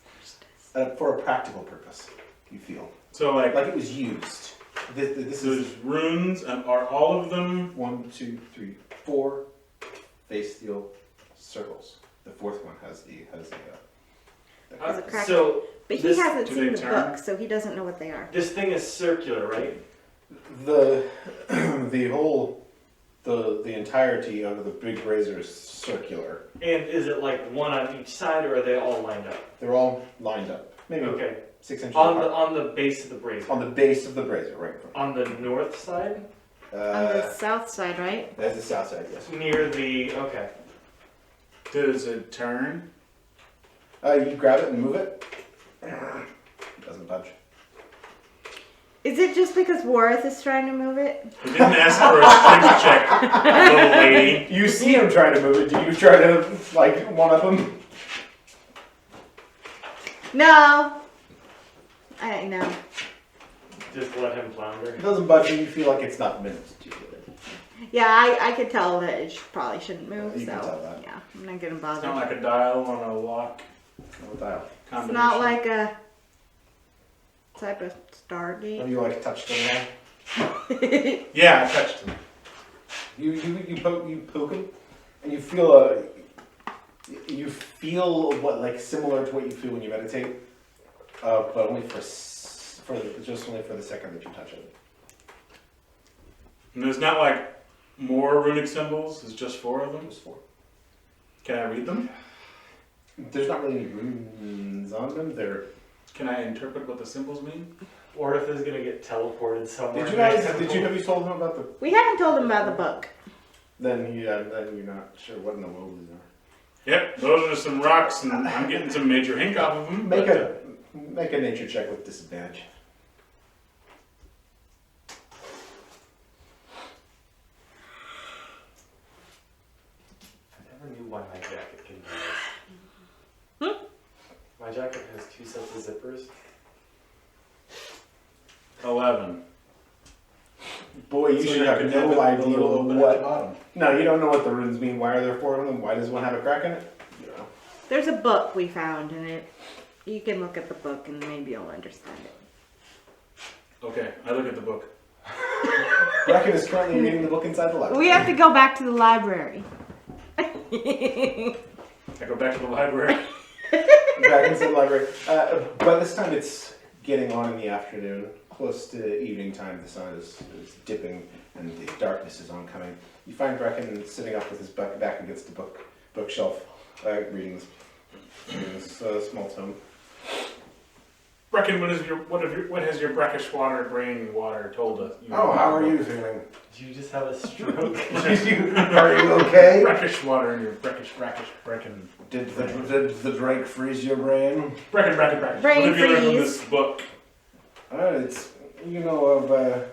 for a practical purpose, you feel. So like Like it was used. This there's is runes, and are all of them? 1, 2, 3, 4 face steel circles. The fourth one has the Has a crack. So But he this- hasn't do seen they the turn? book, so he doesn't know what they are. this thing is circular, right? the whole the entirety of the big razor is circular. And is it like one on each side, or are they all lined up? They're all lined up, maybe Okay. 6 inches On apart. the base of the brazier. On the base of the brazier, right in front. On the north side, On the south side, right? That's the south side, yes. near the okay. Does it turn? You grab it and move it. It doesn't budge. Is it just because Warith is trying to move it? You didn't ask for a strength check, little lady. You see him trying to move it. Do you try to like one of them? No. I know. Just let him flounder. It doesn't budge, and you feel like it's not meant to. Yeah, I could tell that it probably shouldn't move, You so can tell that. yeah, I'm not gonna It's bother. not like a dial on a lock No dial. It's combination. not like a type of Have Stargate. you like touched them now? Yeah, I touched him. You poke him, and you feel what like similar to what you feel when you meditate, but only just only for the second that you touch it. And there's not like more runic symbols. There's just 4 of them. Just 4. Can I read them? There's not really any runes on them. They're. Can I interpret what the symbols mean? Or if it's gonna get teleported somewhere. Have you told him about the? We haven't told him about the book. Then you're not sure what in the world these are. Yep, those are some rocks, and I'm getting some major hink off of them. Make but, a nature check with disadvantage. I never knew why my jacket can do this. My jacket has 2 sets of zippers. 11. Boy, you So should have can no it with a idea little open at the what. bottom. No, you don't know what the runes mean. Why are there 4 of them? Why does one have a crack in it? You don't know. There's a book we found in it. You can look at the book and maybe you'll understand it. Okay, I look at the book. Bracken is currently reading the book inside the library. We have to go back to the library. I go back to the library. Back inside the library. By this time, it's getting on in the afternoon, close to evening time. The sun is dipping, and the darkness is oncoming. You find Bracken sitting up with his back against the bookshelf, reading this small tome. Brecken, what has your brackish brain water told us? Oh, how are you feeling? Did you just have a stroke? Are you okay? Brackish water in your brackish Brecken. Did the drink freeze your brain? Brecken. Brain What have you learned from freeze. this book? It's of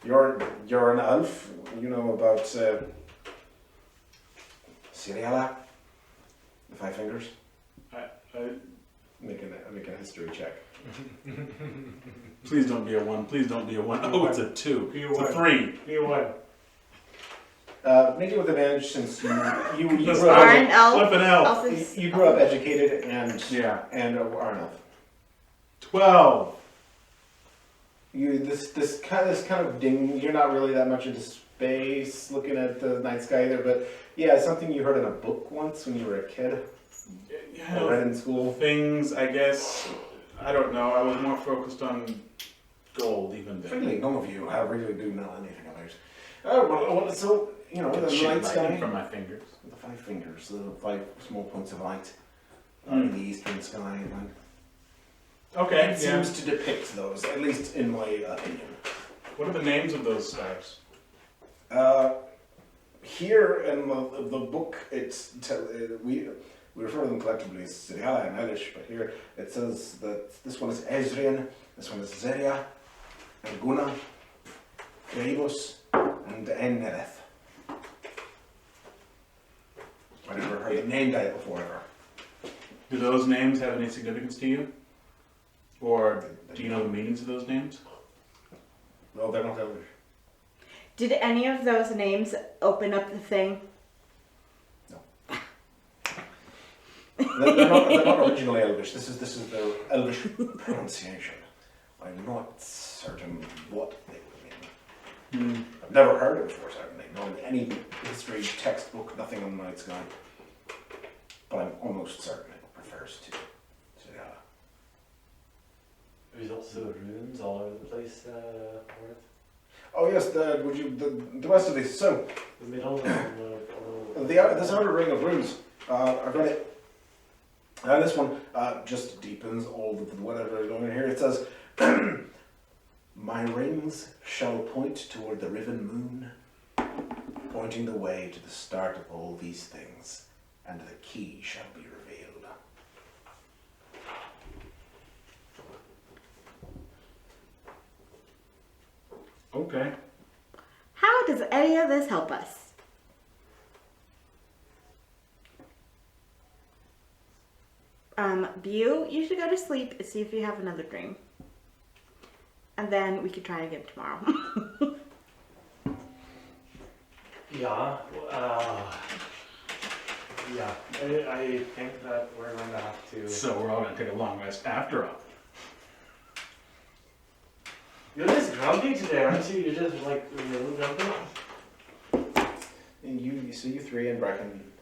you're an elf. You know about Ciriala, the 5 fingers. Make a history check. Please don't be a 1. Please don't be a 1. Oh, it's a 2. Be a It's a one. 3. You won. Make it with advantage since you That's grew Are up, an elf. Flip an elf. Elf is- you grew up educated and Yeah. are an elf. 12. This kind of ding. You're not really that much into space, looking at the night sky either. But yeah, it's something you heard in a book once when you were a kid, or read in school. Things, I guess. I don't know. I was more focused on gold even then. Really, none of you really do know anything about it. Oh, well, so the Shit night lightning sky. from my fingers. The 5 fingers, the 5 small points of light in the eastern sky. And Okay, it yeah. seems to depict those, at least in my opinion. What are the names of those stars? Here in the book, we refer to them collectively as Ciriala and Elish, but here it says that this one is Ezrian, this one is Zeria, Guna, Creibus, and Ennereth. I never heard the name that before ever. Do those names have any significance to you? Or do you know the meanings of those names? Well, they're not Elvish. Did any of those names open up the thing? They're not originally Elvish. This is their Elvish pronunciation. I'm not certain what they would mean. I've never heard it before, certainly. Not in any history textbook, nothing on the night sky. But I'm almost certain it refers to There's also runes all over the place, Worth. Oh yes, the rest of these. So The middle and this outer ring of runes. I've read it. This one just deepens all of whatever is going on here. It says, "My rings shall point toward the riven moon, pointing the way to the start of all these things, and the key shall be revealed." Okay. How does any of this help us? Beau, you should go to sleep and see if you have another dream. And then we could try again tomorrow. Yeah, yeah. I think that we're going to have to. So we're all gonna take a long rest after all. You're just grumpy today, aren't you? You're just like really grumpy. And you three and Bracken,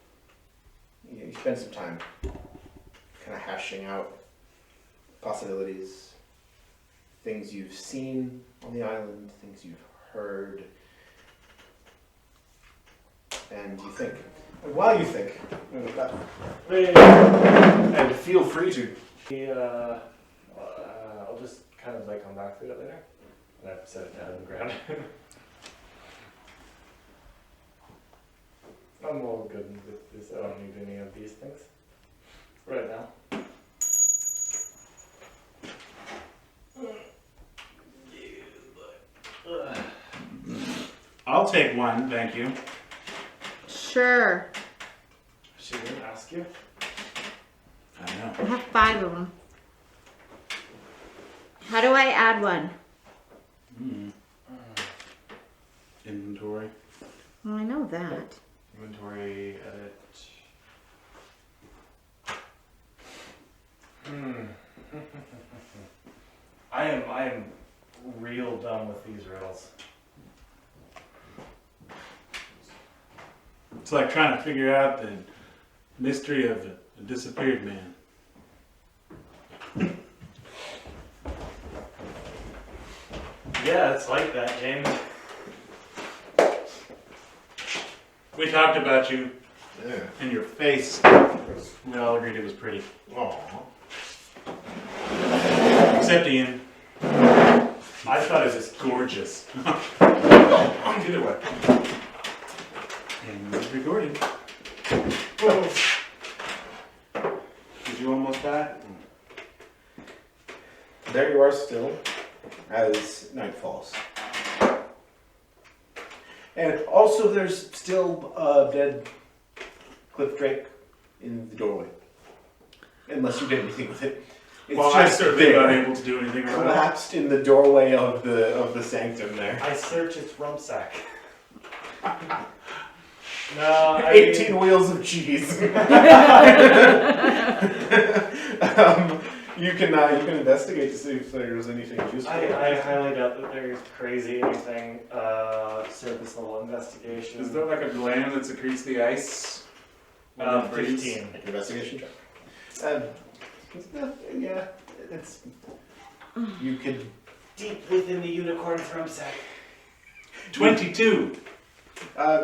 you spend some time kind of hashing out possibilities, things you've seen on the island, things you've heard, and you think. And while you think, and feel free to. I'll just kind of like come back to it later. And I have to set it down on the ground. I'm all good with this. I don't need any of these things right now. I'll take one, thank you. Sure. She didn't ask you? I know. I have 5 of them. How do I add one? Inventory. Well, I know that. Inventory, edit. I am real dumb with these riddles. It's like trying to figure out the mystery of a disappeared man. Yeah, it's like that, James. We talked about you Yeah. and your face. We all agreed it was pretty. Aww. Except Ian. I thought it was Gorgeous. either way. And it's recording. Did you almost die? There you are still, as night falls. And also there's still a dead Cliff Drake in the doorway. Unless you did anything with it. It's Well, I just certainly there, unable to do anything about it. collapsed in the doorway of the sanctum there. I search its rump sack. No, I 18 wheels of cheese. You can investigate to see if there's anything useful. I highly doubt that there's crazy anything surface level investigation. Is there like a gland that secretes the ice? when it freezes? 15. Investigation check. Yeah, it's. You could. Deep within the unicorn's rump sack. 22.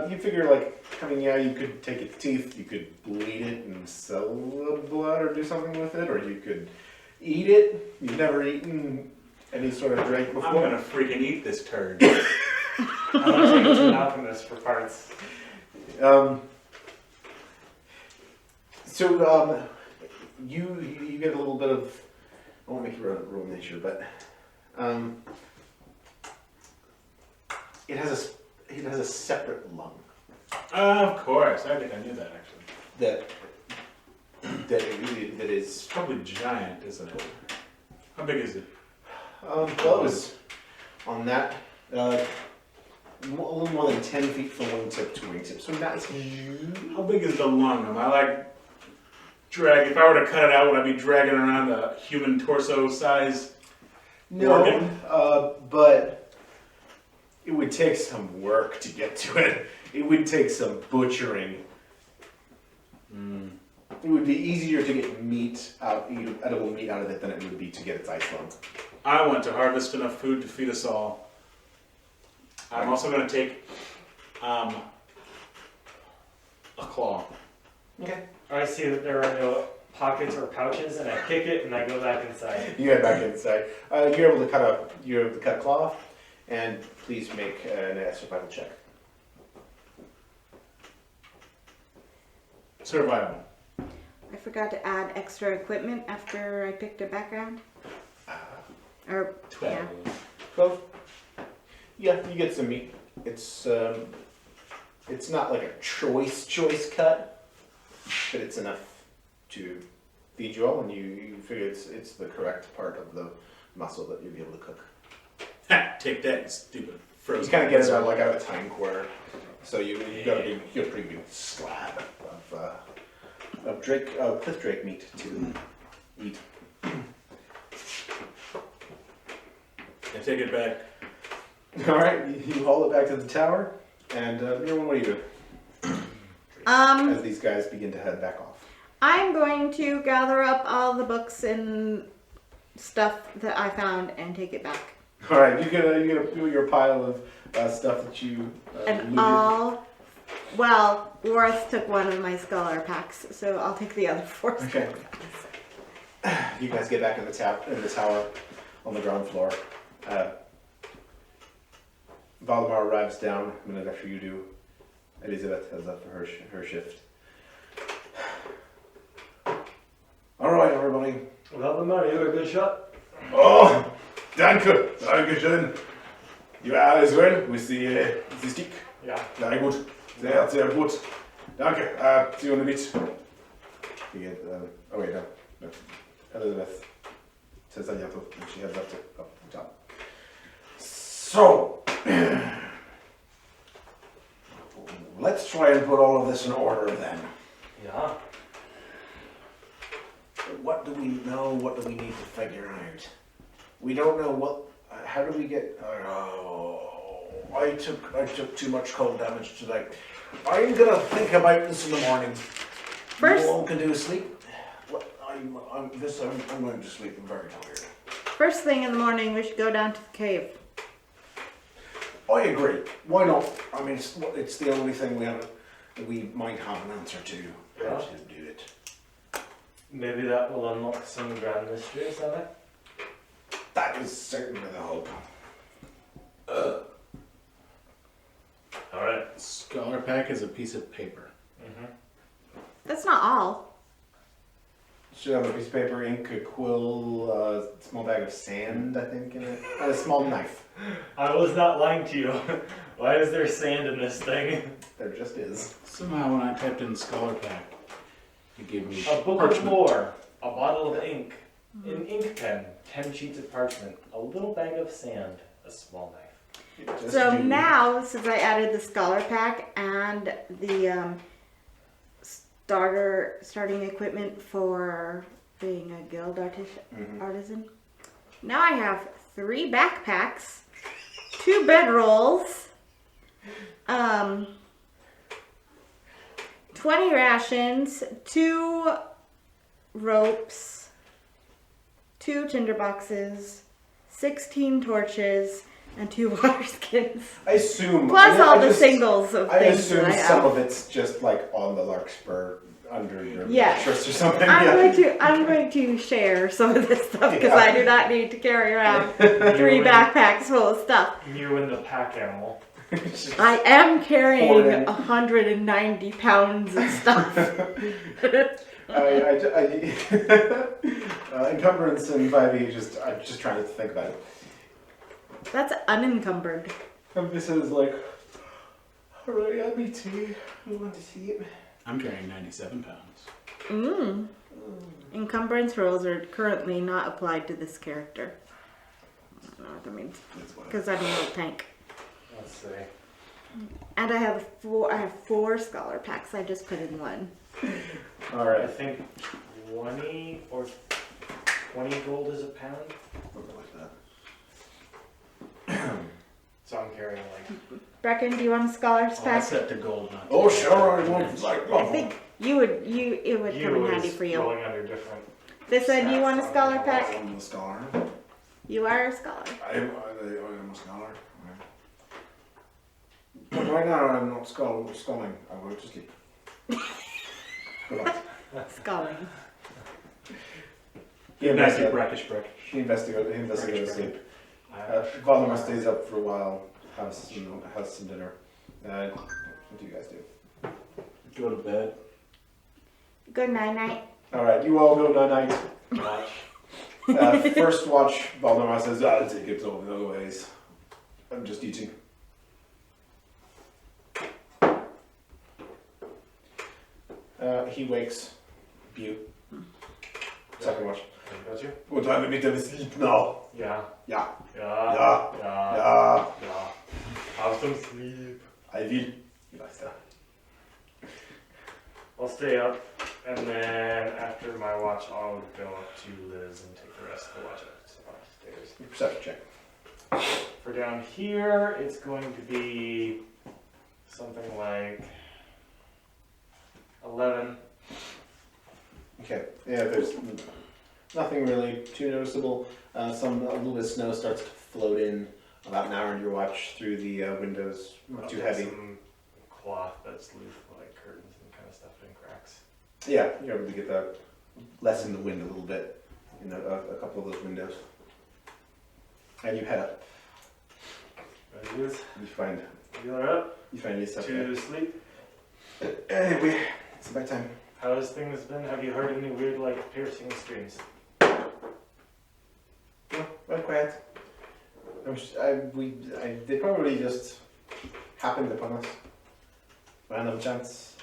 You figure like coming out, you could take its teeth, you could bleed it and sell the blood, or do something with it, or you could eat it. You've never eaten any sort of drink before. I'm gonna freaking eat this turd. I'm gonna take it to an alchemist for parts. You get a little bit of. I won't make you roll nature, but it has a separate lung Of course, I think I knew that actually. that is. It's probably giant, isn't it? How big is it? Well, it was on that A little more than 10 feet from wingtip to wingtip, so not huge. How big is the lung? Am I like drag? If I were to cut it out, would I be dragging around a human torso size? Organ? But it would take some work to get to it. It would take some butchering. It would be easier to get meat out, edible meat out of it than it would be to get its ice lung. I want to harvest enough food to feed us all. I'm also going to take a claw. Okay. I see that there are no pockets or pouches, and I kick it and I go back inside. You head back inside. You're able to cut a claw off, and please make a survival check. Survival. I forgot to add extra equipment after I picked a background. Or 12. yeah. 12. Yeah, you get some meat. It's not like a choice cut, but it's enough to feed you all, and you figure it's the correct part of the muscle that you'll be able to cook. Ha! Take that, you stupid frozen. You kind of get it out of a tine quarter, so you got a pretty big slab of cliff drake meat to eat. I take it back. All right, you haul it back to the tower, and what do you do as these guys begin to head back off? I'm going to gather up all the books and stuff that I found and take it back. All right, you get your pile of stuff that you And looted. Worth took one of my scholar packs, so I'll take the other 4 Okay. scholar packs. You guys get back in the tower on the ground floor. Valdemar arrives down a minute after you do. Elizabeth has up for her shift. All right, everybody. Well, Mario, you were a good shot. Oh, danke, dankeschön. You are alles well with the stick? Yeah. Very good. Sehr, sehr gut. Danke. See you in a bit. You get, oh wait, no. Elizabeth says Agnato, and she heads up the top. So, let's try and put all of this in order then. Yeah. What do we know? What do we need to figure out? We don't know what. How do we get? I took too much cold damage today. I'm gonna think about this in the morning. First- You all can do is sleep. I'm going to sleep. I'm very tired. First thing in the morning, we should go down to the cave. I agree. Why not? I mean, it's the only thing we might have an answer to. How to do it. Maybe that will unlock some grand mysteries of it. That is certainly the hope. Alright. Scholar pack is a piece of paper. That's not all. Should have a piece of paper, ink, a quill, a small bag of sand, I think, in it, and a small knife. I was not lying to you. Why is there sand in this thing? There just is. Somehow when I typed in scholar pack, it gave me A book of parchment. lore, a bottle of ink, an ink pen, 10 sheets of parchment, a little bag of sand, a small knife. Just So do- now, since I added the scholar pack and the starting equipment for being a guild artisan, now I have 3 backpacks, 2 bedrolls, 20 rations, 2 ropes, 2 tinder boxes, 16 torches, and 2 water skins. I assume. Plus I all the just- singles of I things assume that I some have. of it's just like on the larkspur under your Yeah. mattress or something. I'm going to share some of this stuff because I do not need to carry around 3 backpacks full of stuff. You and the pack animal. I am carrying Hoarding. 190 pounds of stuff. Encumbrance and 5e, I'm just trying to think about it. That's unencumbered. And this is like, alright, I'll be tea. You want to see it? I'm carrying 97 pounds. Encumbrance rules are currently not applied to this character. I don't know what that means. That's what Because I'm a little tank. say. And I have four scholar packs. I just put in one. All I right. think 20 or 20 gold is a pound. Something like that. So I'm carrying like. Brecken, do you want a scholar's Oh, I pack? set the gold, not Oh, the- sure, I want like I think it would come in handy is for you. going under different. This one, you want a scholar pack? I'm a scholar. You are a scholar. I am a scholar. But right now I'm not schooling. I will just sleep. Good luck. Scholar. He Nasty investigates. brackish brick. He investigates sleep. I Valdemar stays up for a while, has some dinner. What do you guys do? Go to bed. Good night. All right, you all go night night. watch. First watch, Valdemar says, "I'll take it over the other ways. I'm just eating." He wakes. You. Second watch. Got you? What time a bit of sleep now? Yeah. Yeah, Yeah. yeah, Yeah. yeah. Yeah. Have some sleep. I will. He likes that. I'll stay up, and then after my watch, I'll go up to Liz and take the rest of the watch upstairs. Perception check. For down here, it's going to be something like 11. Okay. Yeah, there's nothing really too noticeable. A little bit of snow starts to float in about an hour into your watch through the windows. Not I'll too get heavy. Some cloth that's loose, like curtains and kind of stuff in cracks. Yeah, you're able to get that lessen the wind a little bit in a couple of those windows. And you head up. Ready, Liz? You You're up yourself to sleep. Anyway, it's about time. How's things been? Have you heard any weird, like, piercing screams? No, well, quiet. They probably just happened upon us. Random chance.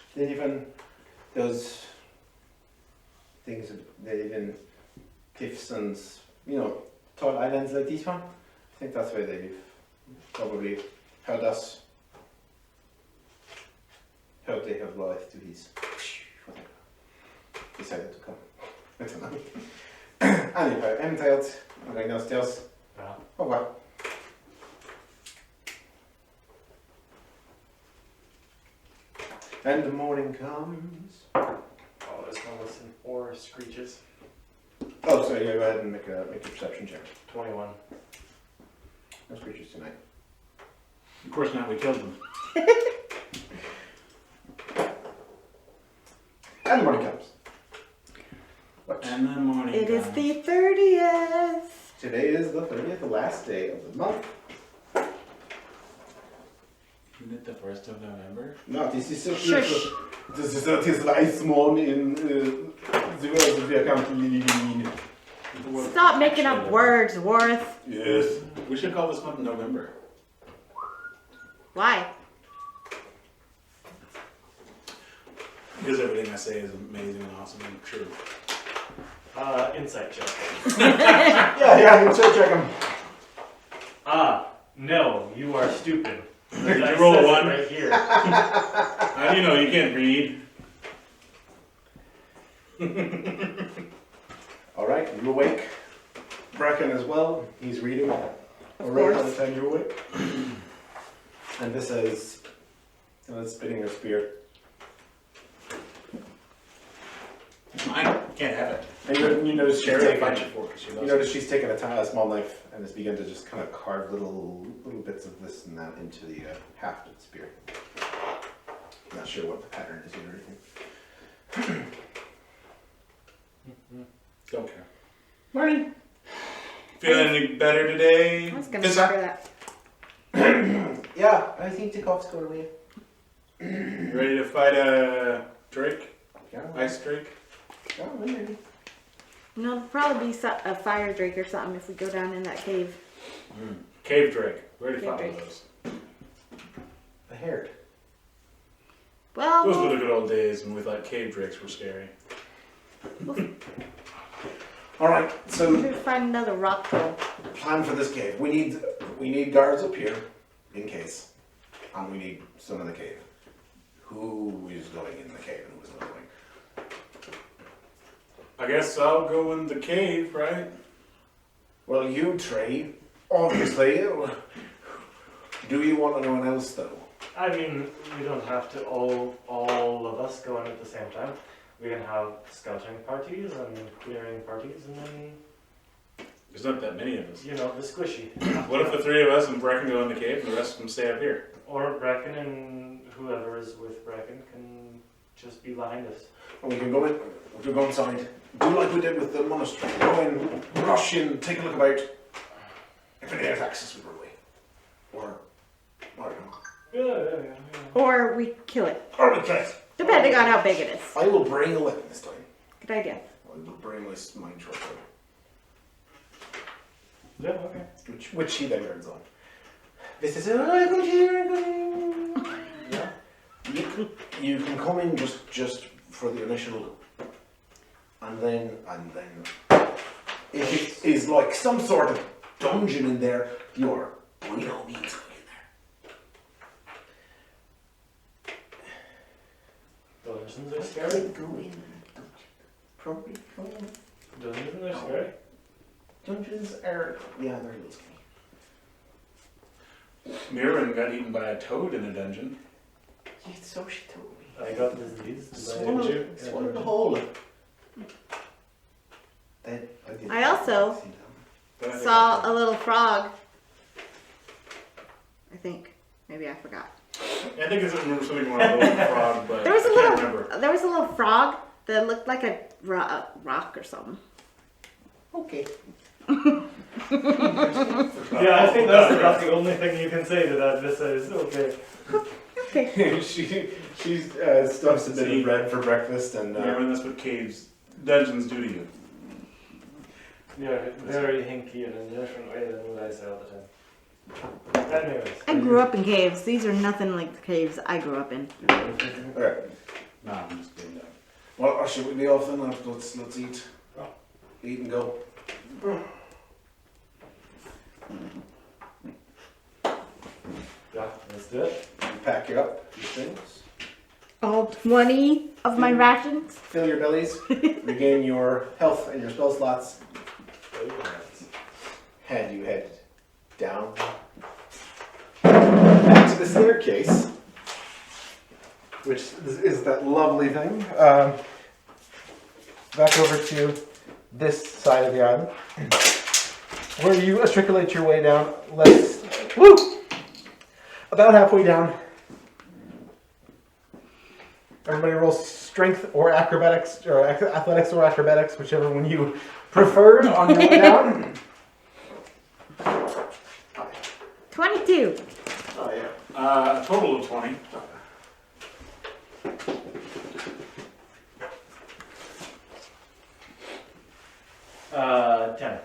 Those things, even cliffs and, tall islands like this one. I think that's where they've probably heard us. Heard they have life to his. Whatever. Decided to come. I don't know. Anyway, I'm tired. I'm going downstairs. Yeah. Au revoir. And the morning comes. Oh, there's no listen or screeches. Oh, sorry, yeah, go ahead and make a perception check. 21. No creatures tonight. Of course not, we killed them. And the morning comes. What? And the morning It is comes. the 30th. Today is the 30th, the last day of the month. Isn't it the 1st of November? No, this is the Shush. This is the 30th last moon in the world of the account. Stop making up words, Worth. Yes. We should call this month November. Why? Because everything I say is amazing and awesome and true. Insight check. Yeah, you check them. No, you are stupid. Did I you roll says a it 1? right here. How do you know you can't read? Alright, you awake. Bracken as well. He's reading. Alright, by the time you're awake. And this is spitting her spear. I can't have it. And you notice she's Sherry taken, fight you for it. She you loves notice she's taken a small knife and has begun to just kind of carve little bits of this and that into the haft of the spear. Not sure what the pattern is or anything. Don't care. Morning. Feeling any better today? I was gonna Fizz cover up? that. Yeah, I think the cough's going away. You ready to fight a Drake? Yeah, Ice Drake? yeah, maybe. No, it'll probably be a fire drake or something if we go down in that cave. Cave Drake. We already Cave fought one Drake. of those. A haired. Well, Those were the good old days when we thought cave drakes were scary. Alright, we so should find another rock pool. plan for this cave. We need guards up here in case. and we need some in the cave. Who is going in the cave and who is not going? I guess I'll go in the cave, right? Well, you Trey, obviously. Do you want anyone else though? I mean, we don't have to all of us go in at the same time. We can have scouting parties and clearing parties, and then There's not that many of us. the squishy. What if the three of us and Brecken go in the cave and the rest of them stay up here? Or Bracken and whoever is with Bracken can just be behind us. And we can go in. We can go inside. Do like we did with the monastery. Go in, rush in, take a look about. If any attacks us, we run away. Or, I don't know. Yeah. Or we kill it, Or we kill it. depending on how big it is. I will bring a weapon this time. Good idea. I will bring my mind shotgun, Yeah, okay. which he then learns on. This is I got here. Yeah. You can come in just for the initial, and then if it is like some sort of dungeon in there, you're by no means going in there. Dungeons are scary. Go in. Probably go in. Dungeons are scary. Dungeons are they're a little scary. Mirren got eaten by a toad in a dungeon. Yeah, so she told me. I got disease. Swallow the hole. Then I also But I think saw a little frog. I think. Maybe I forgot. I think I remember something about a little frog, but There was a I can't remember. There was a little frog that looked like a rock or something. Okay. Yeah, I think that's about the only thing you can say to that. This is okay. Okay. she stuffs a bit of bread for breakfast and Mirren, that's what dungeons do to you. Yeah, very hinky in a different way than what I say all the time. Anyways. I grew up in caves. These are nothing like the caves I grew up in. Alright. Nah, I'm just kidding. Well, should we be off then? Let's eat. Oh. Eat and go. Yeah, let's do it. You pack you up, these things. All 20 of my rations. Fill your bellies. Regain your health and your spell slots. And you head down. Back to the staircase. Which is that lovely thing. Back over to this side of the island. Where you matriculate your way down. About halfway down. Everybody roll strength or acrobatics, or athletics or acrobatics, whichever one you preferred on your way down. 22. Oh yeah. A total of 20. Uh, 10.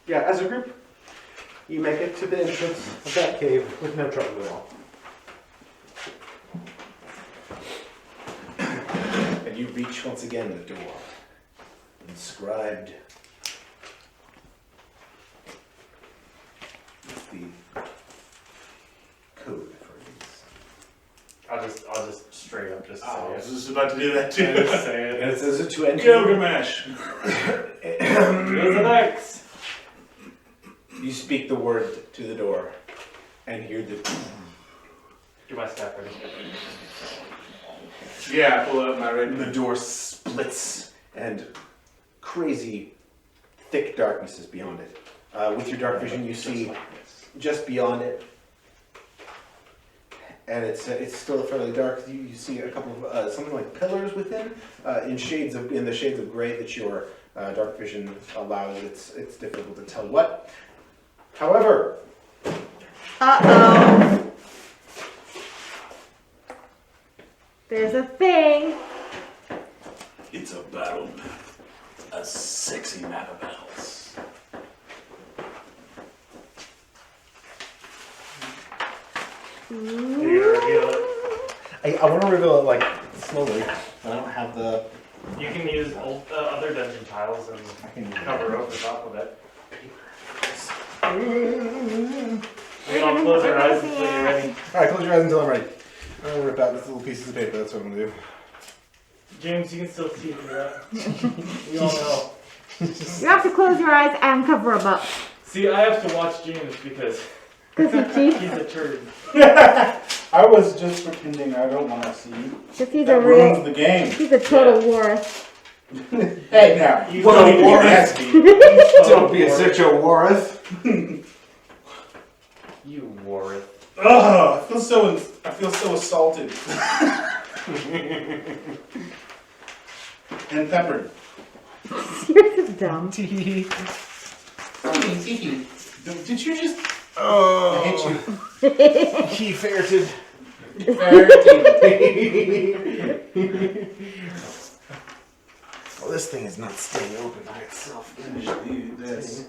Yeah, as a group, you make it to the entrance of that cave with no trouble at all. And you reach once again the door. Inscribed with the code for these. I'll just straight up just say I was it. just about to do that Just too. say it. And it says it to enter. Gilgamesh. Here's an X. You speak the word to the door and hear the. Get my staff ready. Yeah, I pull out my red. The door splits and crazy thick darkness is beyond it. With your dark vision, you see just beyond it, and it's still fairly dark. You see a couple of something like pillars within, in the shades of gray that your dark vision allows. It's difficult to tell what. However, Uh-oh. There's a thing. It's a battle map. A sexy map of battles. Are you gonna reveal it? I want to reveal it like slowly. I don't have the. You can use other dungeon tiles and cover over top of it. You can all close your eyes until you're ready. Alright, close your eyes until I'm ready. I'm gonna rip out this little pieces of paper, that's what I'm gonna do. James, you can still see through that. We all know. You have to close your eyes and cover them up. See, I have to watch James because Because he cheats. he's a turd. I was just pretending I don't want to see. Because he's a That ruins real. the game. He's a total Warith. Hey, now, you Well, don't Warren- nasty. Don't be such a Warith. You Warith. Ugh, I feel so assaulted. And peppered. You're so dumb. Did you just? I Oh, hate you. he ferreted. Well, this thing is not staying open by itself. This.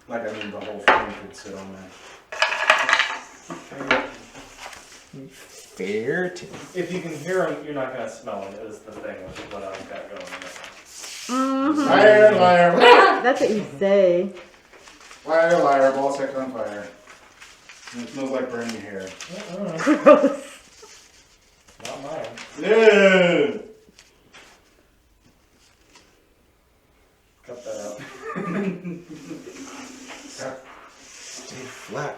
Like I mean, the whole thing could sit on that. Ferreted. If you can hear him, you're not gonna smell him. Is the thing with what I've got going. Mhm. Liar, liar, That's what you say. liar, liar, ball sack on fire. And it smells like burning hair. Gross. Not mine. Yeah. Cut that out. Stay flat.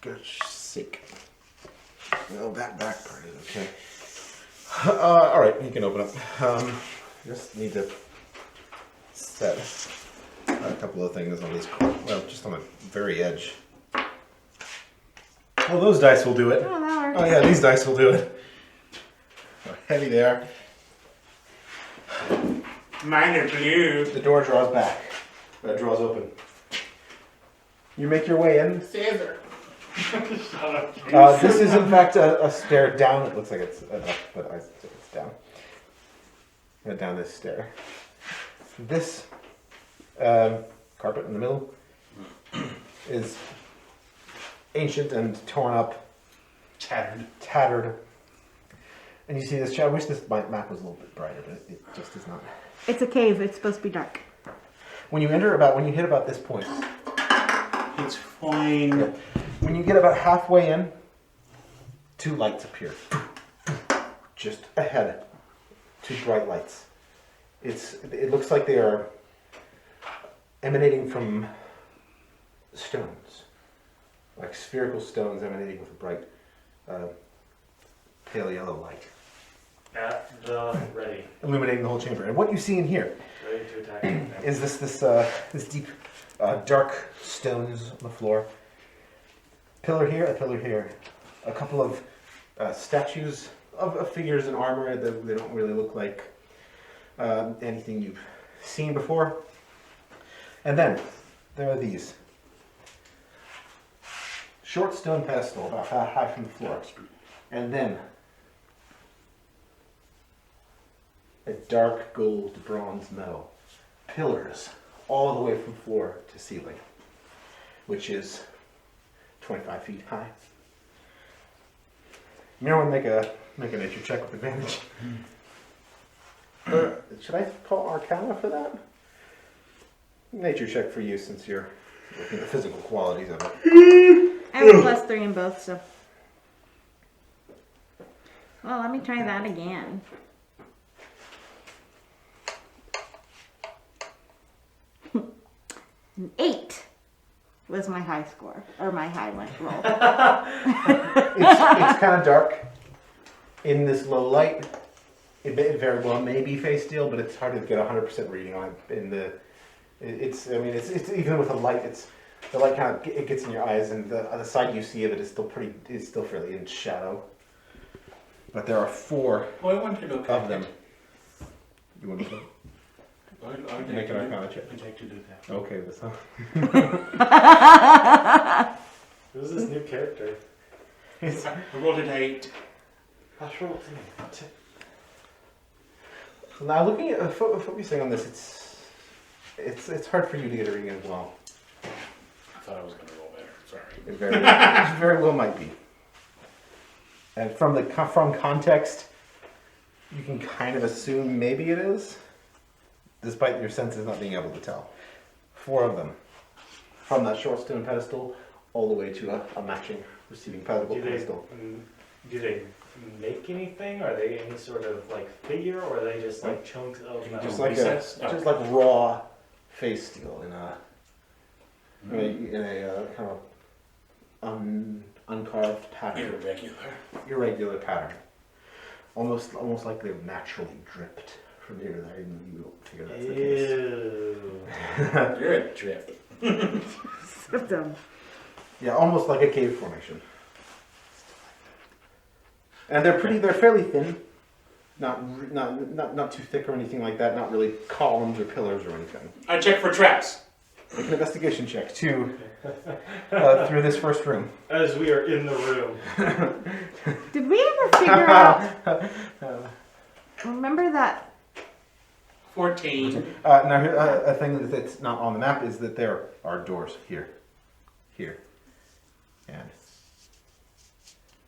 Gosh sake. Well, that back part is okay. Alright, you can open up. Just need to set a couple of things on these corners. Well, just on the very edge. Oh, those dice will do it. Oh, that works. Oh yeah, these dice will do it. How heavy they are. Mine are blue. The door draws back. That draws open. You make your way in. Caesar. This is in fact a stair down. It looks like it's up, but it's down. Down this stair. This carpet in the middle is ancient and torn up, tattered. And you see this. I wish this map was a little bit brighter, but it just is not. It's a cave. It's supposed to be dark. When you hit about this point, It's fine. when you get about halfway in, two lights appear. Just ahead. Two bright lights. It looks like they are emanating from stones. Like spherical stones emanating with a bright pale yellow light. At the ready. Illuminating the whole chamber. And what you see in here Ready to attack. is this deep dark stones on the floor. Pillar here, a pillar here. A couple of statues of figures in armor that they don't really look like anything you've seen before. And then there are these. Short stone pedestal about high from the floor. And then a dark gold bronze metal. Pillars all the way from floor to ceiling, which is 25 feet high. You know, make a nature check with advantage. Should I call Arcana for that? Nature check for you since you're looking at the physical qualities of it. I have a +3 in both, so. Well, let me try that again. An 8 was my high score, or my high roll. It's kind of dark in this low light. It very well may be face steel, but it's hard to get 100% reading on it. It's even with the light, the light kind of it gets in your eyes, and the side you see of it is still fairly in shadow. But there are 4 Well, I want to look of them. You want to I'd make an Arcana check? I'd like to do that. Okay, that's all. Who's this new character? I rolled an 8. Now, looking at focusing on this, it's hard for you to get a reading as well. I thought I was going to roll better. Sorry. It very well might be. And from context, you can kind of assume maybe it is, despite your senses not being able to tell. 4 of them, from that short stone pedestal, all the way to a matching receiving pedestal. Do they make anything? Are they any sort of like figure, or are they just like chunks of metal? Just like recess? just like raw face steel in a kind of uncarved pattern, irregular pattern, almost like they've naturally dripped from here to there. Even though you don't figure that's the case. Ew. You're a drip. System. Yeah, almost like a cave formation. And they're fairly thin, not too thick or anything like that. Not really columns or pillars or anything. I check for traps. Make an investigation check through this first room. As we are in the room. Did we ever figure out? Remember that? 14. Now, a thing that's not on the map is that there are doors here, and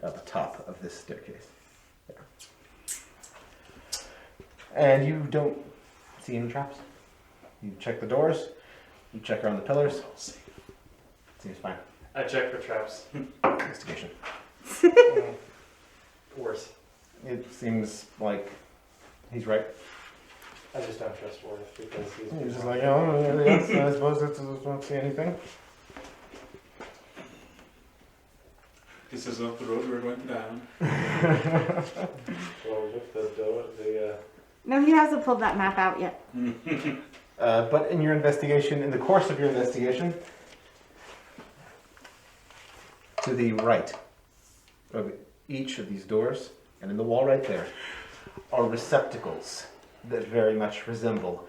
at the top of this staircase. There. And you don't see any traps. You check the doors, you check around the pillars. Seems fine. I check for traps. Investigation. Worse. It seems like he's right. I just don't trust Worth because he's He's just like, oh, yes, I suppose I don't see anything. This is not the road we're going down. well with the No, he hasn't pulled that map out yet. But in the course of your investigation, to the right of each of these doors, and in the wall right there, are receptacles that very much resemble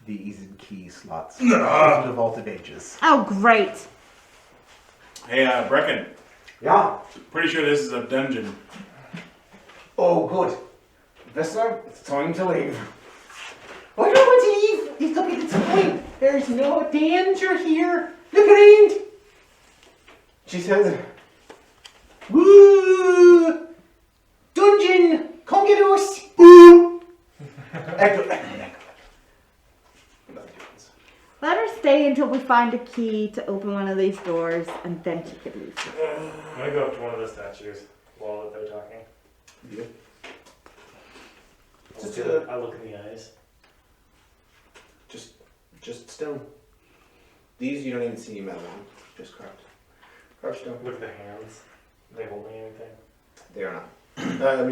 the Easy Key slots of the Vault of Ages. Oh, great. Hey, Brecken. Yeah. Pretty sure this is a dungeon. Oh, good. Vessler, it's time to leave. I don't want to leave. Look at the time. There's no danger here. Look around. She says, woo! Dungeon, come get us. Boo! Echo. Let her stay until we find a key to open one of these doors, and then she can leave. I'm gonna go up to one of the statues while they're talking. Yeah. I look in the eyes. Just stone. These you don't even see metal on. Just carved stone. Look at the hands. Are they holding anything? They are not. I don't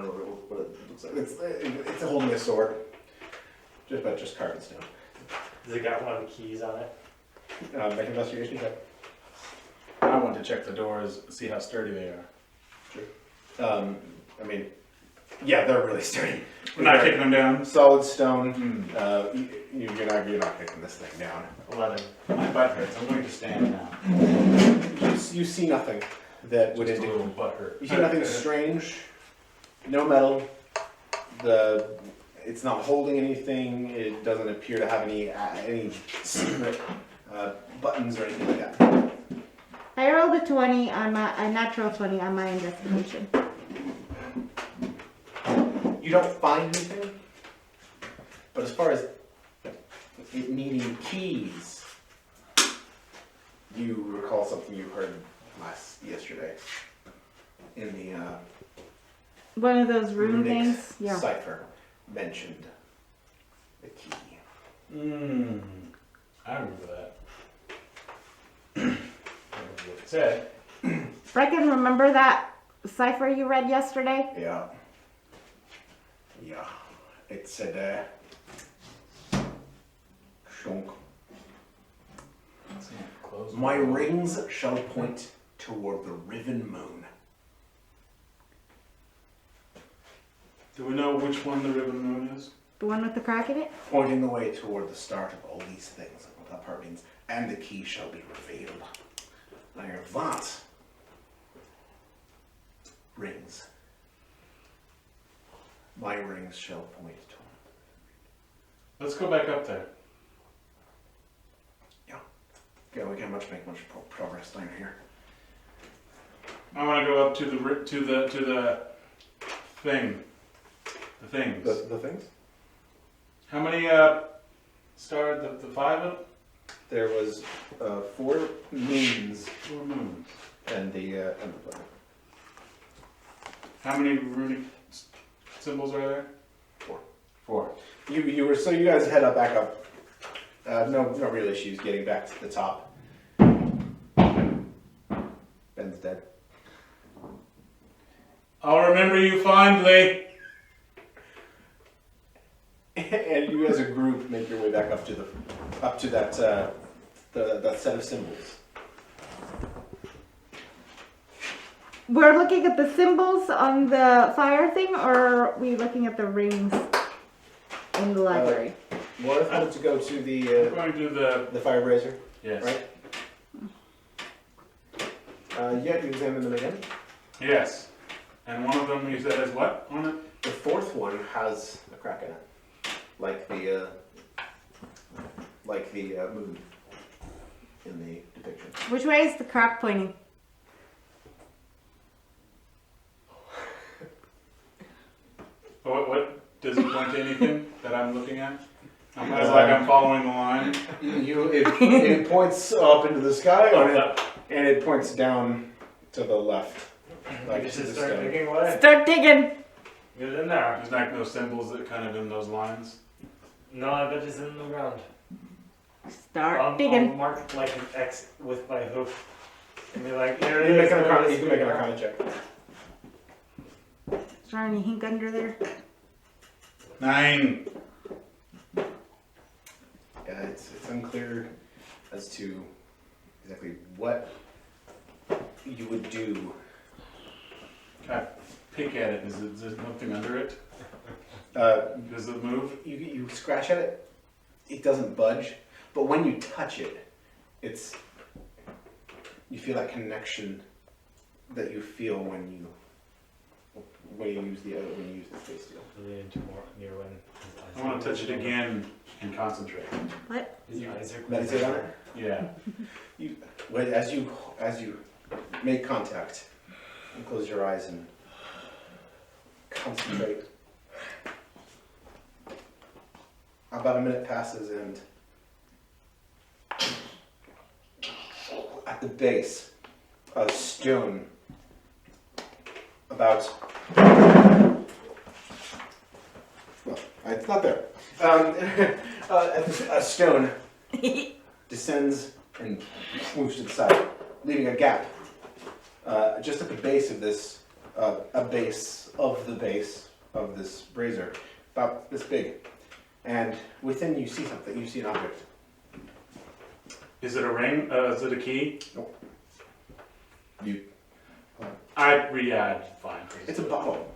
know what it looks like. It's holding a sword. Just carved stone. Does it got one of the keys on it? Make an investigation check. I want to check the doors, see how sturdy they are. Yeah, they're really sturdy. We're not kicking them down. Solid stone. You're not kicking this thing down. 11. My butt hurts. I'm going to stand now. You see nothing that would Just a indicate. little butt hurt. You see nothing strange. No metal. It's not holding anything. It doesn't appear to have any secret buttons or anything like that. I rolled a natural 20 on my investigation. You don't find anything, but as far as it needing keys, you recall something you heard yesterday in the One of those rune runic things? Yeah. cipher mentioned the key. I remember that. I remember what it said. Brecken, remember that cipher you read yesterday? Yeah. It said, Shunk. Close My rings shall point toward the riven moon. Do we know which one the ribbon moon is? The one with the crack in it? Pointing the way toward the start of all these things, what that part means, and the key shall be revealed. Now that rings. My rings shall point to Let's go back up there. Okay, we can't make much progress down here. I want to go up to the thing. The things. The things? How many stars? The 5 of There was 4 moons 4 moons. and the planet. How many runic symbols are there? 4. You guys head up back up. No real issues getting back to the top. Ben's dead. I'll remember you fondly. And you as a group make your way back up to that that set of symbols. We're looking at the symbols on the fire thing, or are we looking at the rings in the library? Warth wanted to go to I'm the going to the. fire brazier. Yes. Right. Yeah, you examine them again. Yes. And one of them you said has what on it? The 4th one has a crack in it, like the moon in the depiction. Which way is the crack pointing? What does it point to anything that I'm looking at? It's like I'm following the line. It points up into the sky, Oh, and it points down to the left. I to should the start sky. digging away. Start digging! Get in there. There's like no symbols that kind of in those lines. No, I bet it's in the ground. Start I'll digging. mark like an X with my hoof. And be like, there You it can is. make an arcana check. Is there any ink under there? 9. Yeah, it's unclear as to exactly what you would do. Can I pick at it? Is there nothing under it? Does it move? You scratch at it, it doesn't budge, but when you touch it, you feel that connection that you feel when you use the space steel. Lean into more near when his eyes I want to touch it again and concentrate. What? His eyes are Meditate on it. Yeah. As you make contact, you close your eyes and concentrate. About a minute passes, and at the base, a stone about. Well, it's not there. A stone descends and moves to the side, leaving a gap just at the base of this, a base of the base of this brazier, about this big. And within you see something, you see an object. Is it a ring? Is it a key? Nope. You. I'd fine. It's a bottle.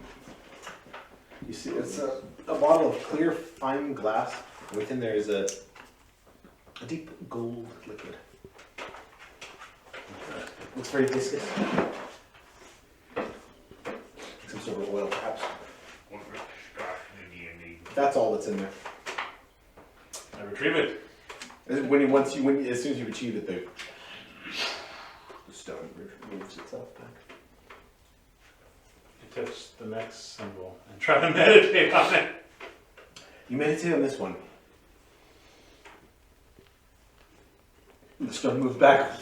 You see, it's a bottle of clear, fine glass. Within there is a deep gold liquid. Looks very viscous. Some sort of oil, perhaps. That's all that's in there. I retrieve it. As soon as you achieve it, the stone moves itself back. I touch the next symbol and try to meditate on it. You meditate on this one. The stone moves back.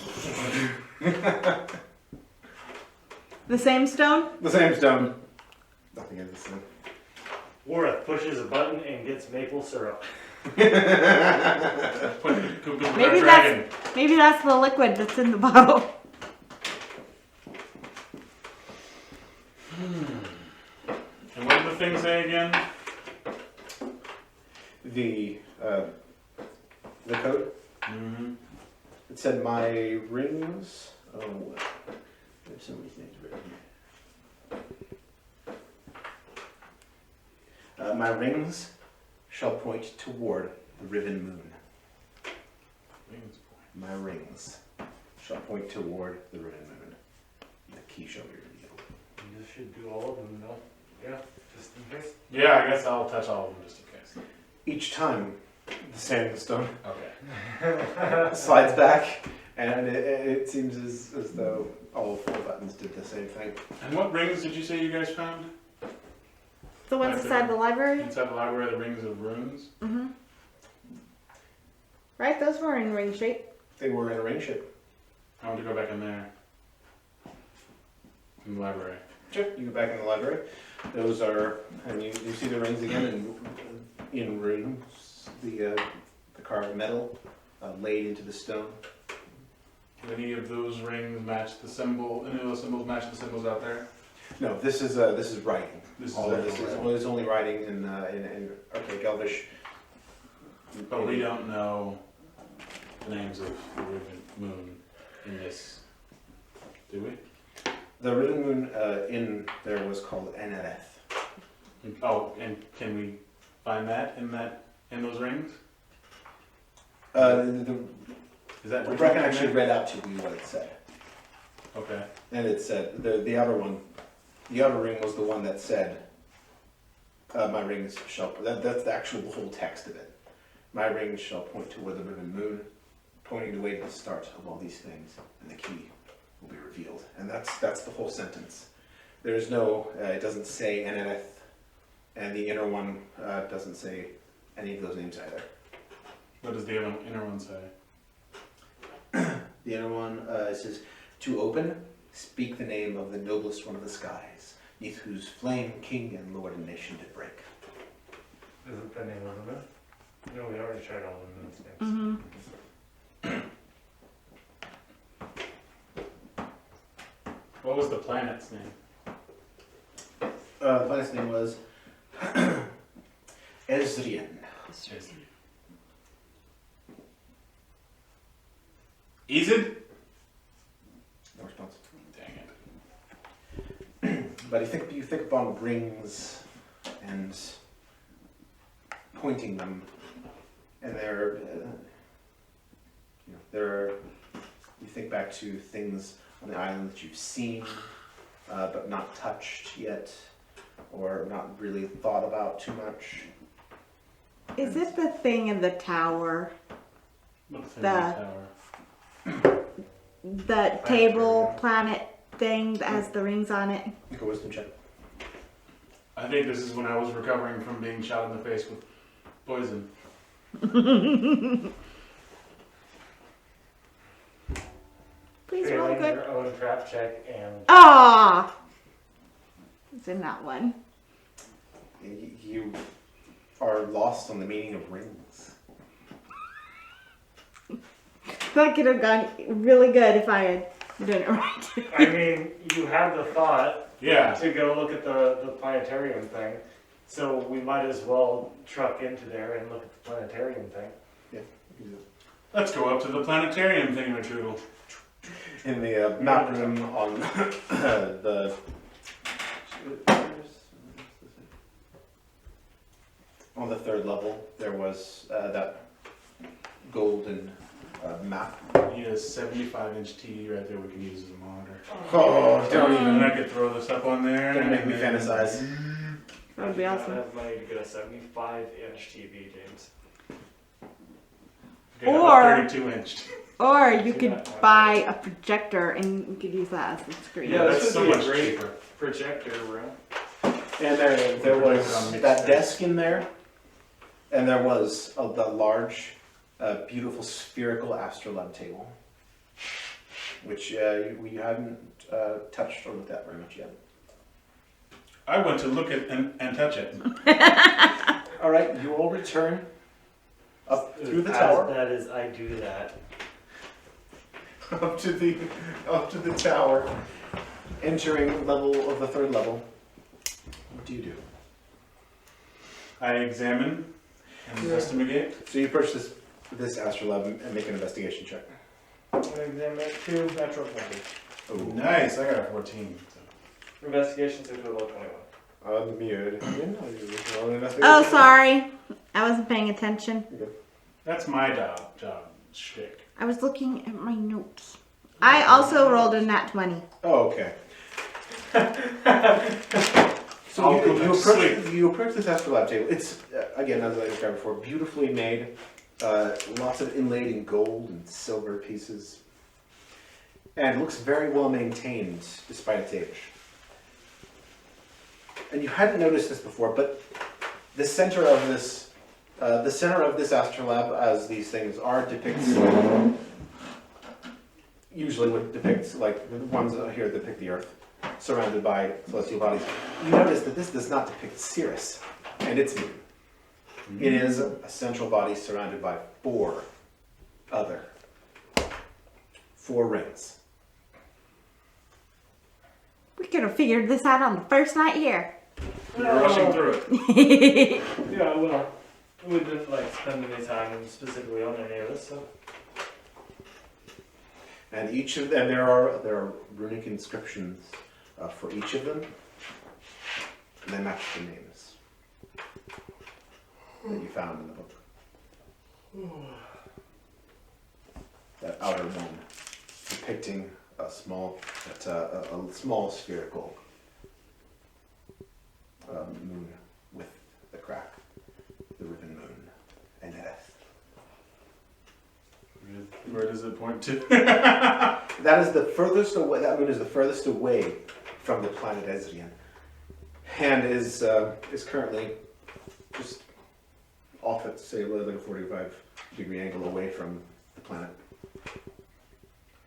The same stone? The same stone. Nothing is the same. Wareth pushes a button and gets maple syrup. Put the Koopa Maybe dragon. Maybe that's the liquid that's in the bottle. And what did the thing say again? The code. Mm-hmm. It said my rings. Oh, there's so many things written here. My rings shall point toward the riven moon. My rings shall point toward the riven moon. The key shall be revealed. You should do all of them, no? Yeah, just in case. Yeah, I guess I'll touch all of them just in case. Each time, the sand stone Okay. slides back, and it seems as though all 4 buttons did the same thing. And what rings did you say you guys found? The ones inside the library? Inside the library, the rings of runes? Mm-hmm. right? Those were in ring shape. They were in a ring shape. I want to go back in there. In the library. Sure. You go back in the library. Those are, and you see the rings again in rings. The carved metal laid into the stone. Do any of those rings match the symbol? Any of those symbols match the symbols out there? No, this is writing. This is All of this actual is writing. well, it's only writing in Archaic Elvish. But we don't know the names of the Riven Moon in this, do we? The Riven Moon in there was called Eneleth. Oh, and can we find that in those rings? Is that Brecken actually read out to you what it said, Okay. and it said the outer one, the outer ring was the one that said, "My rings shall." That's the actual whole text of it. My rings shall point toward the Riven Moon, pointing the way to the start of all these things, and the key will be revealed. And that's the whole sentence. There's no. It doesn't say Eneleth, and the inner one doesn't say any of those names either. What does the inner one say? The inner one says, "To open, speak the name of the noblest one of the skies, neath whose flame king and lord and nation did break." Is it the name of the moon? No, we already tried all the moon's names. Mm-hmm. What was the planet's name? The planet's name was Ezrian. Ezid? No response. Dang it. But you think upon rings and pointing them, and you think back to things on the island that you've seen, but not touched yet, or not really thought about too much. Is it the thing in the tower? What's in The- tower? The table planet thing that has the rings on it? Make a wisdom check. I think this is when I was recovering from being shot in the face with poison. Please roll Failing good. your own trap check and Ah! It's in that one. You are lost on the meaning of rings. That could have gone really good if I had done it right. I mean, you had the thought Yeah. to go look at the planetarium thing, so we might as well truck into there and look at the planetarium thing. Let's go up to the planetarium thingamajiggle. In the map room on on the third level, there was that golden map. He has 75-inch TV right there we can use as a monitor. Oh, don't And even I could throw this up on there. don't make me and then- fantasize. That would be You awesome. have money to get a 75-inch TV, James. Get a Or- 32-inch. Or you could buy a projector and you could use that as the screen. Yeah, That's this so would be a much great cheaper. projector room. And there was that desk in there, and there was the large, beautiful spherical astrolabe table, which we hadn't touched or looked at very much yet. I went to look at and touch it. All right, you all return up through the As tower, bad as I do that. up to the tower, entering level of the third level. What do you do? I examine and investigate. So you approach this astrolabe and make an investigation check. I'm gonna examine it too. Natural 20. Oh, Nice, I got a 14. So. Investigation's a total of 21. unmuted. Oh, sorry. I wasn't paying attention. That's my job shtick. I was looking at my notes. I also rolled a nat 20. Oh, okay. So I'll go back to you approach this astrolabe table. It's, again, as I described before, beautifully made. Lots of inlaid in gold and silver pieces. And looks very well maintained, despite its age. And you hadn't noticed this before, but the center of this The center of this astrolabe, as these things are, depicts usually what depicts, like the ones here depict the Earth, surrounded by celestial bodies. You notice that this does not depict Sirius and its moon. It is a central body surrounded by four rings. We could have figured this out on the first night here. You're rushing through it. Yeah, well, we didn't like spend any time specifically on any of this, so. And there are runic inscriptions for each of them, and they match the names that you found in the book. That outer one depicting a small spherical moon with the crack, the ribbon moon, and Edith. Where does it point to? That is the furthest away. That moon is the furthest away from the planet Ezrian, and is currently just off at say like a 45-degree angle away from the planet.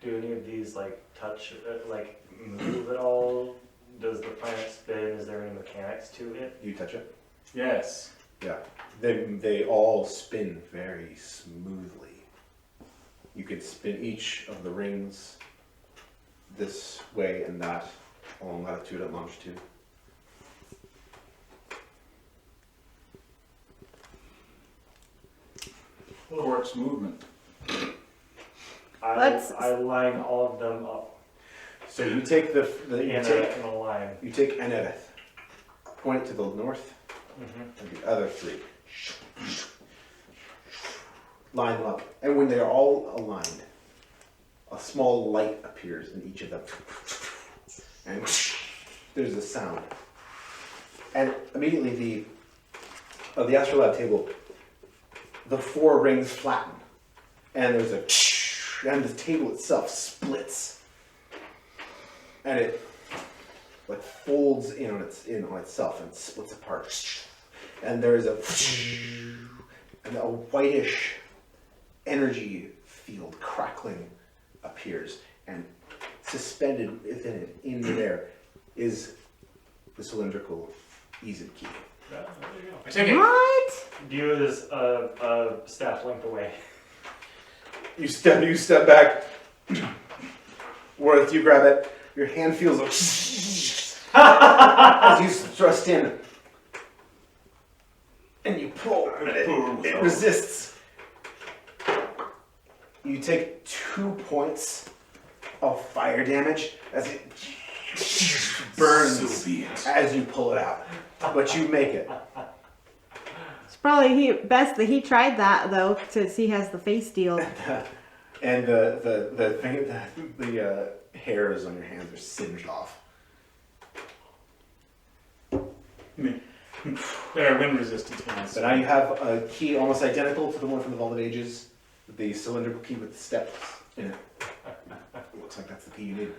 Do any of these like touch, like move at all? Does the planet spin? Is there any mechanics to it? You touch it? Yes. Yeah. They all spin very smoothly. You could spin each of the rings this way and that along latitude and longitude. Quartz movement. I line all of them up So you take in a line. you take Enedith, point it to the north, Mm-hmm. and the other three. Line them up. And when they're all aligned, a small light appears in each of them. And there's a sound. And immediately the astrolabe table, the four rings flatten. And there's and the table itself splits. And it like folds in on itself and splits apart. And there's a whitish energy field crackling appears, and suspended within it, in there, is the cylindrical Ezid key. Yeah, there you go. I take it. What? View is a staff length away. You step back. Worth, you grab it. Your hand feels like as you thrust in, and you pull, and it resists. You take 2 points of fire damage as it burns as you pull it out, but you make it. It's probably best that he tried that though, since he has the face deal. And the hairs on your hands are singed off. There, wind resistance. So now you have a key almost identical to the one from the Vault of Ages, the cylindrical key with the steps in it. Looks like that's the key you need.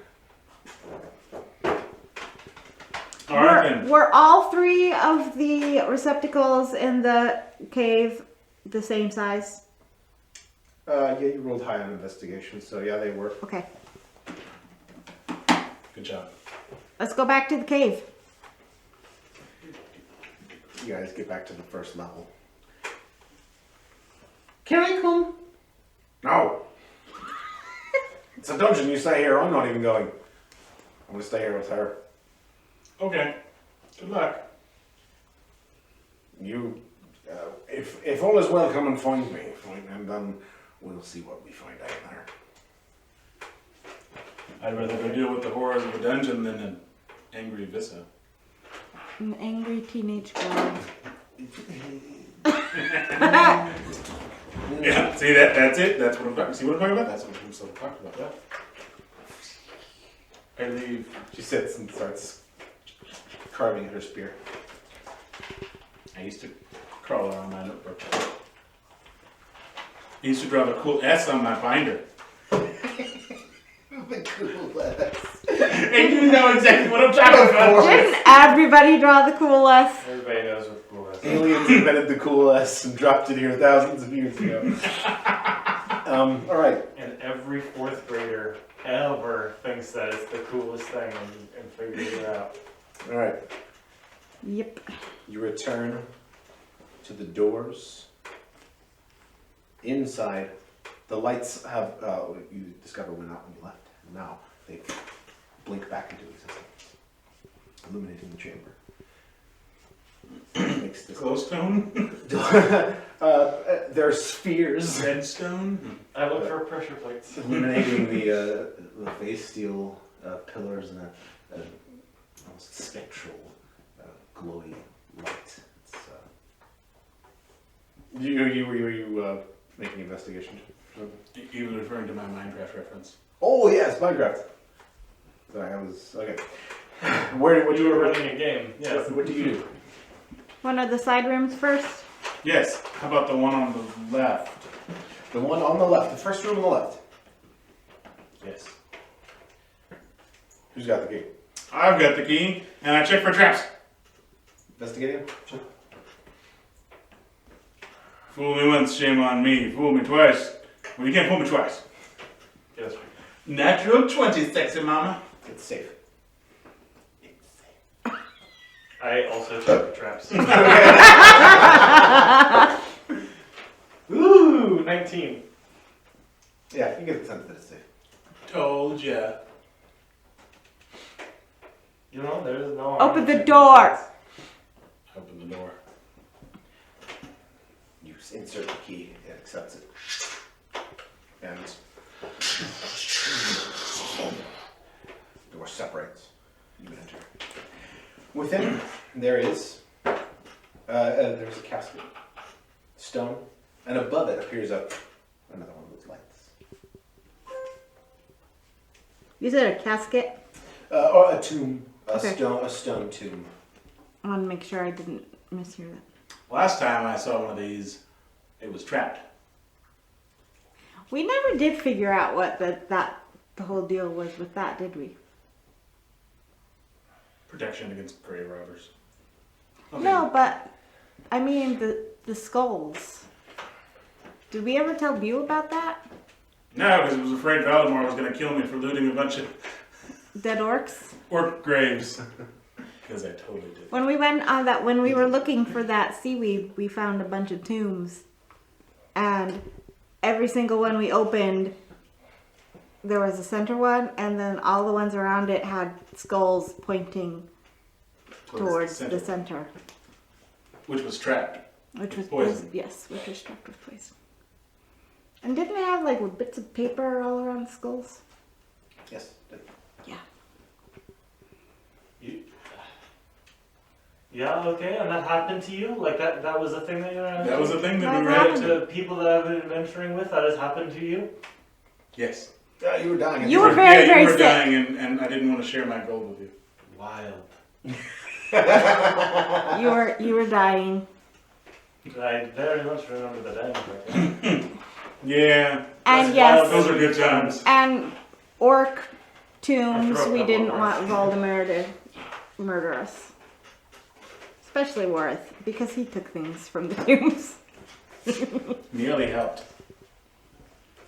All right then. Were all three of the receptacles in the cave the same size? Yeah, you rolled high on investigation, so yeah, they were. Okay, Good job. let's go back to the cave. You guys get back to the first level. Can I come? No! It's a dungeon, you stay here, I'm not even going. I'm gonna stay here with her. Okay. Good luck. You, if all is well, come and find me, and then we'll see what we find out there. I'd rather go deal with the horrors of a dungeon than an angry Vissa. An angry teenage girl. Yeah, see that's it. That's what I'm talking. See what I'm talking about? That's what I'm sort of talking about. Yeah. I leave. She sits and starts carving at her spear. I used to crawl around my notebook. I used to draw the cool S on my binder. The cool ass. And you know exactly what I'm talking about. Didn't everybody draw the coolest? Everybody knows what cool is. Aliens invented the cool S and dropped it here thousands of years ago. All right. And every fourth grader ever thinks that it's the coolest thing and figures it out. All right. Yep. You return to the doors. Inside, the lights have, you discover went out when you left. And now they blink back into existence, illuminating the chamber. Makes this Glowstone? There's spheres Redstone? I look for pressure plates. illuminating the face steel pillars and a almost spectral, glowy light. It's, were you making an investigation? You were referring to my Minecraft reference. Oh yes, Minecraft. Sorry, I was okay. What You were running a game. Yes. What do you do? One of the side rooms first. Yes, how about the one on the left? The one on the left, the first room on the left. Yes. Who's got the key? I've got the key, and I check for traps. Investigating? Sure. Fool me once, shame on me. Fool me twice. Well, you can't fool me twice. Yes. Natural 20, sexy mama. It's safe. I also check for traps. Ooh, 19. Yeah, you get the sense that it's safe. Told ya. You know, there's no. Open the door. Open the door. You insert the key, it accepts it. And the door separates. You enter. Within, there's a casket, stone, and above it appears another one with lights. You said a casket. Or a tomb, Okay. a stone tomb. I want to make sure I didn't mishear that. Last time I saw one of these, it was trapped. We never did figure out what the whole deal was with that, did we? Protection against grave robbers. No, but I mean the skulls. Did we ever tell you about that? No, because I was afraid Valdemar was going to kill me for looting a bunch of Dead orcs. orc graves. Because I totally did. When we went on that, when we were looking for that seaweed, we found a bunch of tombs, and every single one we opened, there was a center one, and then all the ones around it had skulls pointing towards the center, Which was trapped. which was Poison. yes, which was struck with poison. And didn't it have like bits of paper all around the skulls? Yes. Yeah. Yeah, okay, and that happened to you? Like that was a thing that you're That was a thing that we That ran happened. into. to people that I've been adventuring with, that has happened to you? Yes. You were dying. You were very, yeah, very you were sick. dying, and I didn't want to share my gold with you. Wild. You were dying. I very much remember the day. Yeah. And That's yes, wild. Those are good times. and orc tombs, I threw a we couple didn't of want Voldemort to murder us. Especially Worth, because he took things from the tombs. Nearly helped.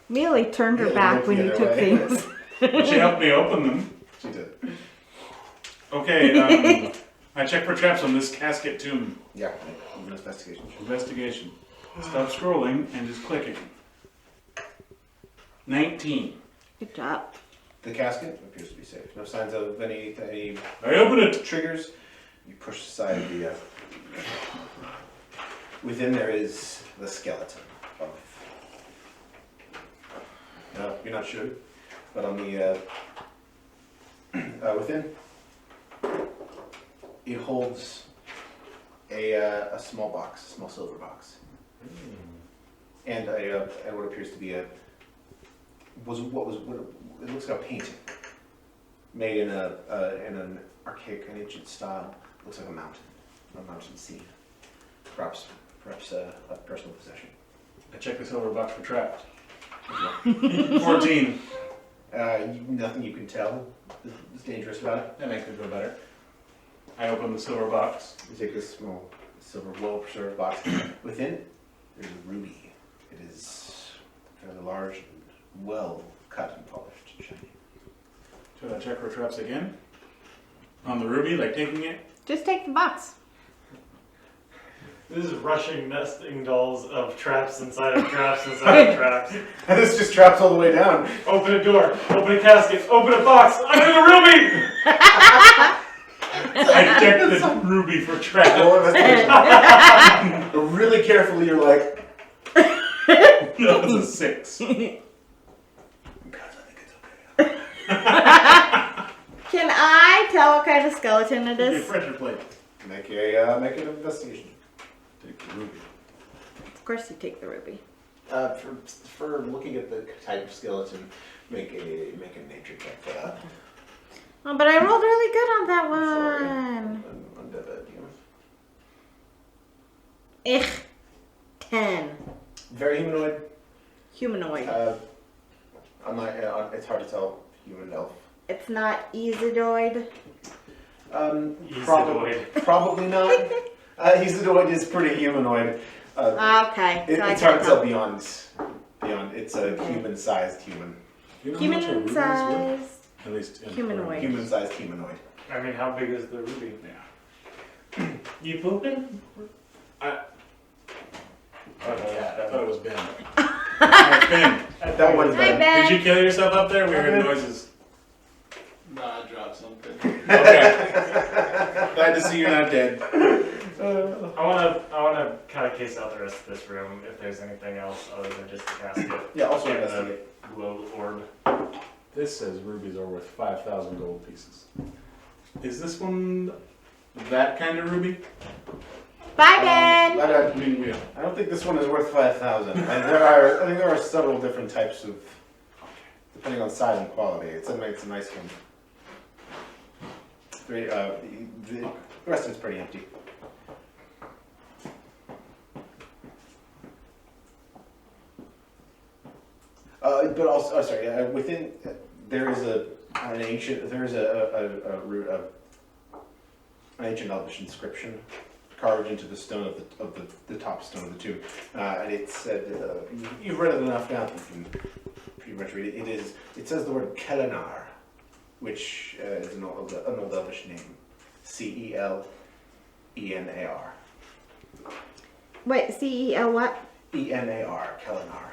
Mealy turned her Mealy back looked when the he other took way. things. But she helped me open them. She did. Okay, I check for traps on this casket tomb. Yeah. An investigation. Investigation. Stop scrolling and just clicking. 19. Good job. The casket appears to be safe. No signs of any I open it. triggers. You push aside the. Within there is the skeleton of. No, you're not sure, but on the within, it holds a small box, a small silver box, and and what appears to be it looks like a painting made in an archaic and ancient style. Looks like a mountain scene, perhaps a personal possession. I check the silver box for traps. 14. Nothing you can tell is dangerous about it. That makes me feel better. I open the silver box. You take this small silver, well-preserved box. Within, there's a ruby. It is fairly large and well cut and polished and shiny. Should I check for traps again? On the ruby, like taking it? Just take the box. This is rushing nesting dolls of traps inside of traps inside of traps. And this just traps all the way down. Open a door, open a casket, open a box, under the ruby! I checked the ruby for traps. Roll investigation. But really carefully, you're like, That was a 6. guys, I think it's okay. Can I tell what kind of skeleton it Your is? pressure plate. Make an investigation. Take the ruby. Of course you take the ruby. For looking at the type of skeleton, make a nature check for that. Oh, but I rolled really good on that Sorry. one. Undead, Ich. 10. Very humanoid. Humanoid. It's hard to tell human elf. It's not easodoid. Probably not. Easodoid is pretty humanoid. Okay. So I It's hard to can tell beyond. It's a human-sized human. You know how much a ruby Human is worth? size. At least in Humanoid. Human-sized humanoid. I mean, how big is the ruby? Yeah. You pooping? I Okay, thought it was Ben. Alright, Ben. That one's Hi, bad. Ben. Did you kill yourself up there? We heard noises. Nah, I dropped something. Okay. Glad to see you're not dead. I wanna kind of case out the rest of this room if there's anything else other than just the casket. Yeah, also and investigate. the glow orb. This says rubies are worth 5,000 gold pieces. Is this one that kind of ruby? Bye, Ben. I mean, yeah. I don't think this one is worth 5,000. I think there are several different types of, depending on size and quality. It's a nice one. The rest is pretty empty. But also, within there is an ancient elvish inscription carved into the stone of the top stone of the tomb, and it said you've read it enough now that you can pretty much read it. It says the word Kelenar, which is an old elvish name, Celenar. Wait, CEL what? Enar, Kelenar.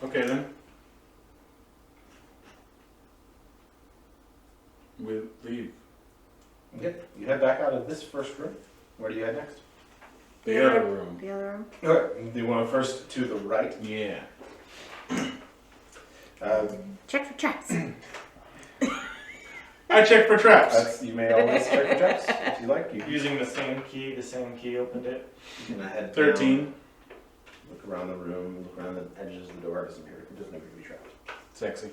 Okay then. We leave. Okay, you head back out of this first room. Where do you head next? The other room. The other room. Okay, do you want first to the right? Yeah. Check for traps. I checked for traps. You may always check the traps if you like. You Using the same key opened it. can head 13. down, look around the room, look around the edges of the door. It doesn't appear to be trapped. Sexy.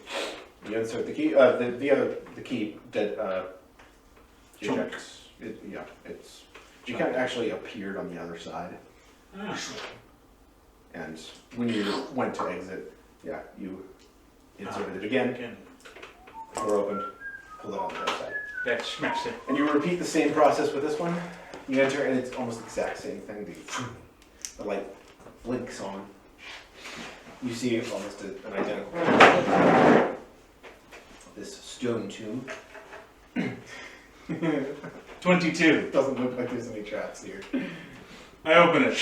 You insert the key. The key did. Chunks. It's. You kind of actually appeared on the other side, and when you went to exit, you inserted it again. Again. Door opened. Pulled it on the other side. That smashed it. And you repeat the same process with this one. You enter, and it's almost the exact same thing. The light blinks on. You see almost an identical. This stone tomb. 22. Doesn't look like there's any traps here. I open it.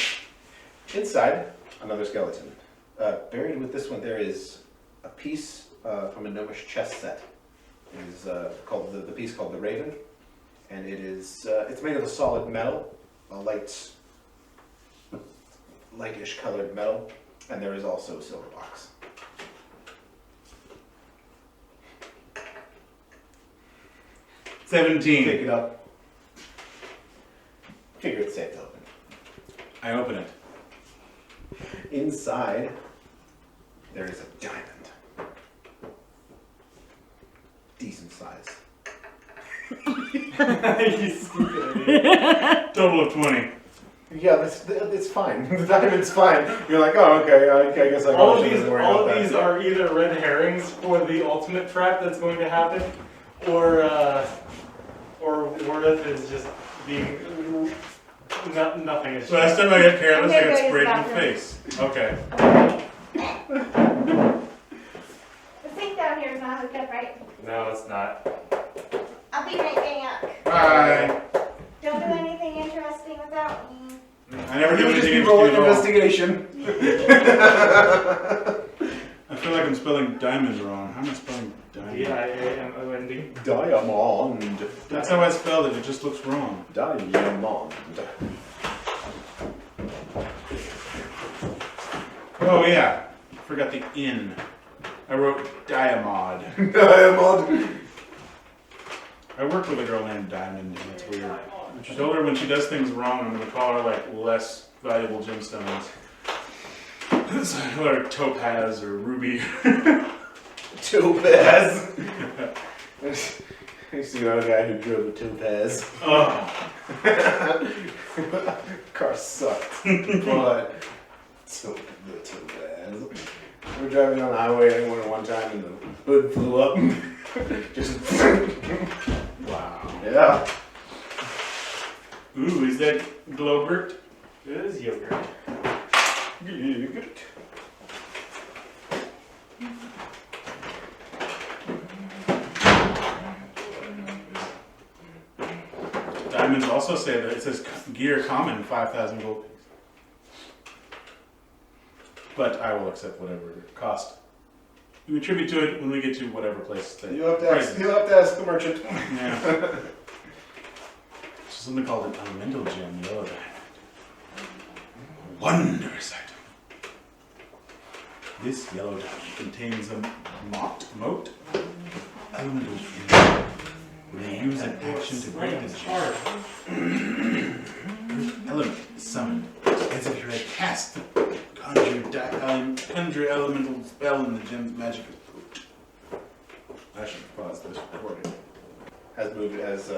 Inside, another skeleton. Buried with this one, there is a piece from a gnomish chess set. It is called the piece called the Raven, and it is it's made of a solid metal, a lightish colored metal, and there is also a silver box. Pick 17. it up. Figure it's safe to open. I open it. Inside, there is a diamond. Decent size. You stupid idiot. Total of 20. Yeah, it's fine. The diamond's fine. You're like, oh, okay, I guess I All of probably these, shouldn't worry all about of these that. are either red herrings for the ultimate trap that's going to happen, or Worth is just being. Nothing is. Last time I got careless, I I'm got gonna go sprayed in use the the face. Okay. The sink down here is not hooked up, right? No, it's not. I'll be right back. Bye. Don't do anything interesting without me. I never do You just anything be rolling interesting at all. investigation. I feel like I'm spelling diamond wrong. How am I spelling diamond? D-I-A-M-O-N-D. Diamond. That's how I spelled it. It just looks wrong. Diamond. Oh yeah, forgot the in. I wrote diamond. Diamond. I worked with a girl named Diamond, and it's weird. I told her when she does things wrong, I'm gonna call her like less valuable gemstones. So I call her topaz or ruby. Topaz. I used to know a guy who drove a Topaz. Oh, Car sucked, but so the Topaz. We were driving on the highway one time and the hood flew up. Just wow. yeah. Ooh, is that Globert? It is yogurt. Diamonds also say that it says gear common 5,000 gold pieces. But I will accept whatever it cost. You attribute to it when we get to whatever place that You'll have to price ask. is. You'll have to ask the merchant. Yeah. It's something called an elemental gem, yellow diamond. Wondrous item. This yellow diamond contains a moat elemental gem. When you use an action to break this gem, element is summoned as if you had cast the conjure elemental spell and the gem's magic is proved. I should pause this recording. Has moved as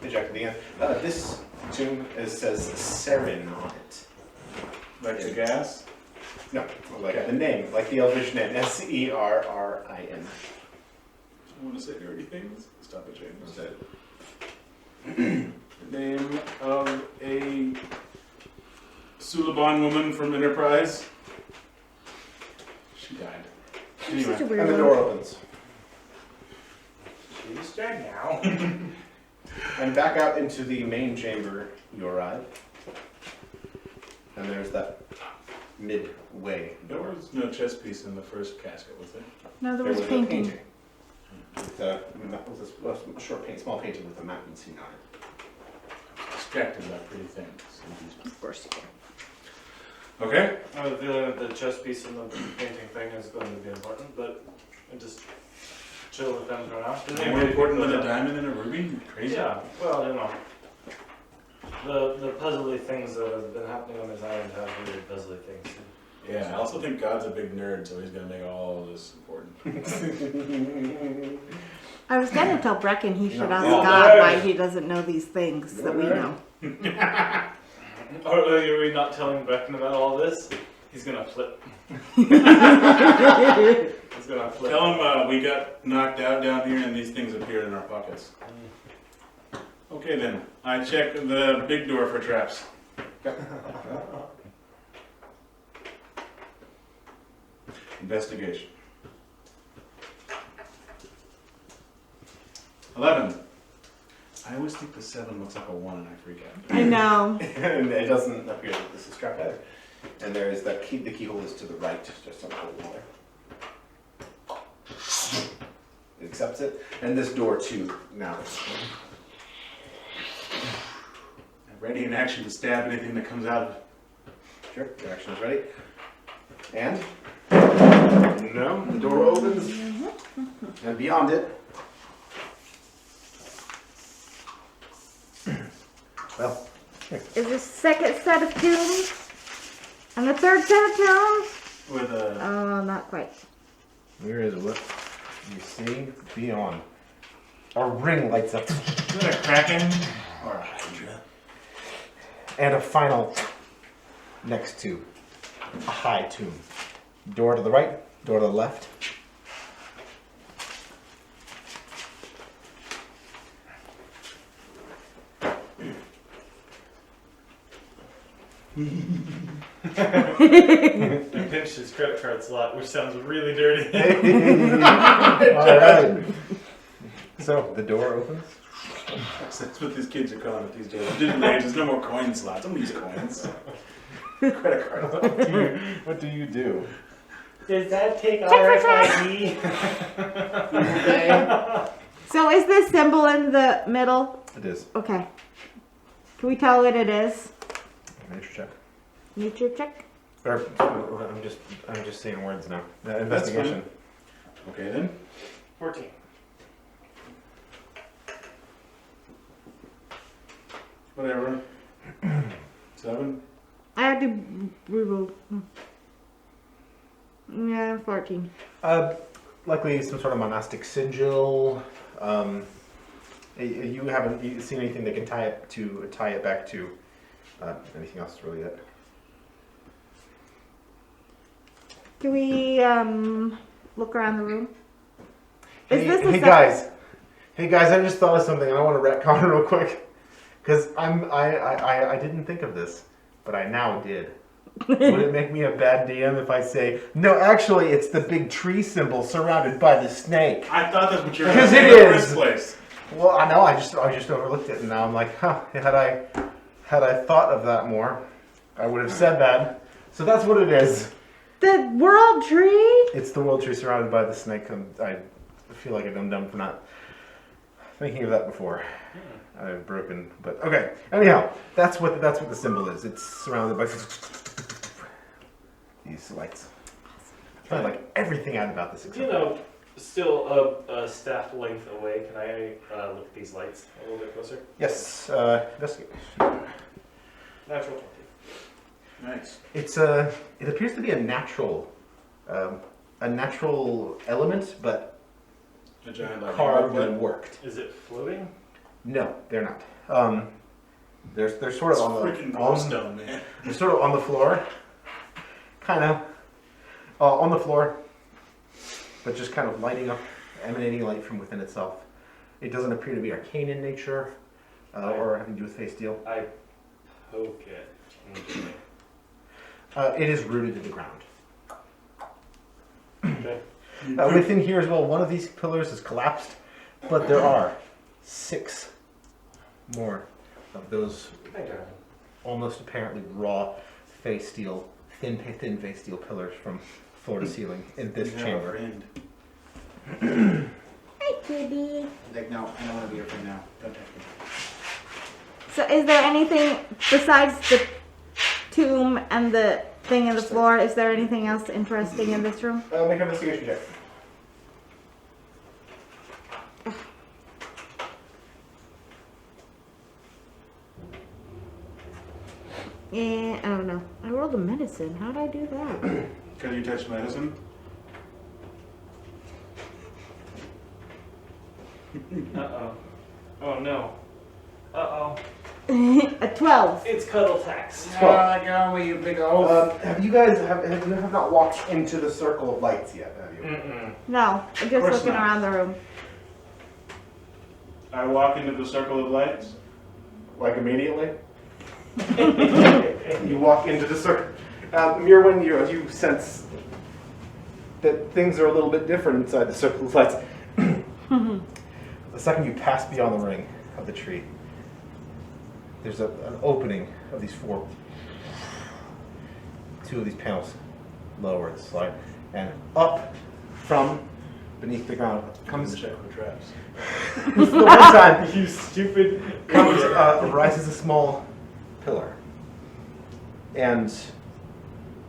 ejected the end. This tomb says Serin on it. Like the gas? No, like Okay. the name, like the Elvish name, Serrin. I want to say dirty things. Stop it, James. Name of a Suliban woman from Enterprise. She died. Anyway, And the door opens. She's dead now. And back out into the main chamber you arrive. And there's that midway there door. was no chess piece in the first casket, was there? No, there There was was painting. a painting. With a short paint, small painting with a mountain scene on it. Distracted by pretty things. Of course you can. Okay. I have a feeling that the chess piece and the painting thing is going to be important, but I just chill with them for now. Does More anybody important think than a that- diamond and a ruby? Crazy. Yeah, well, you know. The puzzly things that have been happening on this island have weird puzzly things. Yeah, I also think God's a big nerd, so he's gonna make all this important. I was gonna tell Brecken he should ask Oh, God there. why he doesn't know these things that we know. Are we not telling Brecken about all this? He's gonna flip. He's gonna flip. Tell him we got knocked out down here and these things appeared in our pockets. Okay then, I check the big door for traps. Investigation. 11. I always think the 7 looks like a 1 and I freak out. I know. And it doesn't appear that this is trapped either. And there is that key. The keyhole is to the right, just on the hole there. It accepts it, and this door too now. Ready in action to stab anything that comes out of it. Sure, your action is ready. And no, the door opens, and beyond it. Well, Is this second set of tombs? And the third set of tombs? With a. Oh, not quite. where is it? What you see beyond? A ring lights up. Is that a kraken? Or a hydra? and a final next to a high tomb. Door to the right, door to the left. I pinched his credit card slot, which sounds really dirty. Alright. So the door opens. That's what these kids are calling it these days. Digital age, there's no more coin slots. Don't use coins. Credit card. What do you do? Does that take Check for RFID? So is this symbol in the middle? It is. Okay. Can we tell what it is? Nature check. Nature check? Or, I'm just saying words now. Investigation. Okay then. 14. Whatever. 7. I had to reroll. Yeah, 14. Likely some sort of monastic sigil. You haven't seen anything that can tie it back to anything else really yet. Can we look around the room? Is Hey, this a hey se- guys, I just thought of something and I want to retcon real quick because I didn't think of this, but I now did. Would it make me a bad DM if I say no? Actually, it's the big tree symbol surrounded by the snake. I thought that's what you were Because saying it in the is. first place. Well, I know. I just overlooked it, and now I'm like, huh. Had I thought of that more, I would have said that. So that's what it is. The world tree? It's the world tree surrounded by the snake. I feel like I'm dumb for not thinking of that before. I've broken, but okay. Anyhow, that's what the symbol is. It's surrounded by these lights. I like everything out about this. You know, still a staff length away. Can I look at these lights a little bit closer? Yes. Investigate. Natural 20. Nice. It appears to be a natural element, but A giant like carved rock and worked. Is it floating? No, they're not. They're sort It's of freaking on glowstone, man. they're sort of on the floor, kind of on the floor, but just kind of lighting up, emanating light from within itself. It doesn't appear to be arcane in nature or having to do with face steel. I poke it. gingerly. It is rooted to the ground. Okay. Within here as well, one of these pillars is collapsed, but there are 6 more of those Hi, darling. almost apparently raw face steel, thin face steel pillars from floor to ceiling in this You have a chamber. friend. Hi, kitty. Like, no, I don't want to be your friend now. Don't touch me. So is there anything besides the tomb and the thing in the floor? Is there anything else interesting in this room? Make an investigation check. Yeah, I don't know. I rolled a medicine. How'd I do that? Can you touch medicine? Uh-oh. Oh, no. Uh-oh. A 12. It's cuddle tax. Go, you big old. Have you guys have not walked into the circle of lights yet? Have you? Mm-mm. No, I'm just course looking not. around the room. I walk into the circle of lights. Like immediately? You walk into the circle. Mirwin, you sense that things are a little bit different inside the circle of lights. The second you pass beyond the ring of the tree, there's an opening of these 4. 2 of these panels lower the slide, and up from beneath the ground Comes comes to check for traps. the one time You stupid. comes rises a small pillar, and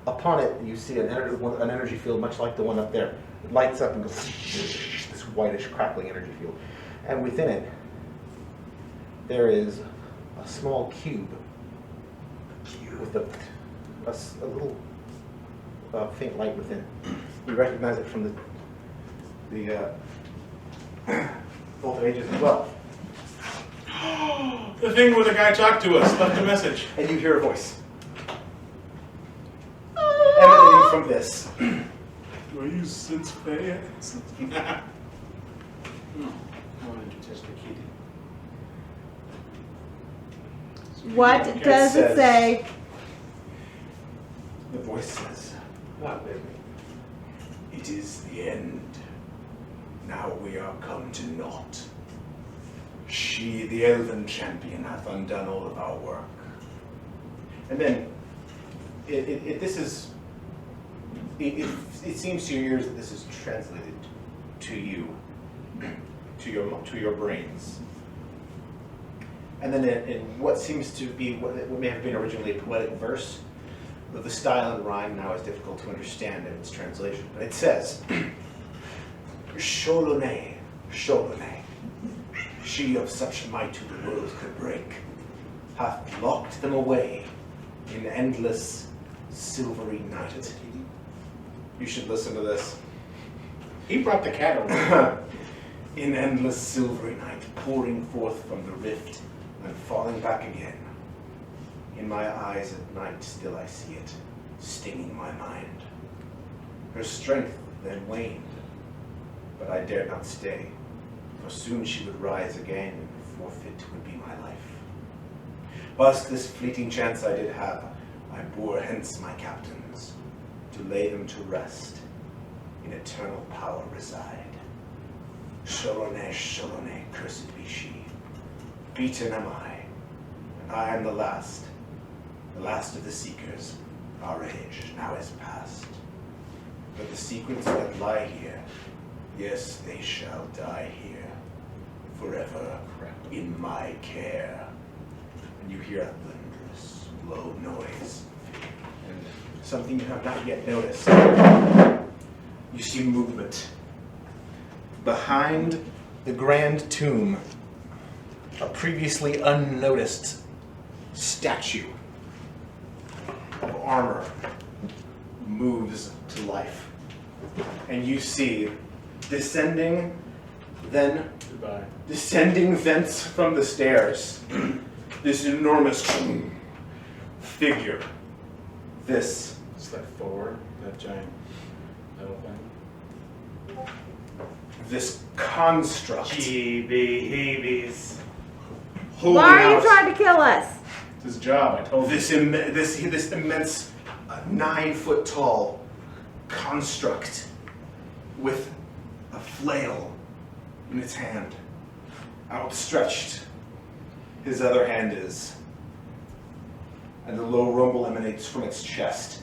upon it you see an energy field much like the one up there. It lights up and goes this whitish crackling energy field, and within it there is a small cube with a little faint light within. You recognize it from the Vault of Ages as well. The thing where the guy talked to us, left a message. And you hear a voice emanating from this. Do I use Sense Faye? What does it says- say? The voice says, "It is the end. Now we are come to naught. She, the elven champion, hath undone all of our work." And then, it seems to your ears that this is translated to you, to your brains. And then in what seems to be what may have been originally a poetic verse, but the style and rhyme now is difficult to understand in its translation. But it says, "Sholone, Sholone, she of such might who the world could break, hath locked them away in endless silvery night." You should listen to this. He brought the cat over. "In endless silvery night, pouring forth from the rift and falling back again. In my eyes at night still I see it, stinging my mind. Her strength then waned, but I dared not stay, for soon she would rise again, and forfeit would be my life. Whilst this fleeting chance I did have, I bore hence my captains, to lay them to rest, in eternal power reside. Sholone, Sholone, cursed be she. Beaten am I, and I am the last of the Seekers. Our age now is past. But the secrets that lie here, yes, they shall die here, forever in my care." And you hear a thunderous, low noise, and something you have not yet noticed. You see movement. Behind the grand tomb, a previously unnoticed statue of armor moves to life. And you see descending Goodbye. thence from the stairs, this enormous figure. This It's that Thor, that giant metal thing. this construct Heebies. holding Why are you out trying to kill us? It's his job, I told you. this immense 9-foot tall construct with a flail in its hand, outstretched. His other hand is, and a low rumble emanates from its chest,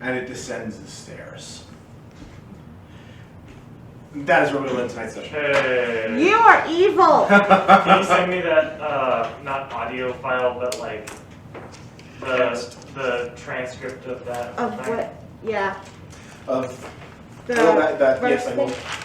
and it descends the stairs. That is where we'll end tonight's session. Hey. You are evil. Can you send me that, not audio file, but like the transcript of that? Of thing? what? Yeah. Of The well, that yes, I will. first thing.